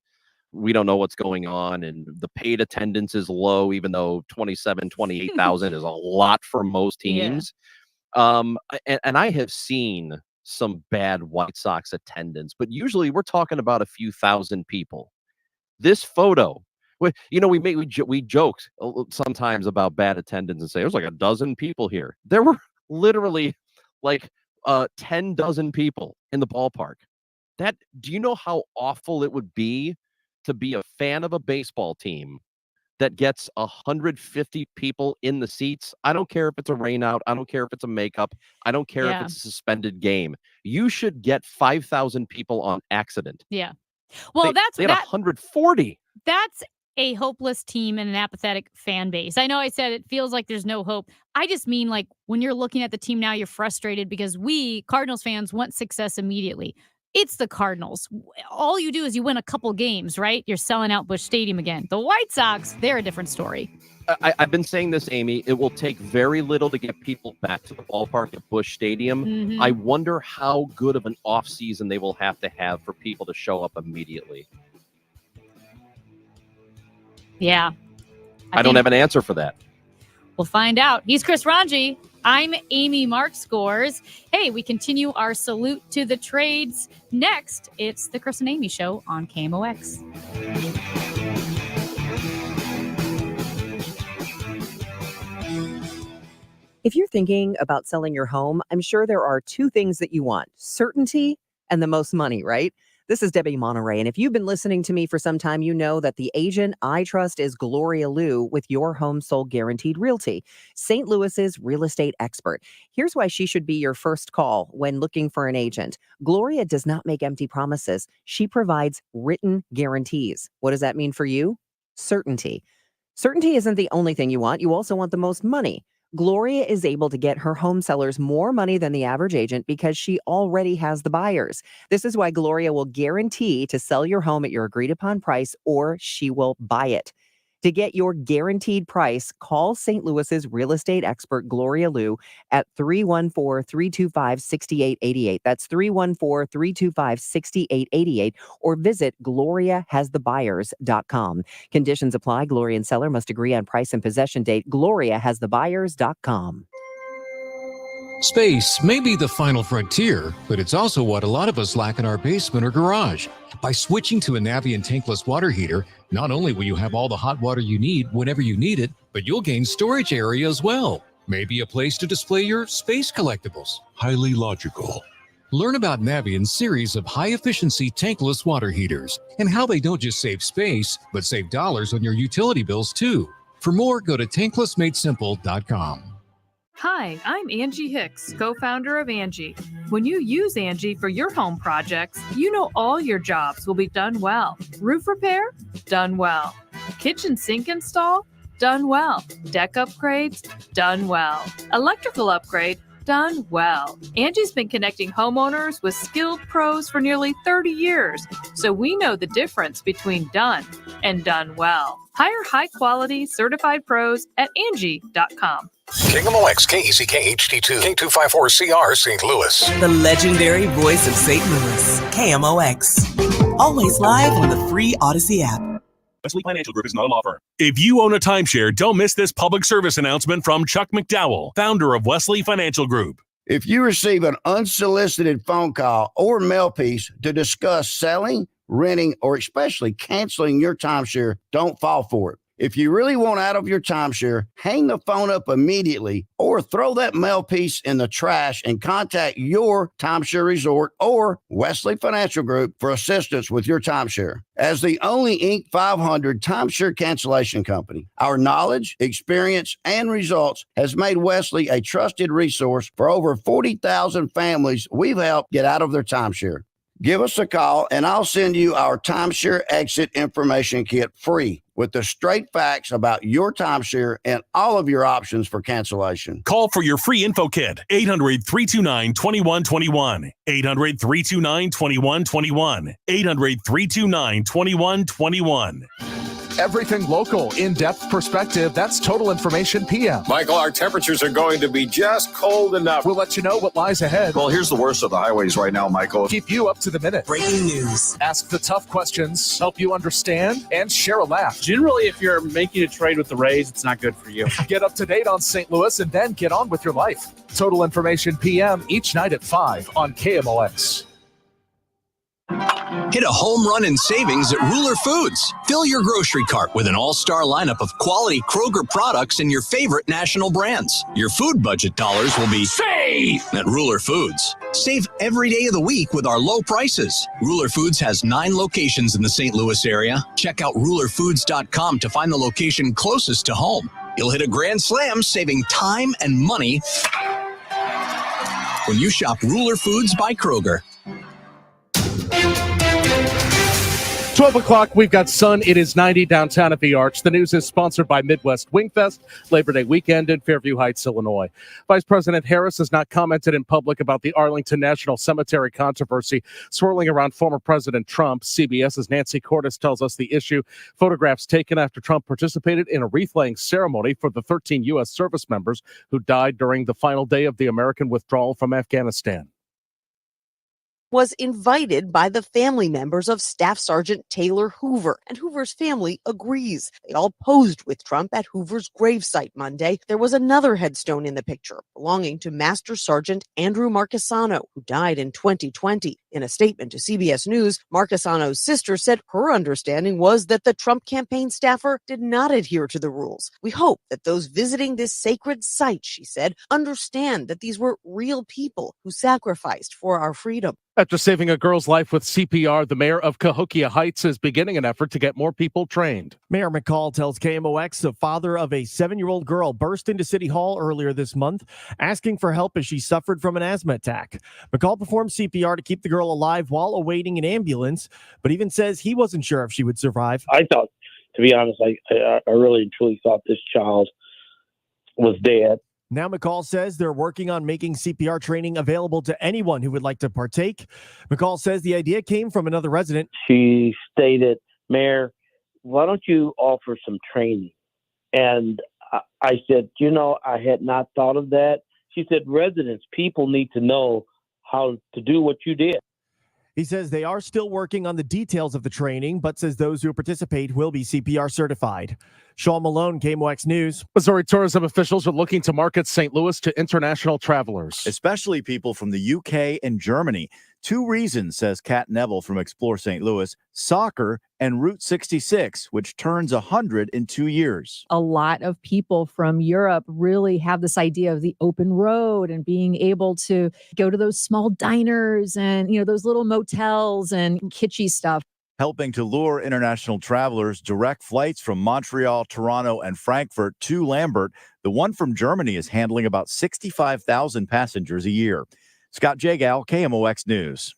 we don't know what's going on, and the paid attendance is low, even though 28,000 is a lot for most teams. And I have seen some bad White Sox attendance, but usually we're talking about a few thousand people. This photo, we joked sometimes about bad attendance and say there's like a dozen people here. There were literally like 10 dozen people in the ballpark. Do you know how awful it would be to be a fan of a baseball team that gets 150 people in the seats? I don't care if it's a rainout. I don't care if it's a makeup. I don't care if it's a suspended game. You should get 5,000 people on accident. Yeah. Well, they had 140. That's a hopeless team and an apathetic fan base. I know I said it feels like there's no hope. I just mean, like, when you're looking at the team now, you're frustrated because we Cardinals fans want success immediately. It's the Cardinals. All you do is you win a couple games, right? You're selling out Busch Stadium again. The White Sox, they're a different story. I've been saying this, Amy. It will take very little to get people back to the ballpark at Busch Stadium. Mm-hmm. I wonder how good of an offseason they will have to have for people to show up immediately. Yeah. I don't have an answer for that. We'll find out. He's Chris Ranji. I'm Amy Mark Scores. Hey, we continue our salute to the trades. Next, it's the Chris and Amy Show on KMOX. If you're thinking about selling your home, I'm sure there are two things that you want: certainty and the most money, right? This is Debbie Monterey, and if you've been listening to me for some time, you know that the agent I trust is Gloria Liu with Your Home Sold Guaranteed Realty, St. Louis's real estate expert. Here's why she should be your first call when looking for an agent. Gloria does not make empty promises. She provides written guarantees. What does that mean for you? Certainty. Certainty isn't the only thing you want. You also want the most money. Gloria is able to get her home sellers more money than the average agent because she already has the buyers. This is why Gloria will guarantee to sell your home at your agreed upon price, or she will buy it. To get your guaranteed price, call St. Louis's real estate expert, Gloria Liu, at 314-325-6888. That's 314-325-6888, or visit GloriaHasTheBuyers.com. Conditions apply. Gloria and seller must agree on price and possession date. GloriaHasTheBuyers.com. Space may be the final frontier, but it's also what a lot of us lack in our basement or garage. By switching to a Navien tankless water heater, not only will you have all the hot water you need whenever you need it, but you'll gain storage area as well. Maybe a place to display your space collectibles. Highly logical. Learn about Navient's series of high-efficiency tankless water heaters and how they don't just save space, but save dollars on your utility bills too. For more, go to tanklessmadesimple.com. Hi, I'm Angie Hicks, co-founder of Angie. When you use Angie for your home projects, you know all your jobs will be done well. Roof repair? Done well. Kitchen sink install? Done well. Deck upgrades? Done well. Electrical upgrade? Done well. Angie's been connecting homeowners with skilled pros for nearly 30 years, so we know the difference between done and done well. Hire high-quality, certified pros at Angie.com. KMOX, KECK HD2, K254CR, St. Louis. The legendary voice of St. Louis, KMOX. Always live on the free Odyssey app. Wesley Financial Group is not a law firm. If you own a timeshare, don't miss this public service announcement from Chuck McDowell, founder of Wesley Financial Group. If you receive an unsolicited phone call or mail piece to discuss selling, renting, or especially canceling your timeshare, don't fall for it. If you really want out of your timeshare, hang the phone up immediately or throw that mail piece in the trash and contact your timeshare resort or Wesley Financial Group for assistance with your timeshare. As the only Inc. 500 timeshare cancellation company, our knowledge, experience, and results has made Wesley a trusted resource for over 40,000 families we've helped get out of their timeshare. Give us a call and I'll send you our timeshare exit information kit free with the straight facts about your timeshare and all of your options for cancellation. Call for your free info kit, 800-329-2121, 800-329-2121, 800-329-2121. Everything local, in-depth perspective. That's Total Information PM. Michael, our temperatures are going to be just cold enough. We'll let you know what lies ahead. Well, here's the worst of the highways right now, Michael. Keep you up to the minute. Breaking news. Ask the tough questions, help you understand, and share a laugh. Generally, if you're making a trade with the Rays, it's not good for you. Get up to date on St. Louis and then get on with your life. Total Information PM each night at 5 on KMOX. Hit a home run in savings at Ruler Foods. Fill your grocery cart with an all-star lineup of quality Kroger products and your favorite national brands. Your food budget dollars will be saved at Ruler Foods. Save every day of the week with our low prices. Ruler Foods has 9 locations in the St. Louis area. Check out rulerfoods.com to find the location closest to home. You'll hit a grand slam saving time and money when you shop Ruler Foods by Kroger. 12 o'clock, we've got sun. It is 90 downtown at the Arch. The news is sponsored by Midwest Wingfest, Labor Day weekend in Fairview Heights, Illinois. Vice President Harris has not commented in public about the Arlington National Cemetery controversy swirling around former President Trump. CBS's Nancy Cordes tells us the issue. Photographs taken after Trump participated in a wreath-laying ceremony for the 13 U.S. service members who died during the final day of the American withdrawal from Afghanistan. Was invited by the family members of Staff Sergeant Taylor Hoover, and Hoover's family agrees. They all posed with Trump at Hoover's gravesite Monday. There was another headstone in the picture belonging to Master Sergeant Andrew Marchesano, who died in 2020. In a statement to CBS News, Marchesano's sister said her understanding was that the Trump campaign staffer did not adhere to the rules. We hope that those visiting this sacred site, she said, understand that these were real people who sacrificed for our freedom. After saving a girl's life with CPR, the mayor of Cahokia Heights is beginning an effort to get more people trained. Mayor McCall tells KMOX the father of a 7-year-old girl burst into City Hall earlier this month, asking for help as she suffered from an asthma attack. McCall performed CPR to keep the girl alive while awaiting an ambulance, but even says he wasn't sure if she would survive. I thought, to be honest, I really and truly thought this child was dead. Now McCall says they're working on making CPR training available to anyone who would like to partake. McCall says the idea came from another resident. She stated, Mayor, why don't you offer some training? And I said, I had not thought of that. She said, residents, people need to know how to do what you did. He says they are still working on the details of the training, but says those who participate will be CPR certified. Sean Malone, KMOX News. Missouri tourism officials are looking to market St. Louis to international travelers, especially people from the UK and Germany. 2 reasons, says Kat Neville from Explore St. Louis: soccer and Route 66, which turns 100 in 2 years. A lot of people from Europe really have this idea of the open road and being able to go to those small diners and, those little motels and kitschy stuff. Helping to lure international travelers, direct flights from Montreal, Toronto, and Frankfurt to Lambert. The one from Germany is handling about 65,000 passengers a year. Scott Jagal, KMOX News.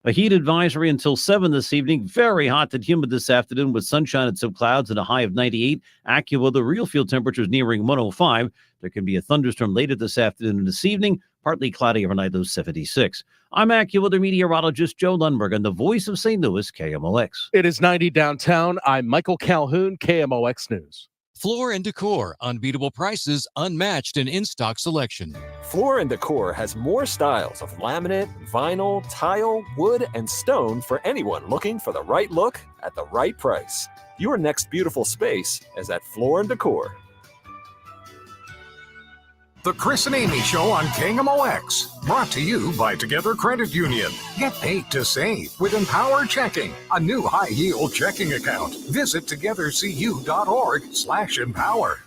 A heat advisory until 7 this evening. Very hot and humid this afternoon with sunshine and some clouds and a high of 98. AccuWeather real field temperatures nearing 105. There can be a thunderstorm later this afternoon and this evening. Partly cloudy overnight, low 76. I'm AccuWeather meteorologist Joe Lundberg and the voice of St. Louis, KMOX. It is 90 downtown. I'm Michael Calhoun, KMOX News. Floor & Decor. Unbeatable prices, unmatched and in-stock selection. Floor & Decor has more styles of laminate, vinyl, tile, wood, and stone for anyone looking for the right look at the right price. Your next beautiful space is at Floor & Decor. The Chris and Amy Show on KMOX. Brought to you by Together Credit Union. Get paid to save with Empower Checking, a new high-yield checking account. Visit togethercu.org/empower.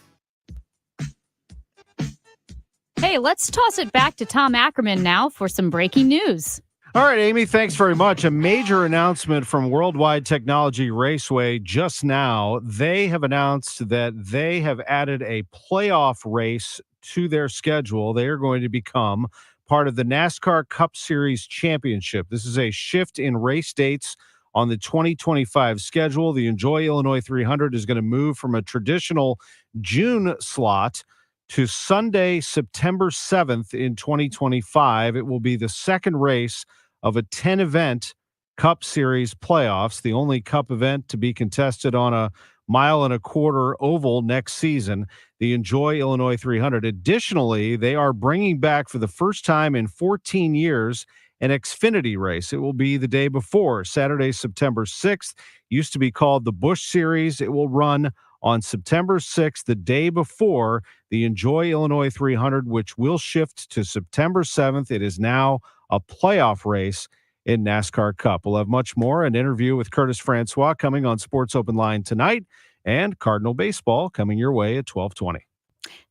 Hey, let's toss it back to Tom Ackerman now for some breaking news. All right, Amy, thanks very much. A major announcement from Worldwide Technology Raceway just now. They have announced that they have added a playoff race to their schedule. They are going to become part of the NASCAR Cup Series Championship. This is a shift in race dates on the 2025 schedule. The Enjoy Illinois 300 is going to move from a traditional June slot to Sunday, September 7th in 2025. It will be the second race of a 10-event Cup Series playoffs, the only Cup event to be contested on a 1.25-mile oval next season, the Enjoy Illinois 300. Additionally, they are bringing back for the first time in 14 years an Xfinity race. It will be the day before, Saturday, September 6th. Used to be called the Busch Series. It will run on September 6th, the day before the Enjoy Illinois 300, which will shift to September 7th. It is now a playoff race in NASCAR Cup. We'll have much more, an interview with Curtis Francois coming on Sports Open Line tonight, and Cardinal baseball coming your way at 12:20.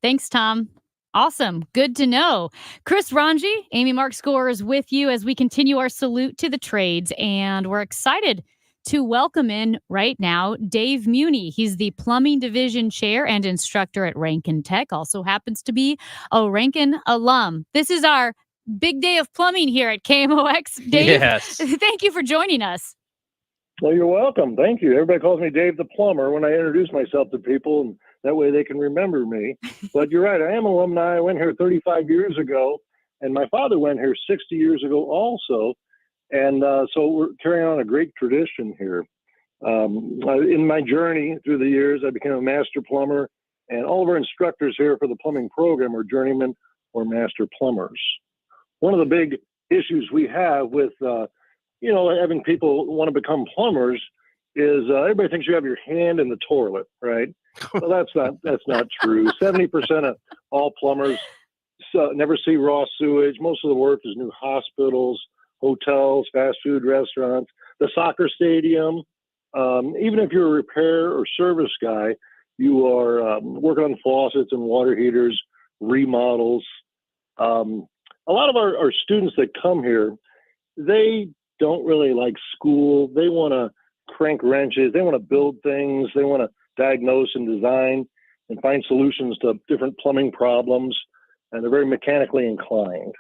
Thanks, Tom. Awesome. Good to know. Chris Ranji, Amy Mark Score is with you as we continue our salute to the trades, and we're excited to welcome in right now Dave Muni. He's the plumbing division chair and instructor at Rankin Tech, also happens to be a Rankin alum. This is our big day of plumbing here at KMOX. Dave, Yes. Thank you for joining us. Well, you're welcome. Thank you. Everybody calls me Dave the Plumber when I introduce myself to people, and that way they can remember me. But you're right. I am alumni. I went here 35 years ago, and my father went here 60 years ago also. And so we're carrying on a great tradition here. In my journey through the years, I became a master plumber, and all of our instructors here for the plumbing program are journeymen or master plumbers. One of the big issues we have with, having people want to become plumbers is everybody thinks you have your hand in the toilet, right? Well, that's not true. 70% of all plumbers never see raw sewage. Most of the work is new hospitals, hotels, fast food restaurants, the soccer stadium. Even if you're a repair or service guy, you are working on faucets and water heaters, remodels. A lot of our students that come here, they don't really like school. They want to crank wrenches. They want to build things. They want to diagnose and design and find solutions to different plumbing problems. And they're very mechanically inclined.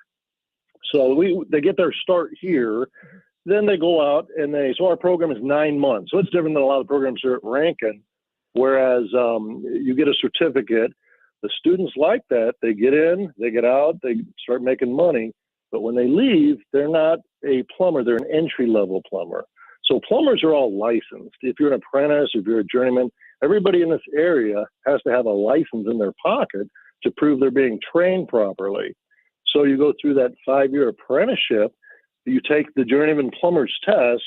So they get their start here. Then they go out and so our program is 9 months. So it's different than a lot of programs here at Rankin, whereas you get a certificate. The students like that. They get in, they get out, they start making money. But when they leave, they're not a plumber. They're an entry-level plumber. So plumbers are all licensed. If you're an apprentice, if you're a journeyman, everybody in this area has to have a license in their pocket to prove they're being trained properly. So you go through that 5-year apprenticeship, you take the journeyman plumber's test,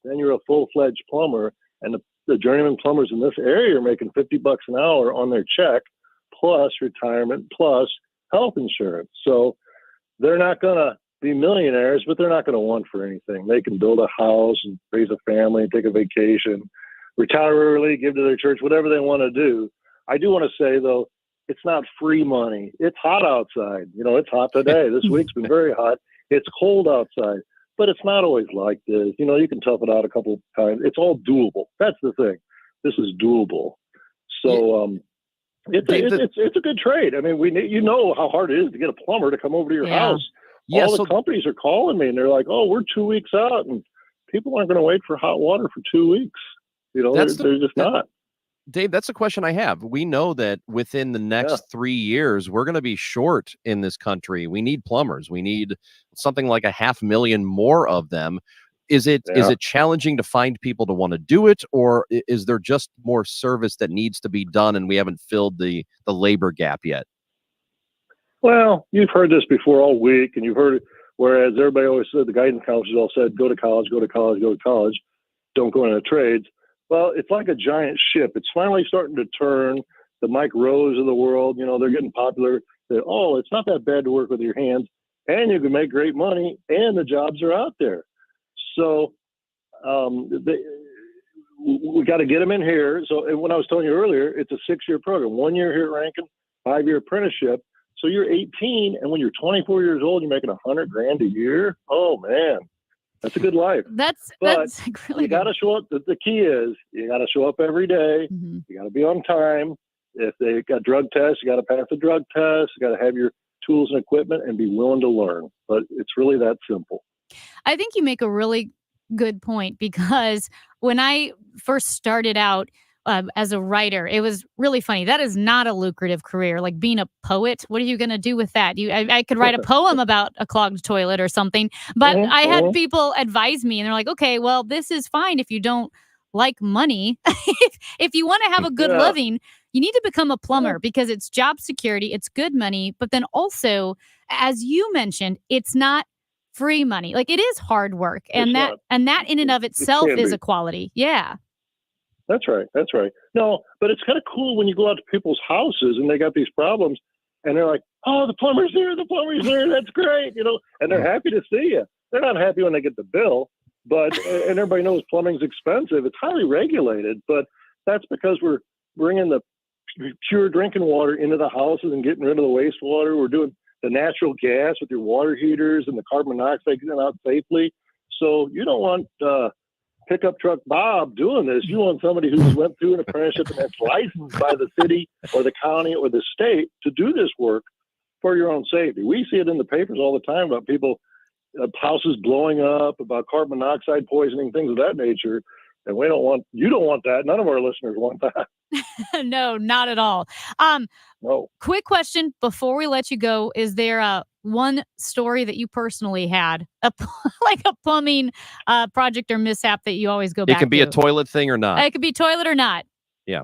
then you're a full-fledged plumber. And the journeyman plumbers in this area are making $50 an hour on their check, plus retirement, plus health insurance. So they're not going to be millionaires, but they're not going to want for anything. They can build a house and raise a family and take a vacation, retire early, give to their church, whatever they want to do. I do want to say, though, it's not free money. It's hot outside. It's hot today. This week's been very hot. It's cold outside, but it's not always like this. You can tough it out a couple of times. It's all doable. That's the thing. This is doable. So it's a good trade. I mean, how hard it is to get a plumber to come over to your house. Yeah, all the companies are calling me and they're like, "Oh, we're 2 weeks out," and people aren't going to wait for hot water for 2 weeks. They're just not. Dave, that's a question I have. We know that within the next 3 years, we're going to be short in this country. We need plumbers. We need something like 500,000 more of them. Is it challenging to find people to want to do it, or is there just more service that needs to be done and we haven't filled the labor gap yet? Well, you've heard this before all week, and you've heard it, whereas everybody always said, the guidance counselors all said, go to college, go to college, go to college, don't go into trades. Well, it's like a giant ship. It's finally starting to turn. The Mike Rowe's of the world, they're getting popular. It's not that bad to work with your hands, and you can make great money, and the jobs are out there. So we got to get them in here. So when I was telling you earlier, it's a 6-year program, 1 year here at Rankin, 5-year apprenticeship. So you're 18, and when you're 24 years old, you're making $100,000 a year. Oh man, that's a good life. That's really you got to show up. The key is you got to show up every day. Mm-hmm. You got to be on time. If they got drug tests, you got to pass the drug test. You got to have your tools and equipment and be willing to learn. But it's really that simple. I think you make a really good point, because when I first started out as a writer, it was really funny. That is not a lucrative career. Like being a poet, what are you going to do with that? I could write a poem about a clogged toilet or something, but I had people advise me, and they're like, okay, well, this is fine if you don't like money. If you want to have a good living, you need to become a plumber, because it's job security, it's good money, but then also, as you mentioned, it's not free money. Like, it is hard work, and that in and of itself is a quality. Yeah. That's right. That's right. No, but it's kind of cool when you go out to people's houses and they got these problems, and they're like, "Oh, the plumber's here. The plumber's here. That's great." And they're happy to see you. They're not happy when they get the bill, but and everybody knows plumbing's expensive. It's highly regulated, but that's because we're bringing the pure drinking water into the houses and getting rid of the wastewater. We're doing the natural gas with your water heaters and the carbon monoxide getting out safely. So you don't want pickup truck Bob doing this. You want somebody who's went through an apprenticeship and that's licensed by the city or the county or the state to do this work for your own safety. We see it in the papers all the time about people, houses blowing up, about carbon monoxide poisoning, things of that nature. And you don't want that. None of our listeners want that. No, not at all. No. Quick question before we let you go. Is there one story that you personally had, like a plumbing project or mishap that you always go back to? It can be a toilet thing or not. It could be toilet or not. Yeah.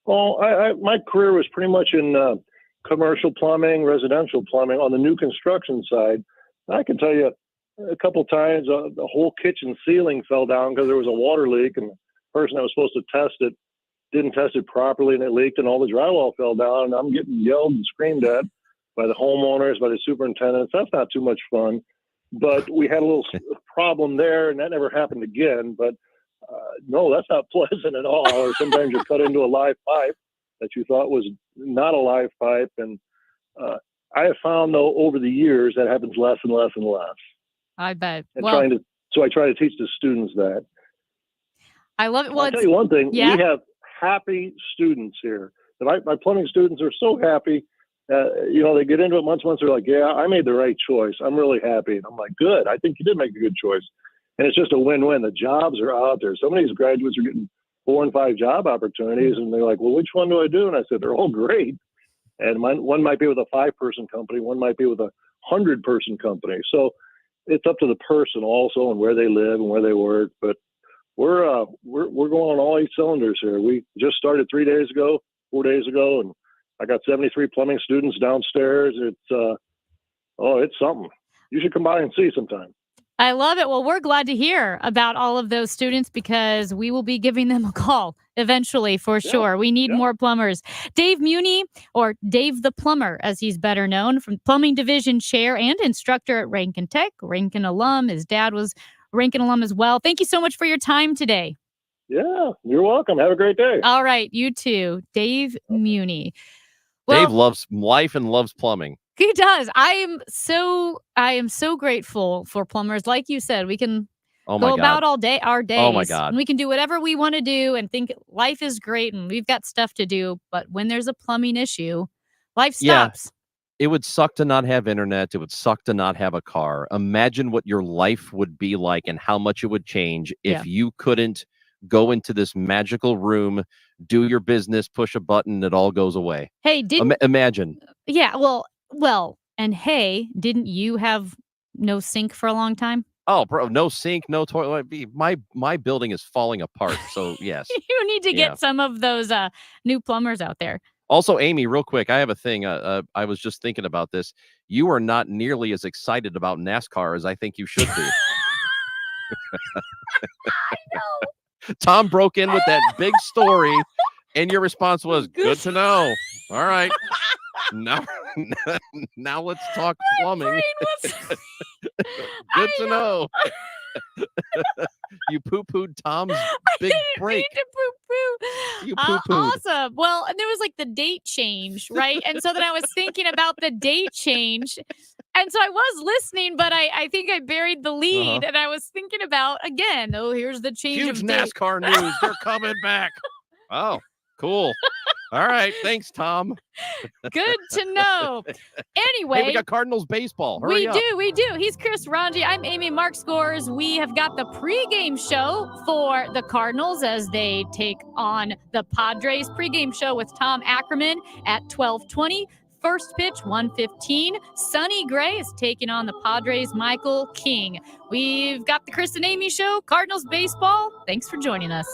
Well, my career was pretty much in commercial plumbing, residential plumbing on the new construction side. I can tell you a couple times the whole kitchen ceiling fell down because there was a water leak, and the person that was supposed to test it didn't test it properly, and it leaked, and all the drywall fell down, and I'm getting yelled and screamed at by the homeowners, by the superintendents. That's not too much fun. But we had a little problem there, and that never happened again. But no, that's not pleasant at all. Or sometimes you cut into a live pipe that you thought was not a live pipe. And I have found, though, over the years, that happens less and less and less. I bet. So I try to teach the students that. I love it. Well, I'll tell you one thing. Yeah. We have happy students here. My plumbing students are so happy. They get into it months. They're like, "Yeah, I made the right choice. I'm really happy." And I'm like, "Good. I think you did make a good choice." And it's just a win-win. The jobs are out there. Some of these graduates are getting 4 and 5 job opportunities, and they're like, "Well, which one do I do?" And I said, "They're all great." And one might be with a 5-person company. One might be with a 100-person company. So it's up to the person also and where they live and where they work. But we're going on all 8 cylinders here. We just started 4 days ago, and I got 73 plumbing students downstairs. It's something. You should come by and see sometime. I love it. Well, we're glad to hear about all of those students because we will be giving them a call eventually for sure. We need more plumbers. Dave Muni, or Dave the Plumber, as he's better known, from Plumbing Division Chair and Instructor at Rankin Tech, Rankin alum. His dad was Rankin alum as well. Thank you so much for your time today. Yeah, you're welcome. Have a great day. All right, you too. Dave Muni. Dave loves life and loves plumbing. He does. I am so grateful for plumbers. Like you said, we can go about all day our days. Oh my God. And we can do whatever we want to do and think life is great and we've got stuff to do. But when there's a plumbing issue, life stops. It would suck to not have internet. It would suck to not have a car. Imagine what your life would be like and how much it would change if you couldn't go into this magical room, do your business, push a button, it all goes away. Hey, imagine. Yeah, well, and hey, didn't you have no sink for a long time? Oh, bro, no sink, no toilet. My building is falling apart. So yes. You need to get some of those new plumbers out there. Also, Amy, real quick, I have a thing. I was just thinking about this. You are not nearly as excited about NASCAR as I think you should be. I know. Tom broke in with that big story, and your response was, good to know. All right. Now let's talk plumbing. Good to know. You poo-pooed Tom's big break. I didn't mean to poo-poo. You poo-pooed. Awesome. Well, and there was like the date change, right? And so then I was thinking about the date change. And so I was listening, but I think I buried the lead. And I was thinking about, again, here's the change Huge of date. NASCAR news. They're coming back. Oh, cool. All right. Thanks, Tom. Good to know. Anyway. Hey, we got Cardinals baseball. Hurry up. We do. He's Chris Ranji. I'm Amy Mark Scores. We have got the pregame show for the Cardinals as they take on the Padres. Pregame show with Tom Ackerman at 12:20. First pitch, 1:15. Sonny Gray is taking on the Padres' Michael King. We've got the Chris and Amy show, Cardinals baseball. Thanks for joining us.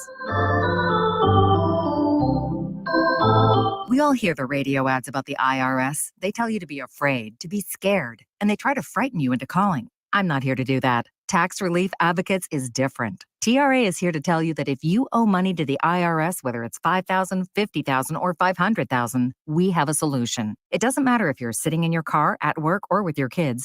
We all hear the radio ads about the IRS. They tell you to be afraid, to be scared, and they try to frighten you into calling. I'm not here to do that. Tax Relief Advocates is different. TRA is here to tell you that if you owe money to the IRS, whether it's $5,000, $50,000, or $500,000, we have a solution. It doesn't matter if you're sitting in your car, at work, or with your kids.